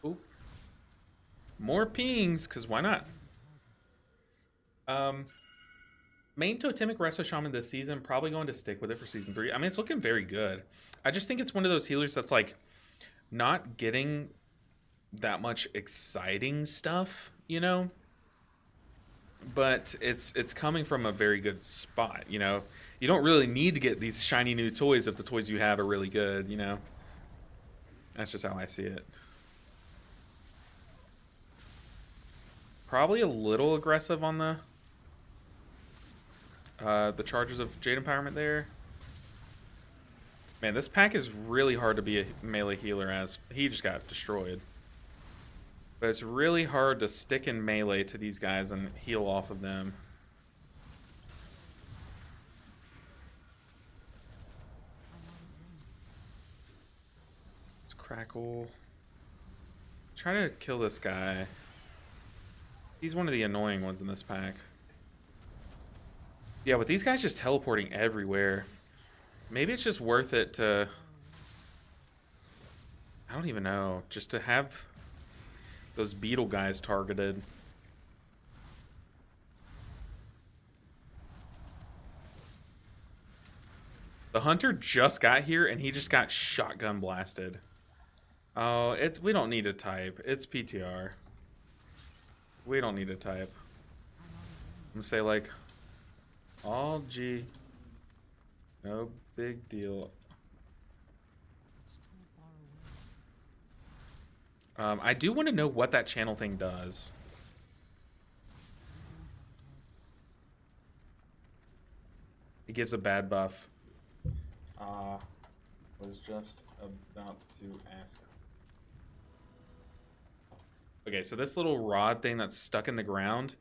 Ooh. More pings, because why not? Main Totemic Resto Shaman this season, probably going to stick with it for Season 3. I mean, it's looking very good. I just think it's one of those healers that's, like, not getting that much exciting stuff, you know? But it's coming from a very good spot, you know? You don't really need to get these shiny new toys if the toys you have are really good, you know? That's just how I see it. Probably a little aggressive on the charges of Jade Empowerment there. Man, this pack is really hard to be a melee healer as. He just got destroyed. But it's really hard to stick in melee to these guys and heal off of them. Let's crackle. Try to kill this guy. He's one of the annoying ones in this pack. Yeah, with these guys just teleporting everywhere. Maybe it's just worth it to... I don't even know. Just to have those beetle guys targeted. The hunter just got here and he just got shotgun blasted. Oh, we don't need to type. It's PTR. We don't need to type. I'm gonna say, like, all G. No big deal. I do want to know what that channel thing does. It gives a bad buff. Was just about to ask. Okay, so this little rod thing that's stuck in the ground,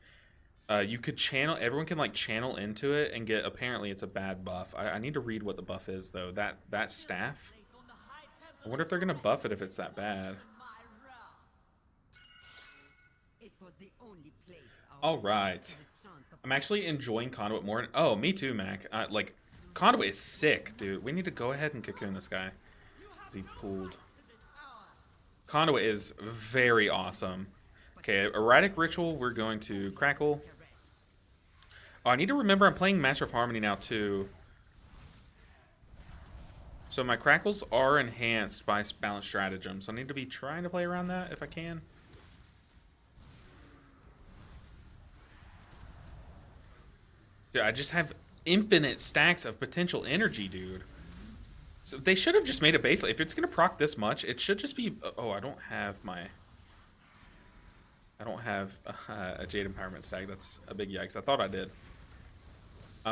you could channel, everyone can, like, channel into it and get, apparently it's a bad buff. I need to read what the buff is, though. That staff? I wonder if they're going to buff it if it's that bad. Alright. I'm actually enjoying Conduit more. Oh, me too, Mac. Like, Conduit is sick, dude. We need to go ahead and cocoon this guy. Is he pulled? Conduit is very awesome. Okay, erratic ritual. We're going to crackle. Oh, I need to remember I'm playing Master of Harmony now too. So my crackles are enhanced by balanced stratagems. So I need to be trying to play around that if I can. Dude, I just have infinite stacks of potential energy, dude. So they should have just made a baseline. If it's gonna proc this much, it should just be. Oh, I don't have my. I don't have a Jade Empowerment stack. That's a big yikes. I thought I did.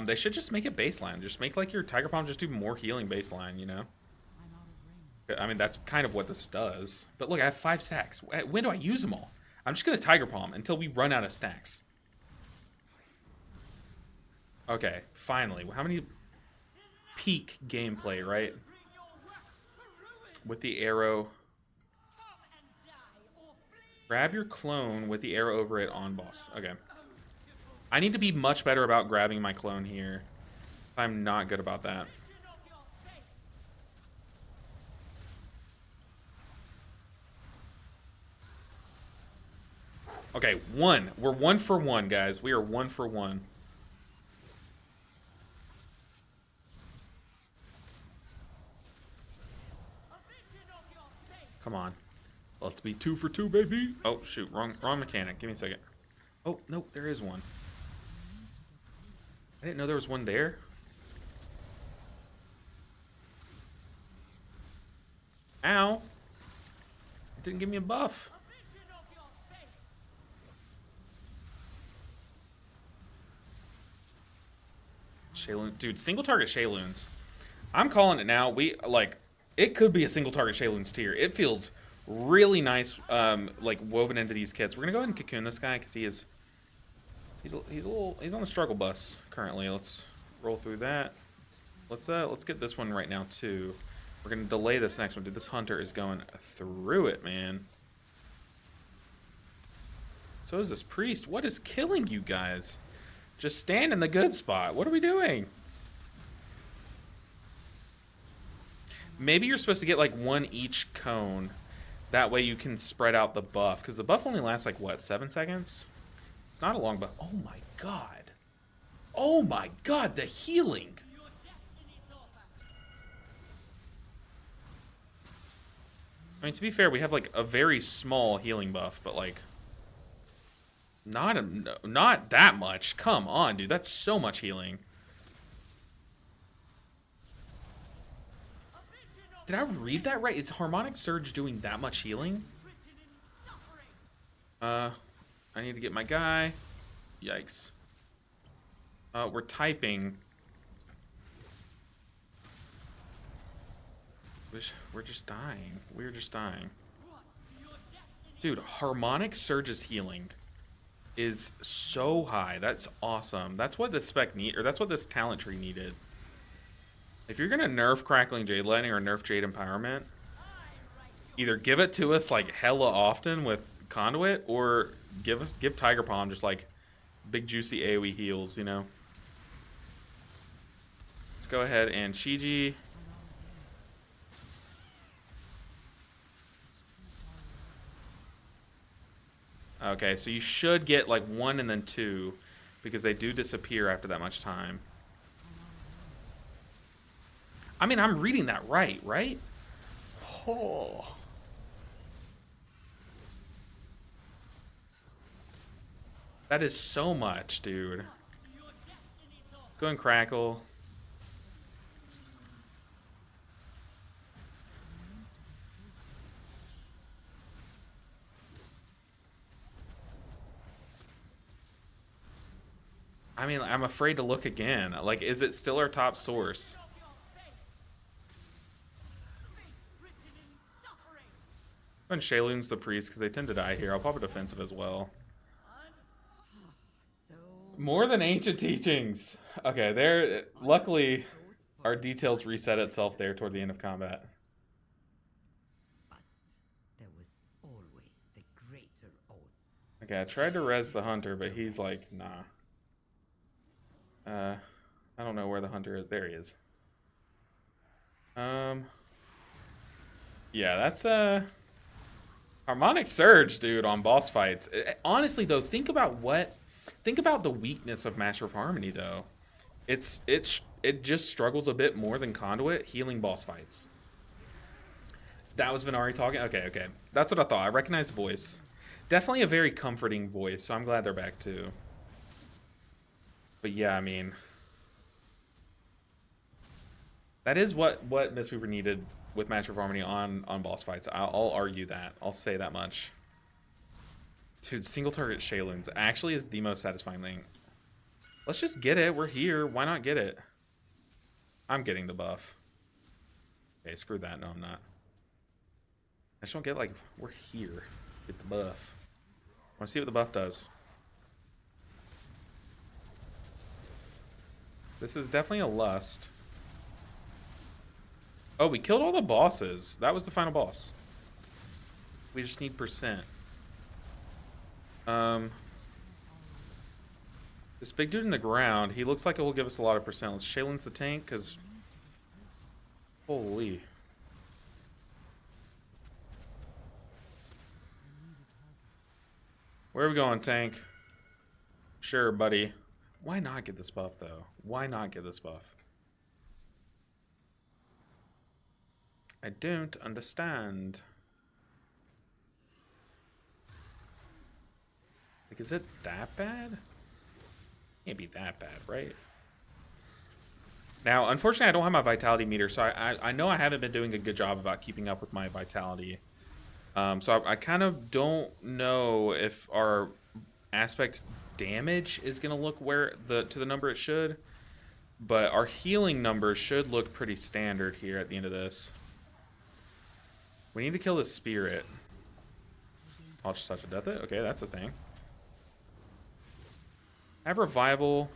They should just make it baseline. Just make like your Tiger Palm just do more healing baseline, you know? I mean, that's kind of what this does. But look, I have 5 stacks. When do I use them all? I'm just gonna Tiger Palm until we run out of stacks. Okay, finally. How many peak gameplay, right? With the arrow. Grab your clone with the arrow over it on boss. Okay. I need to be much better about grabbing my clone here. I'm not good about that. Okay, 1. We're 1 for 1, guys. We are 1 for 1. Come on. Let's be 2 for 2, baby. Oh, shoot. Wrong mechanic. Give me a second. Oh, nope. There is one. I didn't know there was one there. Ow. It didn't give me a buff. Shayloon. Dude, single target Shayloons. I'm calling it now. It could be a single target Shayloons tier. It feels really nice, like woven into these kits. We're gonna go ahead and cocoon this guy because he's on the struggle bus currently. Let's roll through that. Let's get this one right now too. We're gonna delay this next one. Dude, this hunter is going through it, man. So is this priest. What is killing you guys? Just stand in the good spot. What are we doing? Maybe you're supposed to get like 1 each cone. That way you can spread out the buff. Because the buff only lasts like, what, 7 seconds? It's not a long buff. Oh my god. Oh my god, the healing. I mean, to be fair, we have like a very small healing buff, but like... Not that much. Come on, dude. That's so much healing. Did I read that right? Is Harmonic Surge doing that much healing? I need to get my guy. Yikes. We're typing. We're just dying. We're just dying. Dude, Harmonic Surge's healing is so high. That's awesome. That's what this spec need, or that's what this talent tree needed. If you're gonna nerf Crackling Jade Lightning or nerf Jade Empowerment, either give it to us like hella often with Conduit, or give Tiger Palm just like big juicy AoE heals, you know? Let's go ahead and Shiji. Okay, so you should get like 1 and then 2, because they do disappear after that much time. I mean, I'm reading that right? Oh. That is so much, dude. Let's go and crackle. I mean, I'm afraid to look again. Like, is it still our top source? And Shayloon's the priest, because they tend to die here. I'll pop a defensive as well. More than ancient teachings. Okay, there. Luckily, our details reset itself there toward the end of combat. But there was always the greater oath. Okay, I tried to res the hunter, but he's like, nah. I don't know where the hunter is. There he is. Yeah, that's Harmonic Surge, dude, on boss fights. Honestly, though, think about the weakness of Master of Harmony, though. It just struggles a bit more than Conduit healing boss fights. That was Venari talking? Okay, okay. That's what I thought. I recognize the voice. Definitely a very comforting voice, so I'm glad they're back, too. But yeah, I mean... that is what Mistweaver needed with Master of Harmony on boss fights. I'll argue that. I'll say that much. Dude, single target Shaylins actually is the most satisfying thing. Let's just get it. We're here. Why not get it? I'm getting the buff. Okay, screw that. No, I'm not. I just don't get, like, we're here. Get the buff. I want to see what the buff does. This is definitely a lust. Oh, we killed all the bosses. That was the final boss. We just need percent. This big dude in the ground, he looks like it will give us a lot of percent. Let's Shaylin's the tank, because... holy. Where are we going, tank? Sure, buddy. Why not get this buff, though? Why not get this buff? I don't understand. Like, is it that bad? Can't be that bad, right? Now, unfortunately, I don't have my vitality meter, so I know I haven't been doing a good job about keeping up with my vitality. So I kind of don't know if our aspect damage is going to look to the number it should. But our healing numbers should look pretty standard here at the end of this. We need to kill this spirit. I'll just touch a death it. Okay, that's a thing. Have revival.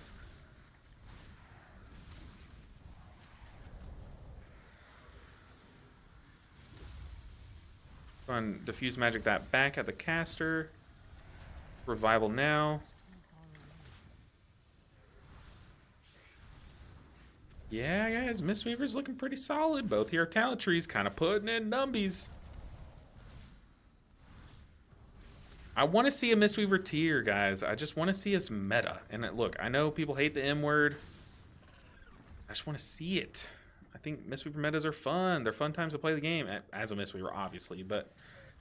Go and diffuse magic that back at the caster. Revival now. Yeah, guys, Mistweaver's looking pretty solid. Both here talent trees kind of putting in numbies. I want to see a Mistweaver tier, guys. I just want to see us meta. And look, I know people hate the M word. I just want to see it. I think Mistweaver metas are fun. They're fun times to play the game. As a Mistweaver, obviously. But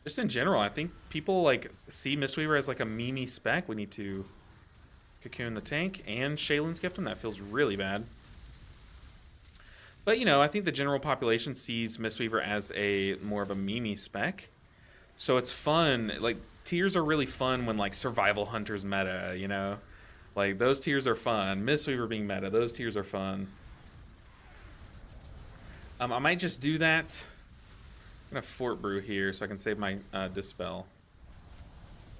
just in general, I think people like see Mistweaver as like a meme spec. We need to cocoon the tank and Shaylin's gift him. That feels really bad. But, you know, I think the general population sees Mistweaver as a more of a meme spec. So it's fun. Like, tiers are really fun when, like, Survival Hunter's meta, you know? Like, those tiers are fun. Mistweaver being meta, those tiers are fun. I might just do that. I'm going to Fort Brew here so I can save my Dispel.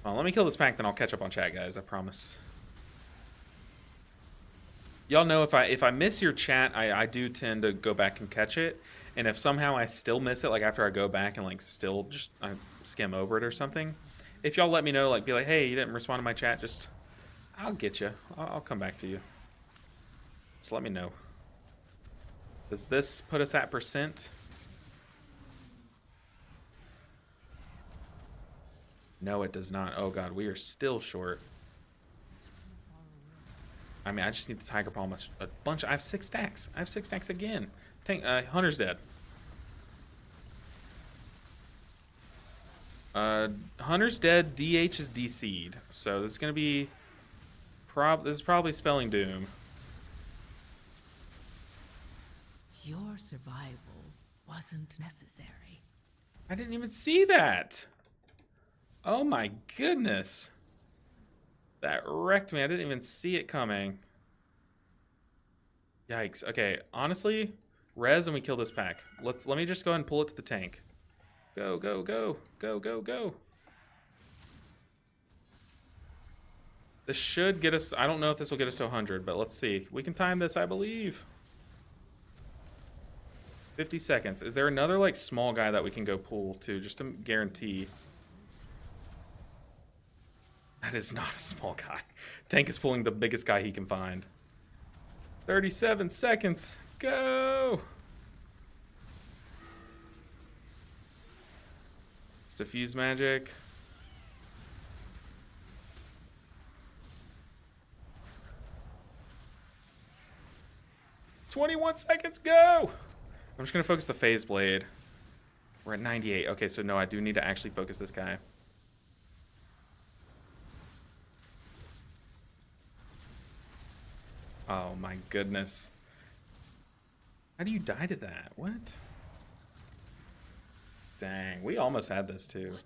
Well, let me kill this pack, then I'll catch up on chat, guys. I promise. Y'all know if I miss your chat, I do tend to go back and catch it. And if somehow I still miss it, like after I go back and like still just skim over it or something, if y'all let me know, like be like, hey, you didn't respond to my chat, just I'll get you. I'll come back to you. Just let me know. Does this put us at percent? No, it does not. Oh god, we are still short. I mean, I just need the Tiger Palm a bunch. I have 6 stacks. I have 6 stacks again. Tank, Hunter's dead. Hunter's dead. DH is DC'd. So this is gonna be this is probably spelling doom. Your survival wasn't necessary. I didn't even see that. Oh my goodness. That wrecked me. I didn't even see it coming. Yikes. Okay, honestly, res and we kill this pack. Let me just go ahead and pull it to the tank. Go, go, go. Go, go, go. This should get us... I don't know if this will get us to 100, but let's see. We can time this, I believe. 50 seconds. Is there another, like, small guy that we can go pull to, just to guarantee... That is not a small guy. Tank is pulling the biggest guy he can find. 37 seconds. Go! diffuse magic. "21 seconds, go!" I'm just gonna focus the phase blade. We're at 98. Okay, so no, I do need to actually focus this guy. Oh my goodness. How do you die to that? What? Dang, we almost had this too.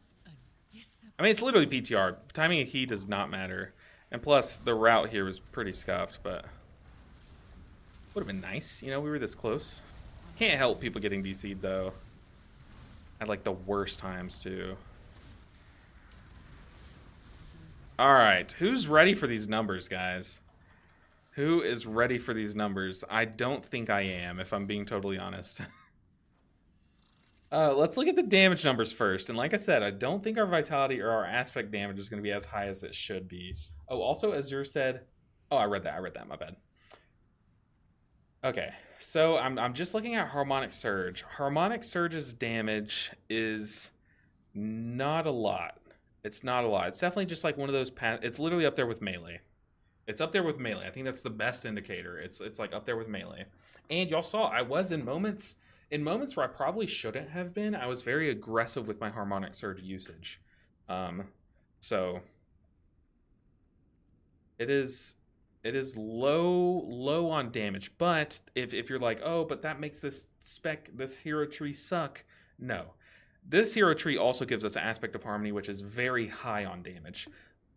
I mean, it's literally PTR. Timing a key does not matter. And plus, the route here was pretty scuffed, but would have been nice. You know, we were this close. Can't help people getting DC'd, though. At, like, the worst times, too. Alright, who's ready for these numbers, guys? Who is ready for these numbers? I don't think I am, if I'm being totally honest. Let's look at the damage numbers first. And like I said, I don't think our vitality or our aspect damage is going to be as high as it should be. Oh, also, Azure said... Oh, I read that, my bad. Okay, so I'm just looking at Harmonic Surge. Harmonic Surge's damage is not a lot. It's not a lot. It's definitely just like one of those... It's literally up there with melee. It's up there with melee. I think that's the best indicator. It's like up there with melee. And y'all saw I was in moments where I probably shouldn't have been. I was very aggressive with my Harmonic Surge usage. So it is low on damage. But if you're like, oh, but that makes this hero tree suck. No. This hero tree also gives us an aspect of harmony, which is very high on damage.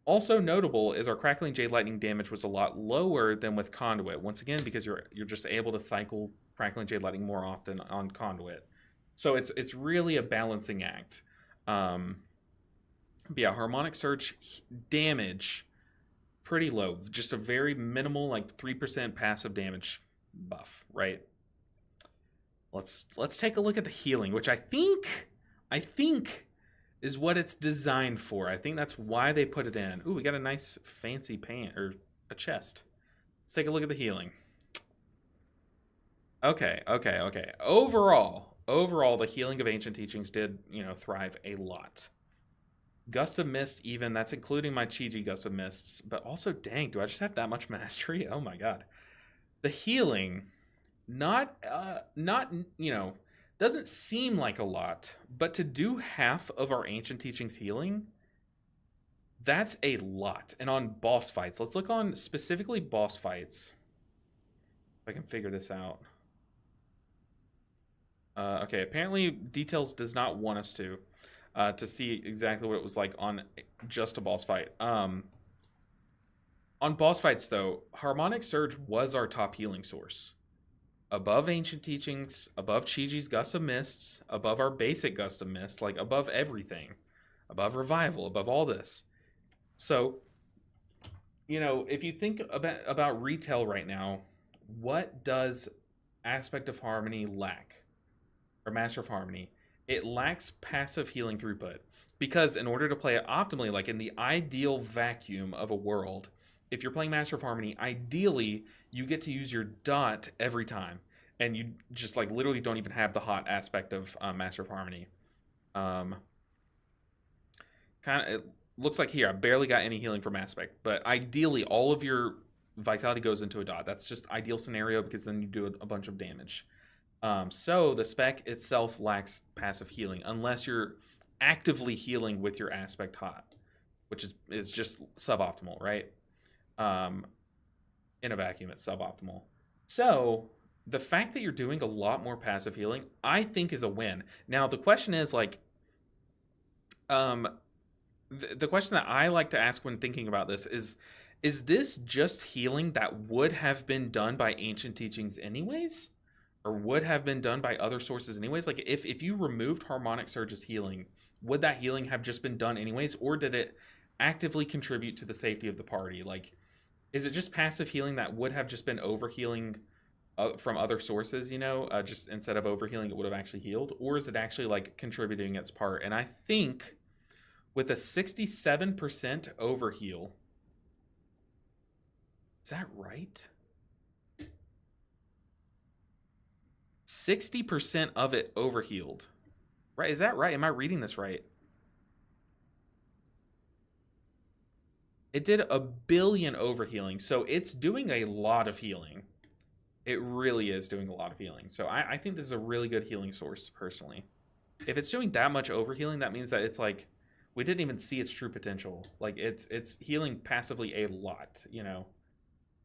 Also notable is our Crackling Jade Lightning damage was a lot lower than with Conduit. Once again, because you're just able to cycle Crackling Jade Lightning more often on Conduit. So it's really a balancing act. But yeah, Harmonic Surge damage, pretty low. Just a very minimal, like 3% passive damage buff, right? Let's take a look at the healing, which I think is what it's designed for. I think that's why they put it in. Ooh, we got a nice fancy pant or a chest. Let's take a look at the healing. Okay. Overall, the healing of Ancient Teachings did, thrive a lot. Gust of Mist, even, that's including my Chi-Ji Gust of Mists, but also, dang, do I just have that much mastery? Oh my god. The healing, not doesn't seem like a lot, but to do half of our Ancient Teachings healing, that's a lot. And on boss fights, let's look on specifically boss fights. If I can figure this out. Okay, apparently Details does not want us to see exactly what it was like on just a boss fight. On boss fights, though, Harmonic Surge was our top healing source. Above Ancient Teachings, above Chi-Ji's Gust of Mists, above our basic Gust of Mists, like above everything. Above Revival, above all this. So, if you think about retail right now, what does Aspect of Harmony lack? Or Master of Harmony? It lacks passive healing throughput. Because in order to play it optimally, like in the ideal vacuum of a world, if you're playing Master of Harmony, ideally, you get to use your dot every time. And you just, like, literally don't even have the hot aspect of Master of Harmony. It looks like here, I barely got any healing from aspect. But ideally, all of your vitality goes into a dot. That's just ideal scenario because then you do a bunch of damage. So the spec itself lacks passive healing unless you're actively healing with your aspect hot, which is just suboptimal, right? In a vacuum, it's suboptimal. So the fact that you're doing a lot more passive healing, I think, is a win. Now the question is like, the question that I like to ask when thinking about this is this just healing that would have been done by Ancient Teachings anyways? Or would have been done by other sources anyways? Like, if you removed Harmonic Surge's healing, would that healing have just been done anyways? Or did it actively contribute to the safety of the party? Like, is it just passive healing that would have just been overhealing from other sources, just instead of overhealing, it would have actually healed? Or is it actually, like, contributing its part? And I think with a 67% overheal, is that right? 60% of it overhealed. Right? Is that right? Am I reading this right? It did a billion overhealing, so it's doing a lot of healing. It really is doing a lot of healing. So I think this is a really good healing source, personally. If it's doing that much overhealing, that means that it's like we didn't even see its true potential. Like it's healing passively a lot, you know.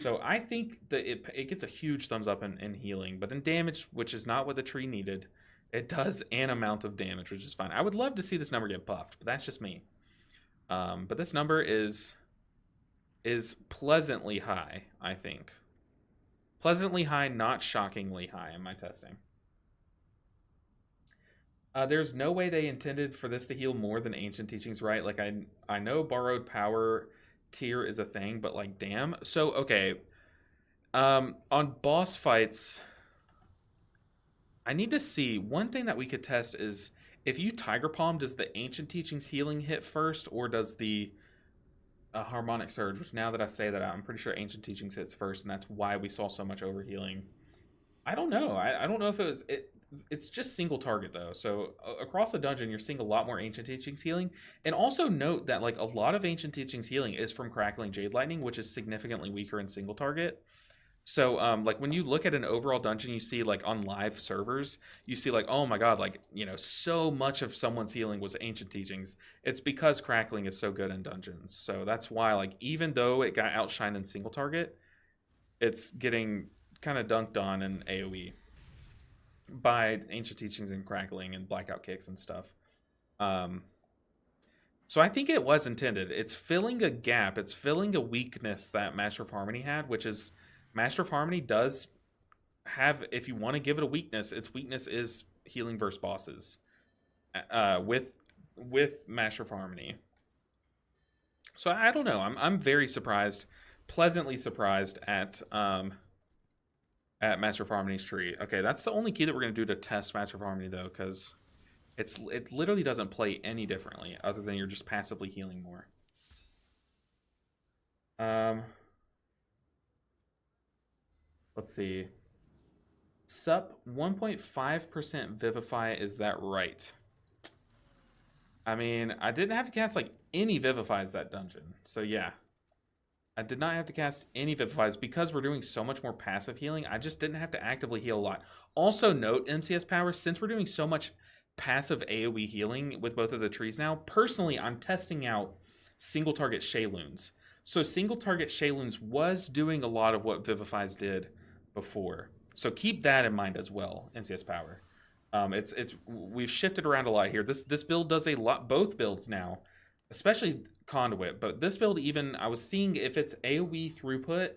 So I think that it gets a huge thumbs up in healing, but in damage, which is not what the tree needed, it does an amount of damage, which is fine. I would love to see this number get buffed, but that's just me. But this number is pleasantly high, I think. Pleasantly high, not shockingly high in my testing. There's no way they intended for this to heal more than Ancient Teachings, right? Like, I know Borrowed Power tier is a thing, but, like, damn. So, okay. On boss fights, I need to see. One thing that we could test is if you Tiger Palm, does the Ancient Teachings healing hit first, or does the Harmonic Surge, which now that I say that, I'm pretty sure Ancient Teachings hits first, and that's why we saw so much overhealing. I don't know. I don't know if it was... It's just single target though, so across the dungeon you're seeing a lot more Ancient Teachings healing. And also note that like a lot of Ancient Teachings healing is from Crackling Jade Lightning, which is significantly weaker in single target. So like when you look at an overall dungeon, you see like on live servers, you see like, oh my god, like, you know, so much of someone's healing was Ancient Teachings. It's because Crackling is so good in dungeons. So that's why, like, even though it got outshined in single target, it's getting kind of dunked on in AoE by Ancient Teachings and Crackling and Blackout Kicks and stuff. So I think it was intended. It's filling a gap. It's filling a weakness that Master of Harmony had, which is Master of Harmony does have, if you want to give it a weakness, its weakness is healing versus bosses. With Master of Harmony. So I don't know. I'm very surprised, pleasantly surprised at Master of Harmony's tree. Okay, that's the only key that we're going to do to test Master of Harmony, though, because it literally doesn't play any differently, other than you're just passively healing more. Let's see. Sup, 1.5% Vivify, is that right? I mean, I didn't have to cast, like, any Vivifies that dungeon, so yeah. I did not have to cast any Vivifies because we're doing so much more passive healing. I just didn't have to actively heal a lot. Also note, MCS Power, since we're doing so much passive AoE healing with both of the trees now, personally, I'm testing out single target Shayloons. So single target Shayloons was doing a lot of what Vivifies did before. So keep that in mind as well, MCS Power. We've shifted around a lot here. This build does a lot, both builds now, especially Conduit, but this build, even I was seeing if its AoE throughput,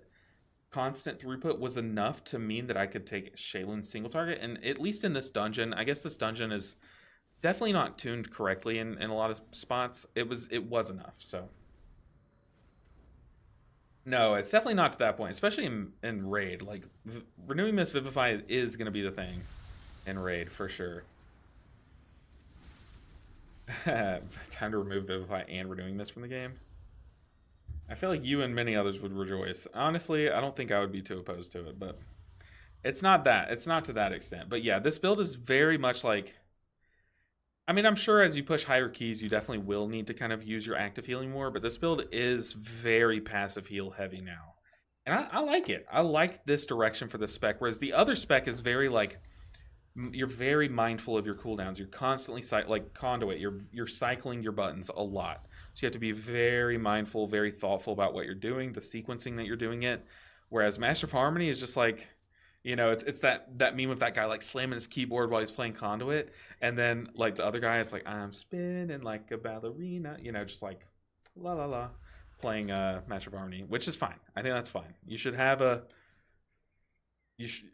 constant throughput, was enough to mean that I could take Shayloon single target. And at least in this dungeon, I guess this dungeon is definitely not tuned correctly in a lot of spots. It was enough. So no, it's definitely not to that point, especially in raid. Like Renewing Mist Vivify is going to be the thing in raid for sure. Time to remove Vivify and Renewing Mist from the game. I feel like you and many others would rejoice. Honestly, I don't think I would be too opposed to it, but it's not that. It's not to that extent. But yeah, this build is very much like... I mean, I'm sure as you push higher keys, you definitely will need to kind of use your active healing more, but this build is very passive heal heavy now. And I like it. I like this direction for the spec, whereas the other spec is very like... You're very mindful of your cooldowns. You're constantly like Conduit. You're cycling your buttons a lot, so you have to be very mindful, very thoughtful about what you're doing, the sequencing that you're doing it. Whereas Master of Harmony is just like, you know, it's that meme of that guy like slamming his keyboard while he's playing Conduit, and then like the other guy, it's like I'm spinning like a ballerina, you know, just like la la la, playing Master of Harmony, which is fine. I think that's fine. You should have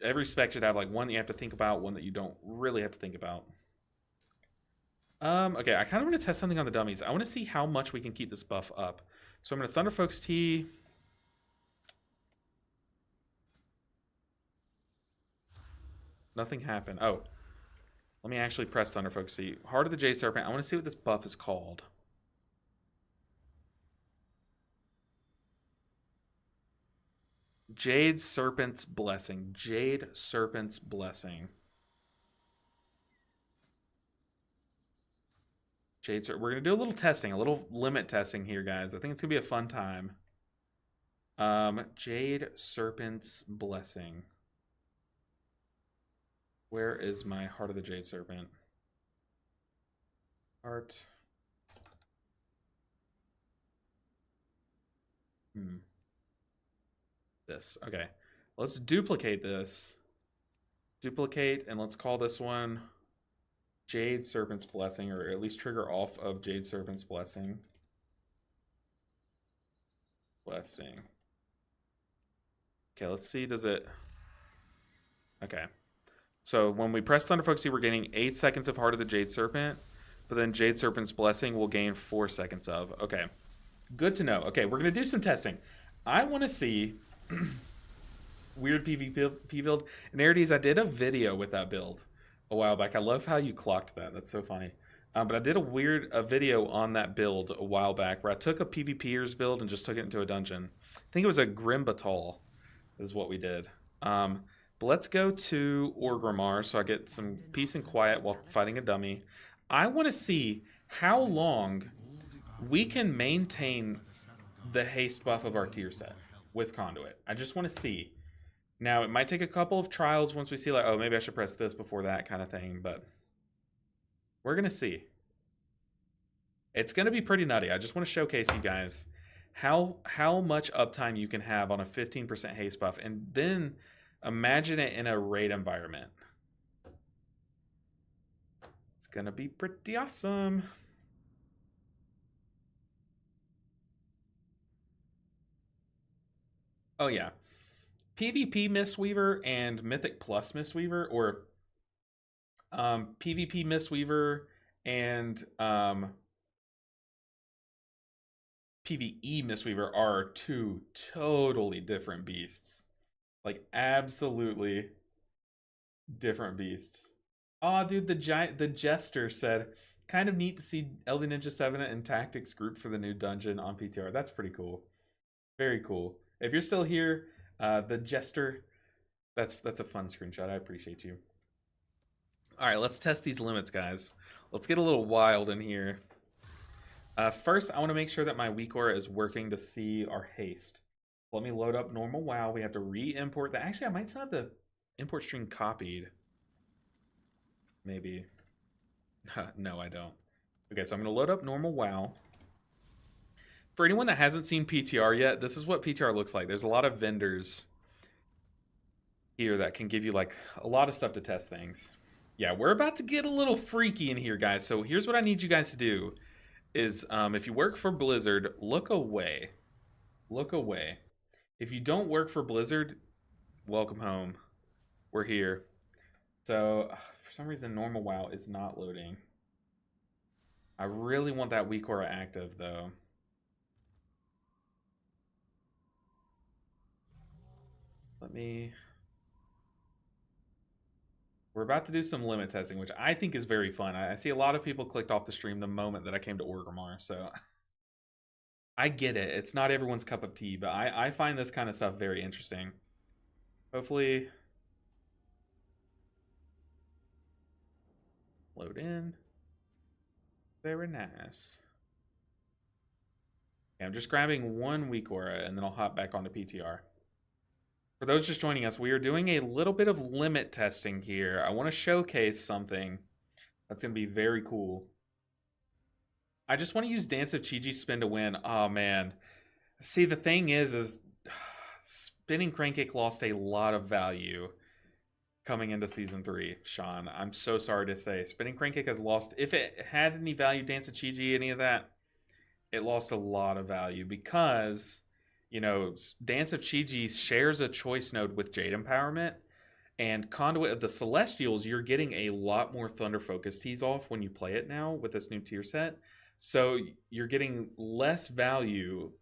every spec should have like one that you have to think about, one that you don't really have to think about. Okay, I kind of want to test something on the dummies. I want to see how much we can keep this buff up. So I'm going to Thunder Focus Tea. Nothing happened. Oh, let me actually press Thunder Focus Tea. Heart of the Jade Serpent. I want to see what this buff is called. Jade Serpent's Blessing. Jade Serpent's Blessing. Jade Serpent. We're gonna do a little testing, a little limit testing here, guys. I think it's gonna be a fun time. Jade Serpent's Blessing. Where is my Heart of the Jade Serpent? Heart. This. Okay. Let's duplicate this. Duplicate, and let's call this one Jade Serpent's Blessing, or at least trigger off of Jade Serpent's Blessing. Blessing. Okay, let's see. Does it... Okay. So when we press Thunder Focus, we're gaining 8 seconds of Heart of the Jade Serpent, but then Jade Serpent's Blessing will gain 4 seconds of. Okay. Good to know. Okay, we're going to do some testing. I want to see weird PvP build. And there it is. I did a video with that build a while back. I love how you clocked that. That's so funny. But I did a video on that build a while back where I took a PvPer's build and just took it into a dungeon. I think it was a Grim Batal is what we did. But let's go to Orgrimmar so I get some peace and quiet while fighting a dummy. I want to see how long we can maintain the haste buff of our tier set with Conduit. I just want to see. Now, it might take a couple of trials once we see, like, oh, maybe I should press this before that kind of thing, but we're going to see. It's going to be pretty nutty. I just want to showcase you guys how much uptime you can have on a 15% haste buff, and then imagine it in a raid environment. It's going to be pretty awesome. Oh, yeah. PvP Mistweaver and Mythic Plus Mistweaver, or PvP Mistweaver and PvE Mistweaver are two totally different beasts. Like, absolutely different beasts. Oh, dude, the Jester said, kind of neat to see LV Ninja 7 and Tactics group for the new dungeon on PTR. That's pretty cool. Very cool. If you're still here, the Jester, that's a fun screenshot. I appreciate you. All right, let's test these limits, guys. Let's get a little wild in here. First, I want to make sure that my weak aura is working to see our haste. Let me load up normal WoW. We have to re-import that. Actually, I might still have the import string copied. Maybe. No, I don't. Okay, so I'm going to load up normal WoW. For anyone that hasn't seen PTR yet, this is what PTR looks like. There's a lot of vendors here that can give you like a lot of stuff to test things. Yeah, we're about to get a little freaky in here, guys. So here's what I need you guys to do is if you work for Blizzard, look away. Look away. If you don't work for Blizzard, welcome home. We're here. So for some reason, normal WoW is not loading. I really want that weak aura active, though. We're about to do some limit testing, which I think is very fun. I see a lot of people clicked off the stream the moment that I came to Orgrimmar, so I get it. It's not everyone's cup of tea, but I find this kind of stuff very interesting. Hopefully, load in. Very nice. Okay, I'm just grabbing one weak aura, and then I'll hop back onto PTR. For those just joining us, we are doing a little bit of limit testing here. I want to showcase something that's going to be very cool. I just want to use Dance of Chi-Ji spin to win. Oh, man. See, the thing is spinning Crankcake lost a lot of value coming into Season 3, Sean. I'm so sorry to say. Spinning Crankcake has lost, if it had any value, Dance of Chi-Ji, any of that, it lost a lot of value because, you know, Dance of Chi-Ji shares a choice node with Jade Empowerment, and Conduit of the Celestials, you're getting a lot more Thunder Focus tees off when you play it now with this new tier set. So you're getting less value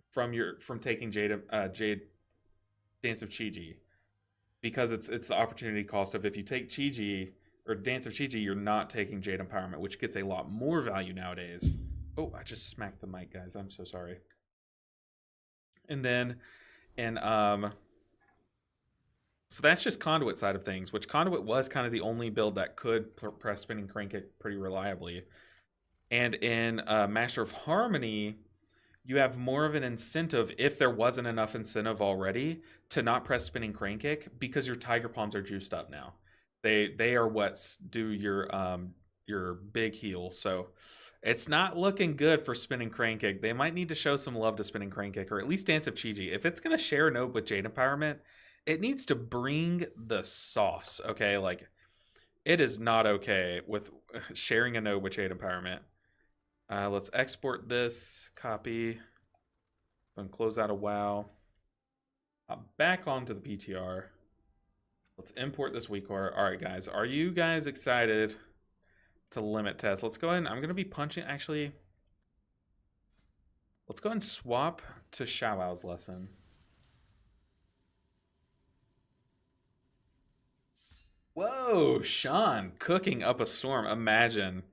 from taking Jade Dance of Chi-Ji, because it's the opportunity cost of, if you take Chi-Ji or Dance of Chi-Ji, you're not taking Jade Empowerment, which gets a lot more value nowadays. Oh, I just smacked the mic, guys. I'm so sorry. And then, so that's just Conduit side of things, which Conduit was kind of the only build that could press spinning Crankcake pretty reliably. And in Master of Harmony, you have more of an incentive, if there wasn't enough incentive already, to not press spinning crane kick because your tiger palms are juiced up now. They are what do your big heal. So it's not looking good for spinning crane kick. They might need to show some love to spinning crane kick, or at least Dance of Chi-Ji. If it's gonna share a note with Jade Empowerment, it needs to bring the sauce. Okay, like it is not okay with sharing a note with Jade Empowerment. Let's export this, copy, and close out a WoW. Back onto the PTR. Let's import this weak core. All right, guys, are you guys excited to limit test? Let's go ahead. I'm going to be punching, actually. Let's go ahead and swap to Shaowao's lesson. Whoa, Sean, cooking up a storm. Imagine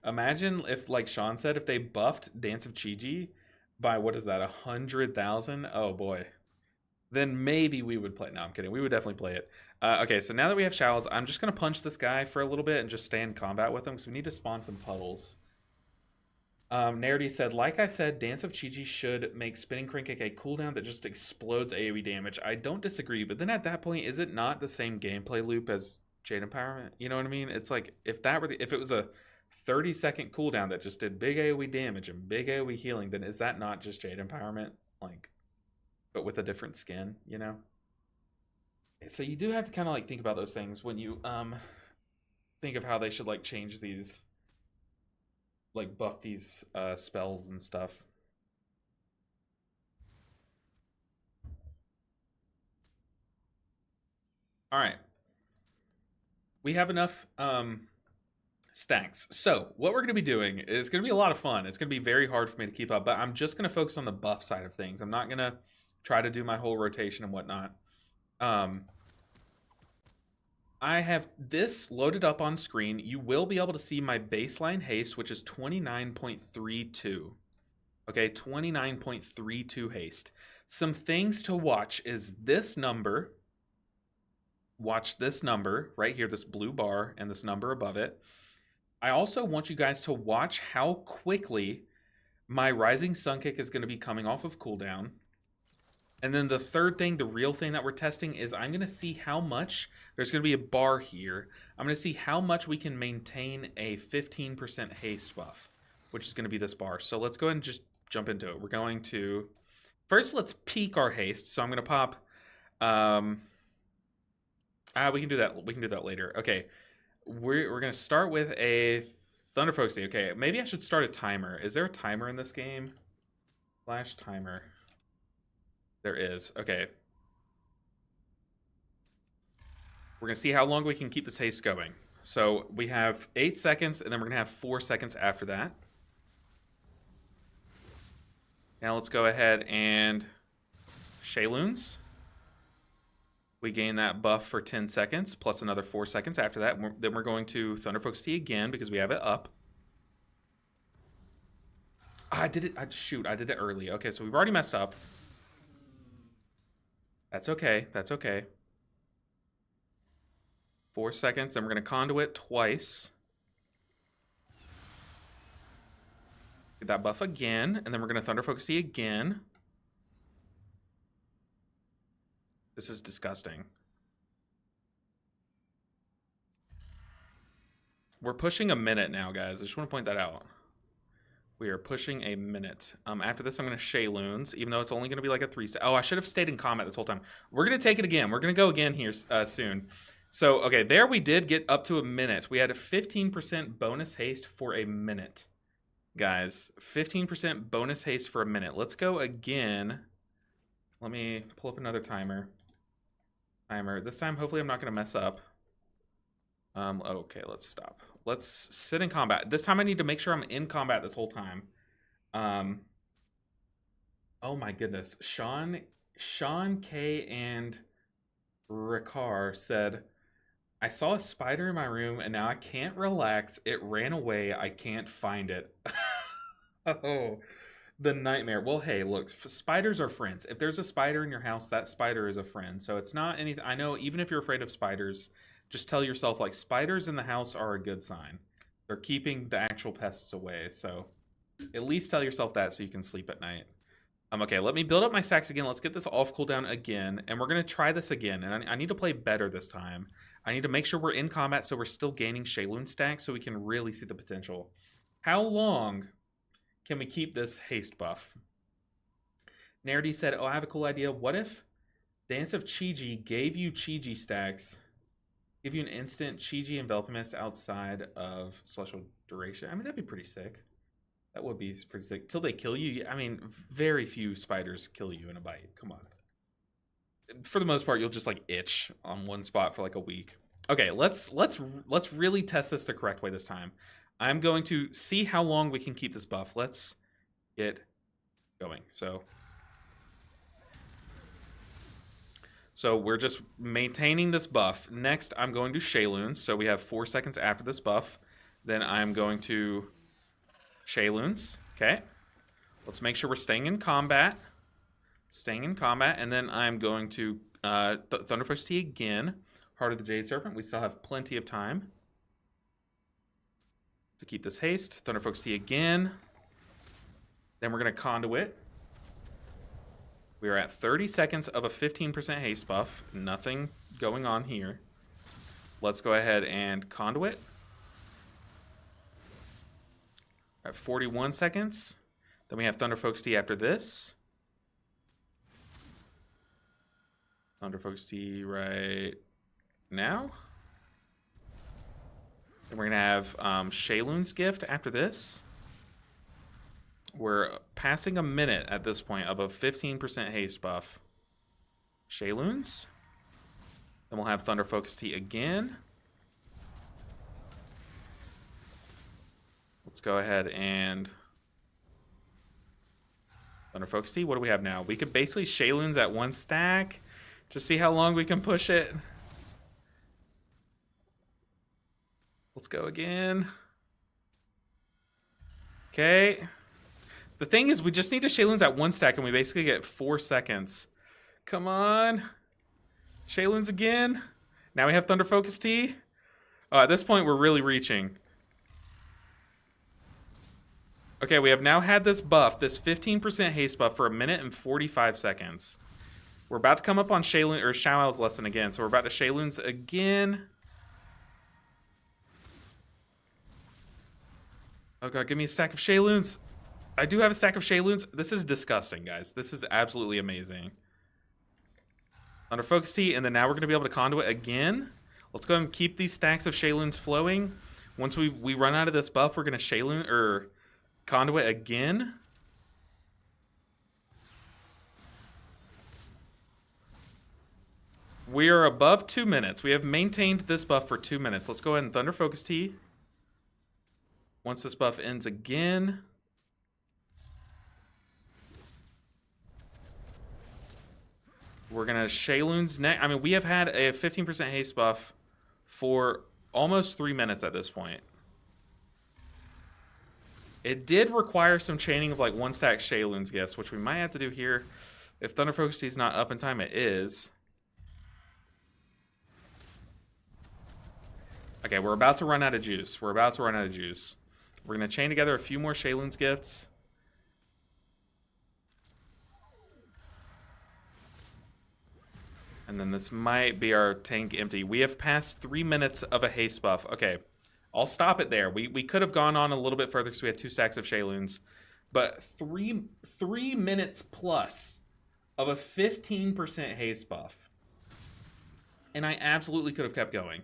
if, like Sean said, if they buffed Dance of Chi-Ji by, what is that, 100,000? Oh boy. Then maybe we would play. No, I'm kidding. We would definitely play it. Okay, so now that we have Shaows, I'm just going to punch this guy for a little bit and just stay in combat with him because we need to spawn some puddles. Narity said, like I said, Dance of Chi-Ji should make Spinning Crane Kick a cooldown that just explodes AoE damage. I don't disagree, but then at that point, is it not the same gameplay loop as Jade Empowerment? You know what I mean? It's like, if it was a 30-second cooldown that just did big AoE damage and big AoE healing, then is that not just Jade Empowerment? Like, but with a different skin, you know? So you do have to kind of like think about those things when you think of how they should like change these, like buff these spells and stuff. All right. We have enough stacks. So what we're going to be doing is going to be a lot of fun. It's going to be very hard for me to keep up, but I'm just going to focus on the buff side of things. I'm not going to try to do my whole rotation and whatnot. I have this loaded up on screen. You will be able to see my baseline haste, which is 29.32. Okay, 29.32 haste. Some things to watch is this number. Watch this number right here, this blue bar and this number above it. I also want you guys to watch how quickly my Rising Sun Kick is going to be coming off of cooldown. And then the third thing, the real thing that we're testing, is I'm going to see how much, there's going to be a bar here. I'm going to see how much we can maintain a 15% haste buff, which is going to be this bar. So let's go ahead and just jump into it. We're going to, first let's peak our haste. So I'm going to pop, we can do that later. Okay, we're going to start with a Thunder Focus. Okay, maybe I should start a timer. Is there a timer in this game? Flash timer. There is. Okay. We're going to see how long we can keep this haste going. So we have 8 seconds, and then we're going to have 4 seconds after that. Now let's go ahead and Shayloons. We gain that buff for 10 seconds, plus another 4 seconds after that. Then we're going to Thunder Focus Tea again because we have it up. I did it. Shoot, I did it early. Okay, so we've already messed up. That's okay. That's okay. 4 seconds. Then we're going to conduit twice. Get that buff again. And then we're going to Thunder Focus Tea again. This is disgusting. We're pushing a minute now, guys. I just want to point that out. We are pushing a minute. After this, I'm going to Shayloons, even though it's only going to be like a 3 set. Oh, I should have stayed in combat this whole time. We're going to take it again. We're going to go again here soon. So, okay, there we did get up to a minute. We had a 15% bonus haste for a minute. Guys, 15% bonus haste for a minute. Let's go again. Let me pull up another timer. This time, hopefully I'm not going to mess up. Okay, let's stop. Let's sit in combat. This time I need to make sure I'm in combat this whole time. Oh my goodness. Sean K and Ricard said, I saw a spider in my room and now I can't relax. It ran away. I can't find it. Oh, the nightmare. Well, hey, look, spiders are friends. If there's a spider in your house, that spider is a friend. So it's not anything. I know even if you're afraid of spiders, just tell yourself, like, spiders in the house are a good sign. They're keeping the actual pests away, so at least tell yourself that so you can sleep at night. Okay, let me build up my stacks again. Let's get this off cooldown again, and we're going to try this again. And I need to play better this time. I need to make sure we're in combat so we're still gaining Shaylun stacks so we can really see the potential. How long can we keep this haste buff? Narity said, oh, I have a cool idea. What if Dance of Chi-Ji gave you Chi-Ji stacks, give you an instant Chi-Ji enveloping mist outside of Celestial Duration? I mean, that'd be pretty sick. That would be pretty sick. Till they kill you. I mean, very few spiders kill you in a bite. Come on. For the most part, you'll just like itch on one spot for like a week. Okay, let's really test this the correct way this time. I'm going to see how long we can keep this buff. Let's get going. So we're just maintaining this buff. Next, I'm going to Shayluns. So we have 4 seconds after this buff. Then I'm going to Shayluns. Okay. Let's make sure we're staying in combat. And then I'm going to Thunderfocus Tea again. Heart of the Jade Serpent. We still have plenty of time to keep this haste. Thunderfocus Tea again. Then we're going to Conduit. We are at 30 seconds of a 15% haste buff. Nothing going on here. Let's go ahead and Conduit. At 41 seconds. Then we have Thunderfocus Tea after this. Thunderfocus Tea right now. And we're going to have Shaylun's Gift after this. We're passing a minute at this point of a 15% haste buff. Shaylun's. Then we'll have Thunderfocus Tea again. Let's go ahead and Thunderfocus Tea. What do we have now? We could basically Shaylun's at 1 stack. Just see how long we can push it. Let's go again. Okay. The thing is, we just need to Shaylun's at 1 stack, and we basically get 4 seconds. Come on. Shaylun's again. Now we have Thunderfocus Tea. At this point, we're really reaching. Okay, we have now had this buff, this 15% haste buff, for 1 minute and 45 seconds. We're about to come up on Shaylun, or Shao-Ao's lesson again, so we're about to Shaylun's again. Oh god, give me a stack of Shaylun's. I do have a stack of Shaylun's. This is disgusting, guys. This is absolutely amazing. Thunderfocus Tea, and then now we're going to be able to Conduit again. Let's go ahead and keep these stacks of Shaylun's flowing. Once we run out of this buff, we're going to Shaylun, or Conduit again. We are above 2 minutes. We have maintained this buff for 2 minutes. Let's go ahead and Thunderfocus Tea. Once this buff ends again. We're going to Shaylun's next. I mean, we have had a 15% haste buff for almost 3 minutes at this point. It did require some chaining of like 1 stack Shaylun's gifts, which we might have to do here. If Thunderfocus Tea is not up in time, it is. Okay, we're about to run out of juice. We're going to chain together a few more Shaylun's gifts. And then this might be our tank empty. We have passed 3 minutes of a haste buff. Okay, I'll stop it there. We could have gone on a little bit further because we had 2 stacks of Shaylun's. But three minutes plus of a 15% haste buff. And I absolutely could have kept going.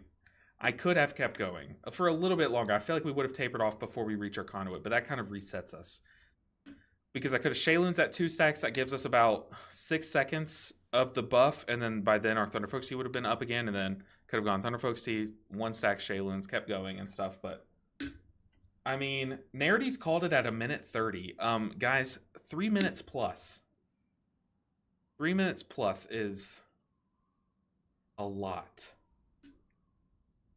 I could have kept going for a little bit longer. I feel like we would have tapered off before we reach our Conduit, but that kind of resets us. Because I could have Shaylun's at 2 stacks. That gives us about 6 seconds of the buff, and then by then our Thunderfocus Tea would have been up again, and then could have gone Thunderfocus Tea, 1 stack Shaylun's, kept going and stuff. But I mean, Narity's called it at 1:30. Guys, 3 minutes plus. 3 minutes plus is a lot.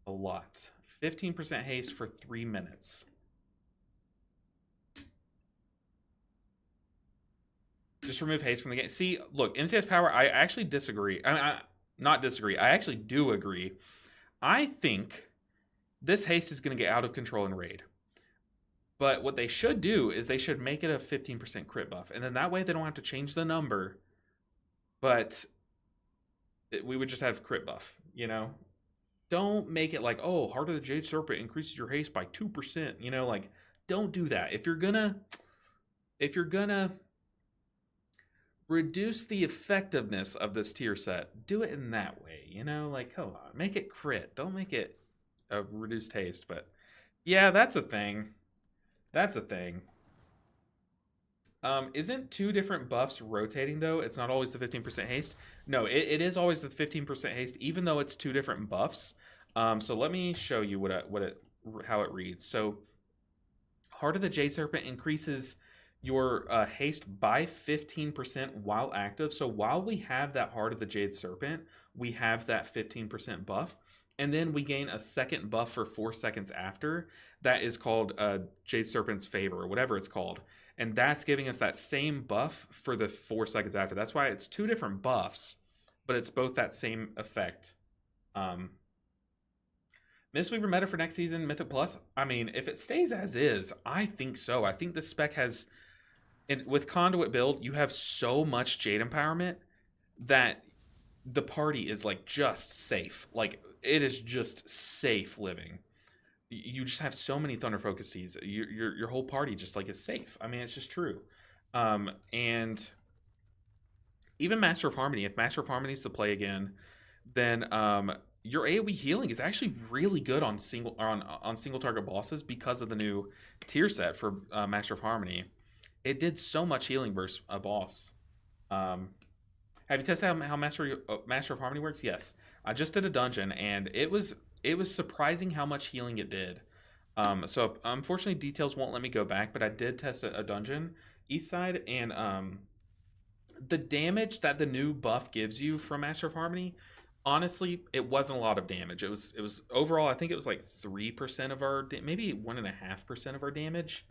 A lot. 15% haste for 3 minutes. Just remove haste from the game. See, look, MCS power, I actually disagree. Not disagree. I actually do agree. I think this haste is going to get out of control in raid. But what they should do is they should make it a 15% crit buff. And then that way they don't have to change the number. But we would just have crit buff, you know? Don't make it like, oh, Heart of the Jade Serpent increases your haste by 2%. You know, like, don't do that. If you're gonna reduce the effectiveness of this tier set, do it in that way, you know? Like, come on, make it crit. Don't make it a reduced haste. But yeah, that's a thing. That's a thing. Isn't two different buffs rotating though? It's not always the 15% haste. No, it is always the 15% haste, even though it's two different buffs. So let me show you how it reads. So, Heart of the Jade Serpent increases your haste by 15% while active. So while we have that Heart of the Jade Serpent, we have that 15% buff. And then we gain a second buff for 4 seconds after. That is called Jade Serpent's Favor, or whatever it's called. And that's giving us that same buff for the 4 seconds after. That's why it's two different buffs, but it's both that same effect. Mistweaver meta for next season, Mythic Plus. I mean, if it stays as is, I think so. I think the spec has, and with Conduit build, you have so much Jade empowerment that the party is like just safe. Like, it is just safe living. You just have so many Thunder Focus Teas. Your whole party just like is safe. I mean, it's just true. And even Master of Harmony, if Master of Harmony is to play again, then your AoE healing is actually really good on single target bosses because of the new tier set for Master of Harmony. It did so much healing versus a boss. Have you tested how Master of Harmony works? Yes, I just did a dungeon and it was surprising how much healing it did. So unfortunately, details won't let me go back, but I did test a dungeon east side, and the damage that the new buff gives you from Master of Harmony, honestly, it wasn't a lot of damage. It was overall, I think it was like 3% of our, maybe 1.5% of our damage,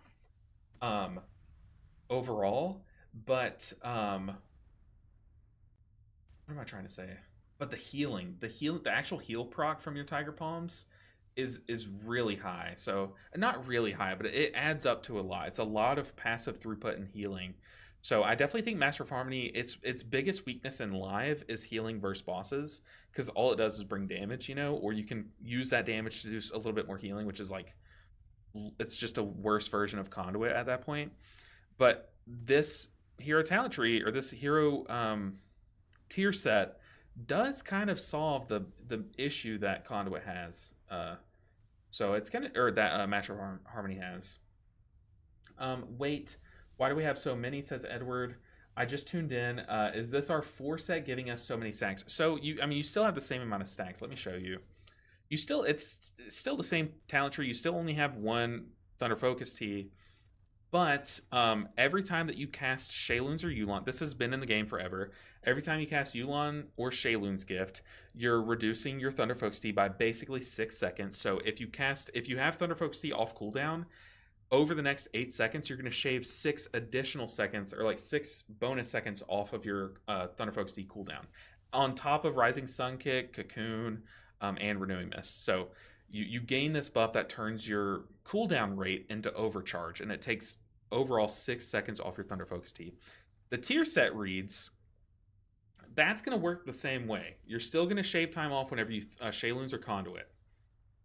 overall. But what am I trying to say? But the actual heal proc from your Tiger Palms is really high. So not really high, but it adds up to a lot. It's a lot of passive throughput and healing. So I definitely think Master of Harmony, its biggest weakness in live is healing versus bosses, because all it does is bring damage, you know, or you can use that damage to do a little bit more healing, which is like, it's just a worse version of Conduit at that point. But this hero talent tree, or this hero tier set, does kind of solve the issue that Conduit has. So it's kind of, or that Master of Harmony has. Wait, why do we have so many? Says Edward. I just tuned in. Is this our 4 set giving us so many stacks? So you still have the same amount of stacks. Let me show you. It's still the same talent tree. You still only have one Thunder Focus Tea. But every time that you cast Shayloon's or Yulon, this has been in the game forever. Every time you cast Yulon or Shayloon's Gift, you're reducing your Thunder Focus Tea by basically 6 seconds. So if you have Thunder Focus Tea off cooldown, over the next 8 seconds, you're going to shave 6 additional seconds, or like 6 bonus seconds off of your Thunder Focus Tea cooldown, on top of Rising Sun Kick, Cocoon, and Renewing Mist. So you gain this buff that turns your cooldown rate into overcharge, and it takes overall 6 seconds off your Thunder Focus Tea. The tier set reads, that's going to work the same way. You're still going to shave time off whenever you Shayloons or Conduit.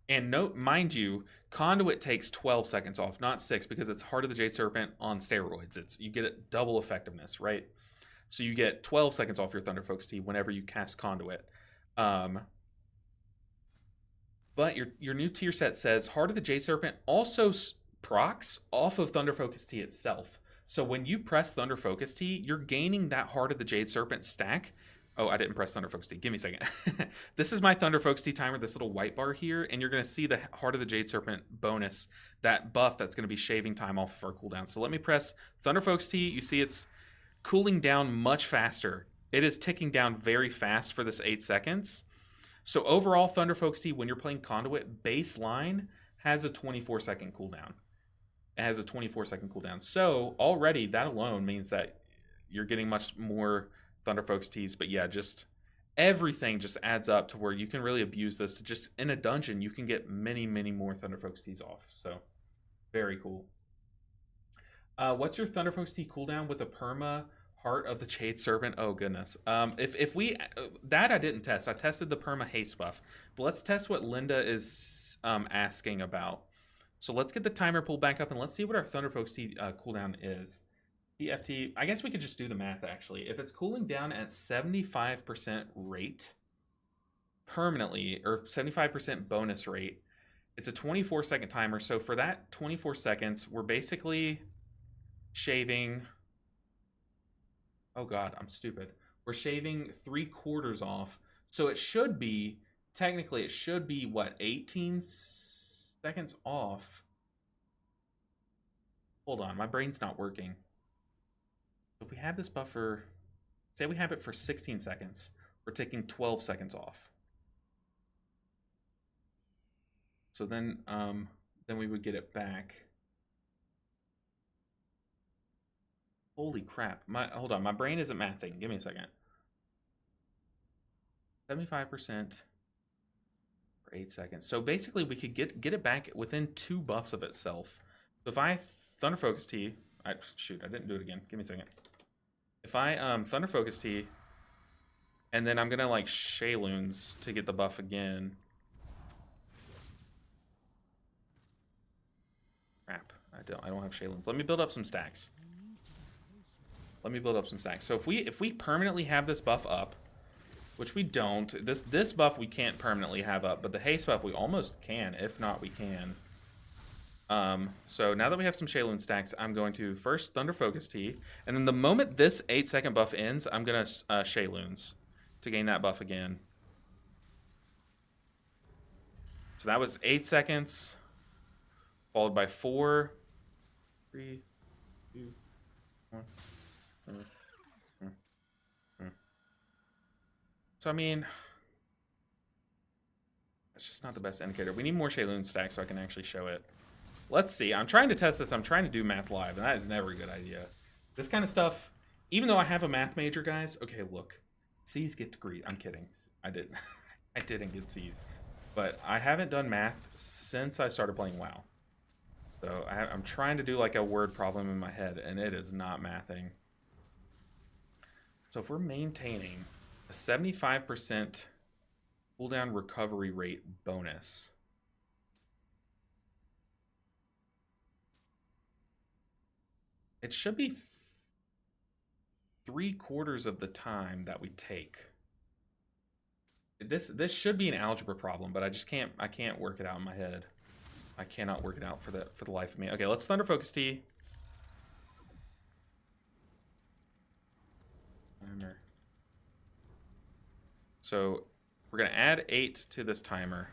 And note, mind you, Conduit takes 12 seconds off, not 6, because it's Heart of the Jade Serpent on steroids. You get it double effectiveness, right? So you get 12 seconds off your Thunder Focus Tea whenever you cast Conduit. But your new tier set says Heart of the Jade Serpent also procs off of Thunder Focus Tea itself. So when you press Thunder Focus Tea, you're gaining that Heart of the Jade Serpent stack. Oh, I didn't press Thunder Focus Tea. Give me a second. This is my Thunder Focus Tea timer, this little white bar here, and you're going to see the Heart of the Jade Serpent bonus, that buff that's going to be shaving time off of our cooldown. So let me press Thunder Focus Tea. You see it's cooling down much faster. It is ticking down very fast for this 8 seconds. So overall, Thunder Focus Tea, when you're playing Conduit, baseline has a 24-second cooldown. It has a 24-second cooldown. So already, that alone means that you're getting much more Thunder Focus Teas. But yeah, just everything just adds up to where you can really abuse this to just in a dungeon you can get many more Thunderfolk's Teas off. So very cool. What's your Thunderfolk's Tea cooldown with a perma Heart of the Jade Serpent? Oh goodness. If we that I didn't test. I tested the perma haste buff, but let's test what Linda is asking about. So let's get the timer pulled back up and let's see what our Thunderfolk's Tea cooldown is. TFT. I guess we could just do the math actually. If it's cooling down at 75% rate permanently, or 75% bonus rate, it's a 24-second timer. So for that 24 seconds, we're basically shaving. Oh god, I'm stupid. We're shaving 3/4 off. So it should be, technically, it should be what, 18 seconds off? Hold on, my brain's not working. If we have this buffer, say we have it for 16 seconds, we're taking 12 seconds off. So then we would get it back. Holy crap. Hold on, my brain isn't mathing. Give me a second. 75% for 8 seconds. So basically we could get it back within 2 buffs of itself. So if I Thunder Focus Tea, shoot, I didn't do it again. Give me a second. If I Thunder Focus Tea, and then I'm gonna like Shayloons to get the buff again. Crap, I don't have Shayloons. Let me build up some stacks. So if we permanently have this buff up, which we don't, this buff we can't permanently have up, but the haste buff we almost can. If not, we can. So now that we have some Shayloon stacks, I'm going to first Thunder Focus Tea, and then the moment this 8-second buff ends, I'm gonna Shayloons to gain that buff again. So that was 8 seconds, followed by 4, 3, 2, 1. So I mean, it's just not the best indicator. We need more Shayloon stacks so I can actually show it. Let's see. I'm trying to test this. I'm trying to do math live, and that is never a good idea. This kind of stuff, even though I have a math major, guys. Okay, look. C's get degrees. I'm kidding. I didn't. I didn't get C's. But I haven't done math since I started playing WoW. So I'm trying to do like a word problem in my head, and it is not mathing. So if we're maintaining a 75% cooldown recovery rate bonus, it should be 3/4 of the time that we take. This should be an algebra problem, but I just can't. I can't work it out in my head. I cannot work it out for the life of me. Okay, let's Thunder Focus Tea. Timer. So we're gonna add 8 to this timer.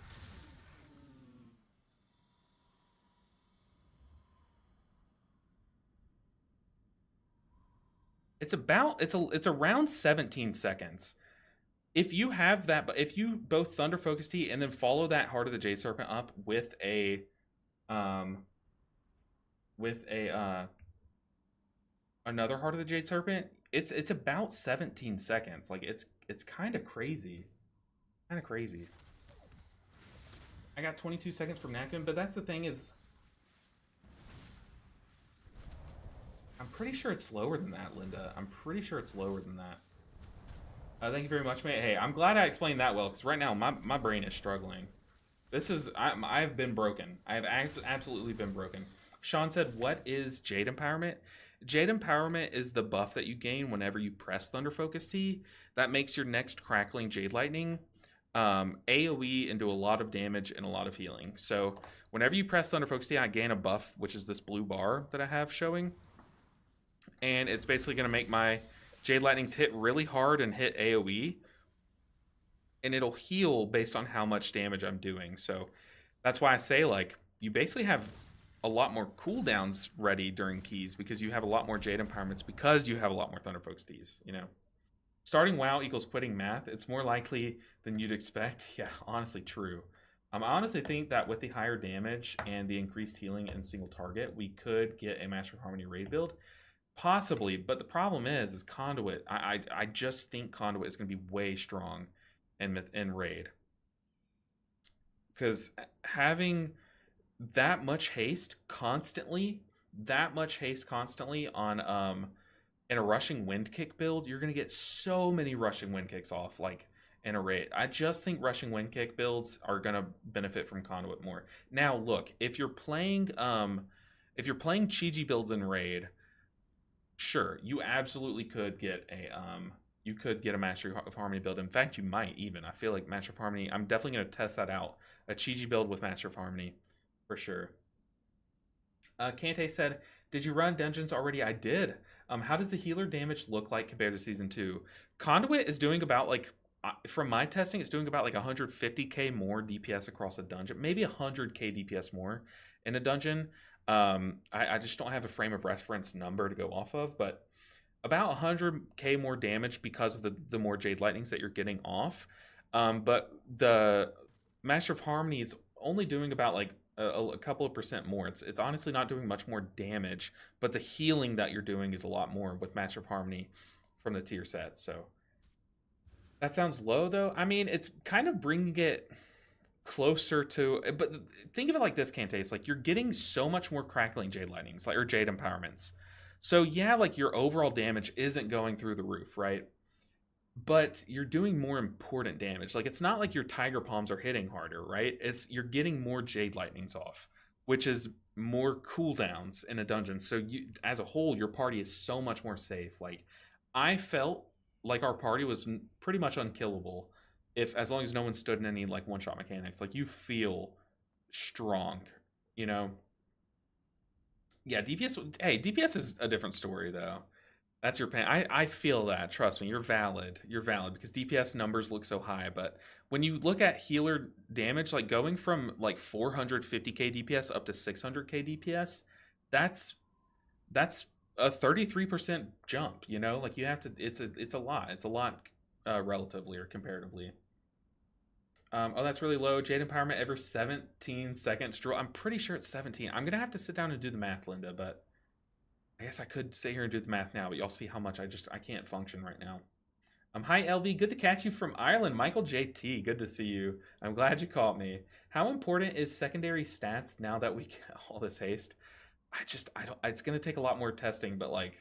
It's around 17 seconds. If you have that, if you both Thunder Focus Tea and then follow that Heart of the Jade Serpent up with a another Heart of the Jade Serpent, it's about 17 seconds. Like it's kind of crazy. Kind of crazy. I got 22 seconds from Nakin, but that's the thing is, I'm pretty sure it's lower than that, Linda. I'm pretty sure it's lower than that. Thank you very much, mate. Hey, I'm glad I explained that well, because right now my brain is struggling. I've been broken. I've absolutely been broken. Sean said, what is Jade Empowerment? Jade Empowerment is the buff that you gain whenever you press Thunder Focus Tea. That makes your next Crackling Jade Lightning AoE and do a lot of damage and a lot of healing. So whenever you press Thunder Focus Tea, I gain a buff, which is this blue bar that I have showing. And it's basically going to make my Jade Lightnings hit really hard and hit AoE. And it'll heal based on how much damage I'm doing. So that's why I say, like, you basically have a lot more cooldowns ready during keys because you have a lot more Jade Empowerments because you have a lot more Thunder Focus Teas, you know. Starting WoW equals quitting math. It's more likely than you'd expect. Yeah, honestly, true. I honestly think that with the higher damage and the increased healing and single target, we could get a Master of Harmony raid build. Possibly, but the problem is conduit. I just think conduit is going to be way strong in raid because having that much haste constantly on in a rushing wind kick build, you're going to get so many rushing wind kicks off like in a raid. I just think rushing wind kick builds are going to benefit from conduit more. Now, look, if you're playing Chi builds in raid, sure, you absolutely could get a Mastery of Harmony build. In fact, you might even. I feel like Master of Harmony. I'm definitely going to test that out. A Chi build with Master of Harmony, for sure. Kante said, "Did you run dungeons already?" I did. How does the healer damage look like compared to season 2? Conduit is doing about like, from my testing, it's doing about like 150k more DPS across a dungeon, maybe 100k DPS more in a dungeon. I just don't have a frame of reference number to go off of, but about 100k more damage because of the more Jade Lightnings that you're getting off. But the Master of Harmony is only doing about like a couple of percent more. It's honestly not doing much more damage, but the healing that you're doing is a lot more with Master of Harmony from the tier set. So that sounds low though. I mean, it's kind of bringing it closer to, but think of it like this, Kante. It's like you're getting so much more crackling Jade Lightnings, like, or Jade Empowerments. So yeah, like your overall damage isn't going through the roof, right? But you're doing more important damage. Like it's not like your Tiger Palms are hitting harder, right? It's you're getting more Jade Lightnings off, which is more cooldowns in a dungeon. So you, as a whole, your party is so much more safe. Like I felt like our party was pretty much unkillable if as long as no one stood in any like one shot mechanics. Like you feel strong, you know. Yeah, DPS. Hey, DPS is a different story though. That's your pain. I feel that. Trust me, you're valid. You're valid because DPS numbers look so high. But when you look at healer damage, like going from like 450k DPS up to 600k DPS, that's that's a 33% jump. You know, like you have to. It's a lot. It's a lot relatively or comparatively. Oh, that's really low. Jade Empowerment every 17 seconds. I'm pretty sure it's 17. I'm gonna have to sit down and do the math, Linda, but I guess I could sit here and do the math now, but y'all see how much I can't function right now. Hi LV, good to catch you from Ireland. Michael JT, good to see you. I'm glad you caught me. How important is secondary stats now that we get all this haste? I don't. It's gonna take a lot more testing, but like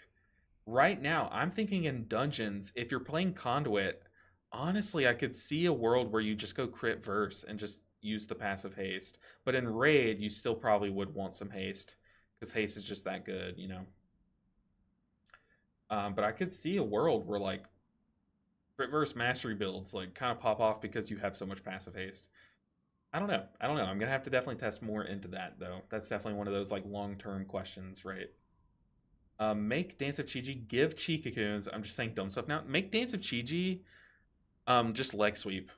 right now, I'm thinking in dungeons. If you're playing Conduit, honestly, I could see a world where you just go crit verse and just use the passive haste. But in raid, you still probably would want some haste because haste is just that good, you know. But I could see a world where like crit verse mastery builds like kind of pop off because you have so much passive haste. I don't know. I don't know. I'm gonna have to definitely test more into that though. That's definitely one of those like long term questions, right? Make Dance of Chi-Ji, give Chi Cocoons. I'm just saying dumb stuff now. Make Dance of Chi-Ji, just leg sweep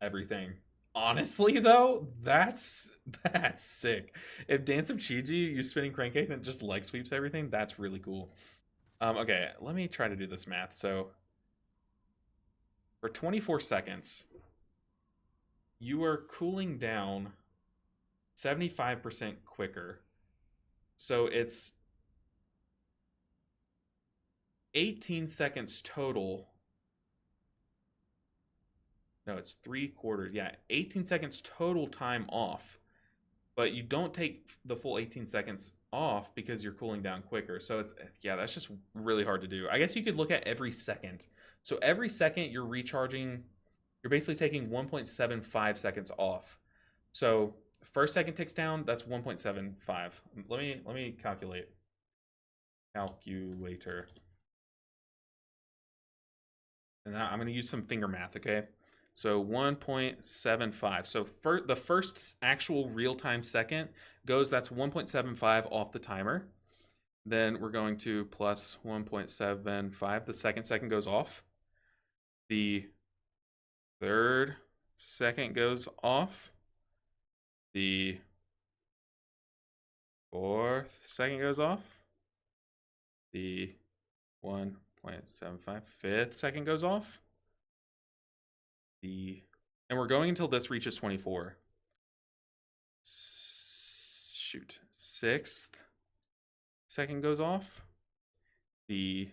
everything. Honestly though, that's sick. If Dance of Chi-Ji, you spinning crankcase and just leg sweeps everything, that's really cool. Okay, let me try to do this math. So for 24 seconds, you are cooling down 75% quicker. So it's 18 seconds total. No, it's 3/4. Yeah, 18 seconds total time off. But you don't take the full 18 seconds off because you're cooling down quicker. So it's, yeah, that's just really hard to do. I guess you could look at every second. So every second you're recharging, you're basically taking 1.75 seconds off. So first second ticks down, that's 1.75. Let me calculate. Calculator. And now I'm going to use some finger math, okay? So 1.75. So for the first actual real-time second goes, that's 1.75 off the timer. Then we're going to plus 1.75. The second goes off. The third second goes off. The fourth second goes off. The 1.75 fifth second goes off. And we're going until this reaches 24. Shoot. Sixth second goes off. The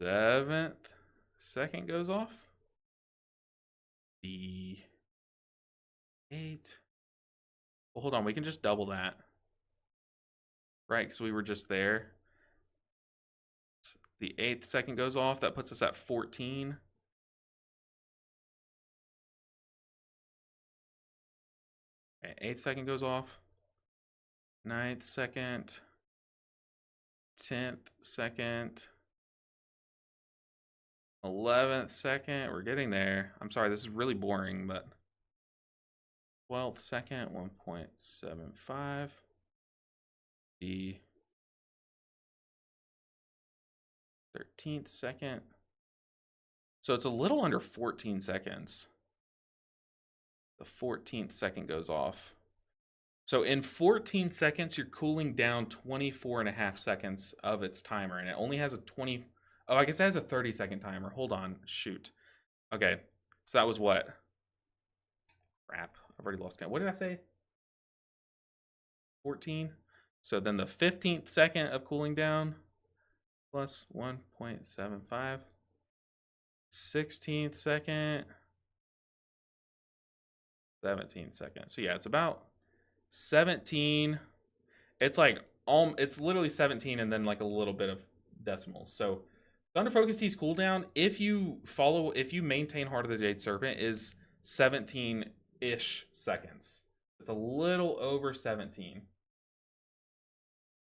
7th second goes off. The 8th. Well, hold on. We can just double that. Right, because we were just there. The 8th second goes off. That puts us at 14. Okay, 8th second goes off. 9th second. 10th second. 11th second. We're getting there. I'm sorry, this is really boring, but 12th second, 1.75. The 13th second. So it's a little under 14 seconds. The 14th second goes off. So in 14 seconds, you're cooling down 24 and a half seconds of its timer. And it only has a 20... Oh, I guess it has a 30-second timer. Hold on. Shoot. Okay. So that was what? Crap. I've already lost count. What did I say? 14. So then the 15th second of cooling down plus 1.75. 16th second. 17th second. So yeah, it's about 17. It's like it's literally 17 and then like a little bit of decimals. So Thunder Focus T's cooldown, if you maintain Heart of the Jade Serpent, is 17-ish seconds. It's a little over 17.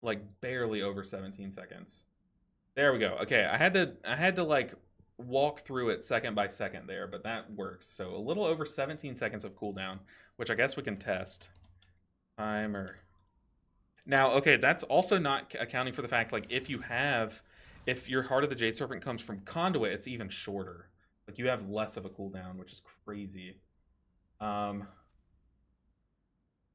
Like barely over 17 seconds. There we go. Okay, I had to like walk through it second by second there, but that works. So a little over 17 seconds of cooldown, which I guess we can test. Timer. Now, okay, that's also not accounting for the fact, like, if your Heart of the Jade Serpent comes from Conduit, it's even shorter. Like, you have less of a cooldown, which is crazy. LV,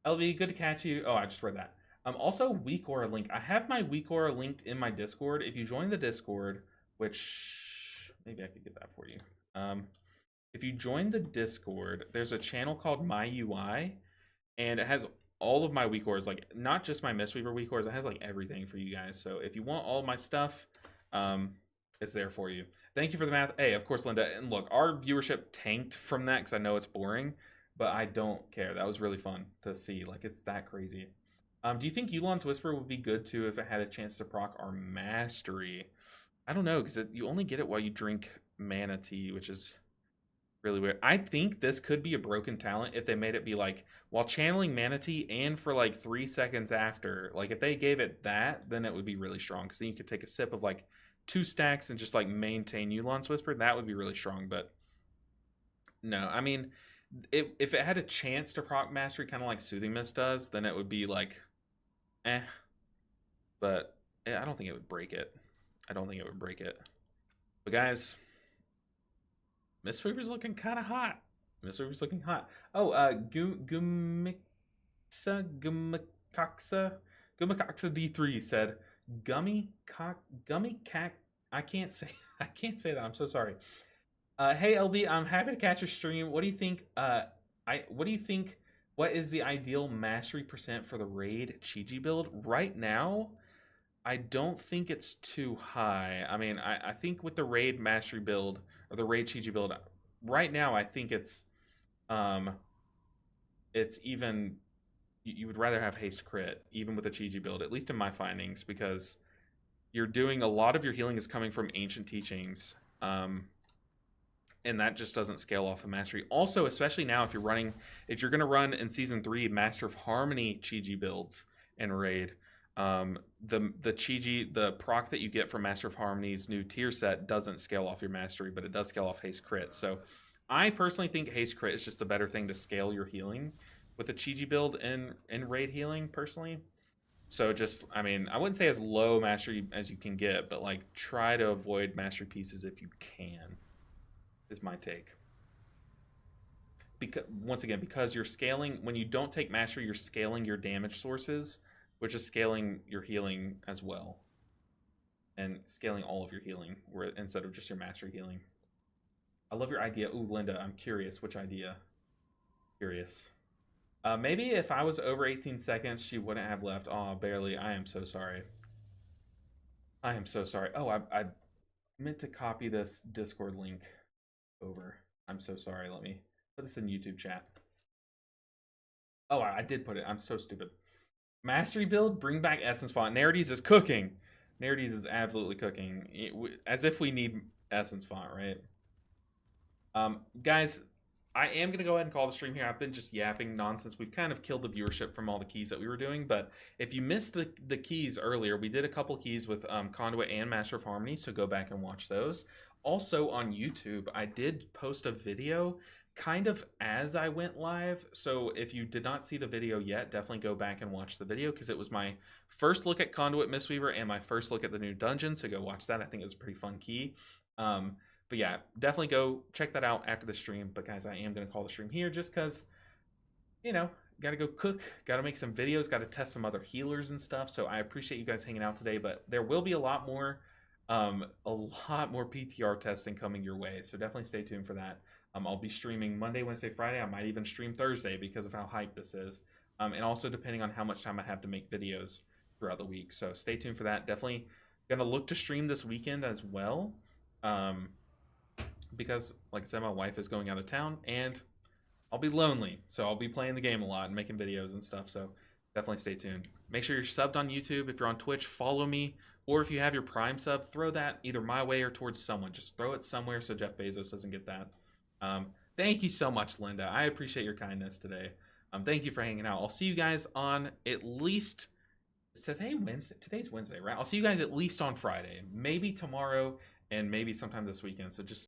good to catch you. Oh, I just read that. Also, Weak Aura link. I have my Weak Aura linked in my Discord. If you join the Discord, which maybe I could get that for you. If you join the Discord, there's a channel called My UI, and it has all of my weak auras, like not just my Mistweaver weak auras, it has like everything for you guys. So if you want all my stuff, it's there for you. Thank you for the math. Hey, of course, Linda. And look, our viewership tanked from that because I know it's boring, but I don't care. That was really fun to see. Like, it's that crazy. Do you think Yu'lon's Whisper would be good too if it had a chance to proc our Mastery? I don't know, because you only get it while you drink Mana Tea, which is really weird. I think this could be a broken talent if they made it be like, while channeling Mana Tea and for like 3 seconds after. Like, if they gave it that, then it would be really strong, because then you could take a sip of like 2 stacks and just like maintain Yu'lon's Whisper. That would be really strong, but no. I mean, if it had a chance to proc Mastery, kind of like Soothing Mist does, then it would be like, eh. But I don't think it would break it. I don't think it would break it. But guys, Mistweaver's looking kind of hot. Mistweaver's looking hot. Oh, Gumicoxa D3 said, Gummy Cac. I can't say that. I'm so sorry. Hey LB, I'm happy to catch your stream. What do you think? What is the ideal mastery percent for the raid Chi-Ji build right now? I don't think it's too high. I mean, I think with the raid mastery build or the raid Chi-Ji build right now, I think it's even, you would rather have haste crit even with a Chi-Ji build, at least in my findings, because you're doing a lot of your healing is coming from ancient teachings, and that just doesn't scale off of mastery. Also, especially now, if you're going to run in season 3 Master of Harmony Chi-Ji builds and raid, the Chi-Ji, the proc that you get from Master of Harmony's new tier set doesn't scale off your mastery, but it does scale off haste crit. So I personally think haste crit is just the better thing to scale your healing with the Chi-Ji build in raid healing personally. So just, I mean, I wouldn't say as low mastery as you can get, but like try to avoid mastery pieces if you can, is my take. Because once again, because you're scaling, when you don't take mastery, you're scaling your damage sources, which is scaling your healing as well, and scaling all of your healing instead of just your mastery healing. I love your idea. Ooh, Linda, I'm curious. Which idea? Curious. Maybe if I was over 18 seconds, she wouldn't have left. Oh, barely. I am so sorry. I am so sorry. Oh, I meant to copy this Discord link over. I'm so sorry. Let me put this in YouTube chat. Oh, I did put it. I'm so stupid. Mastery build, bring back Essence Font. Narides is cooking. Narides is absolutely cooking. As if we need Essence Font, right? Guys, I am going to go ahead and call the stream here. I've been just yapping nonsense. We've kind of killed the viewership from all the keys that we were doing. But if you missed the keys earlier, we did a couple keys with Conduit and Master of Harmony. So go back and watch those. Also on YouTube, I did post a video kind of as I went live. So if you did not see the video yet, definitely go back and watch the video because it was my first look at Conduit Mistweaver and my first look at the new dungeon. So go watch that. I think it was a pretty fun key. But yeah, definitely go check that out after the stream. But guys, I am going to call the stream here just because, you know, got to go cook, got to make some videos, got to test some other healers and stuff. So I appreciate you guys hanging out today. But there will be a lot more PTR testing coming your way. So definitely stay tuned for that. I'll be streaming Monday, Wednesday, Friday. I might even stream Thursday because of how hyped this is. And also depending on how much time I have to make videos throughout the week. So stay tuned for that. Definitely going to look to stream this weekend as well. Because, like I said, my wife is going out of town and I'll be lonely. So I'll be playing the game a lot and making videos and stuff. So definitely stay tuned. Make sure you're subbed on YouTube. If you're on Twitch, follow me. Or if you have your Prime sub, throw that either my way or towards someone. Just throw it somewhere so Jeff Bezos doesn't get that. Thank you so much, Linda. I appreciate your kindness today. Thank you for hanging out. I'll see you guys on at least... Is today Wednesday? Today's Wednesday, right? I'll see you guys at least on Friday. Maybe tomorrow and maybe sometime this weekend. So just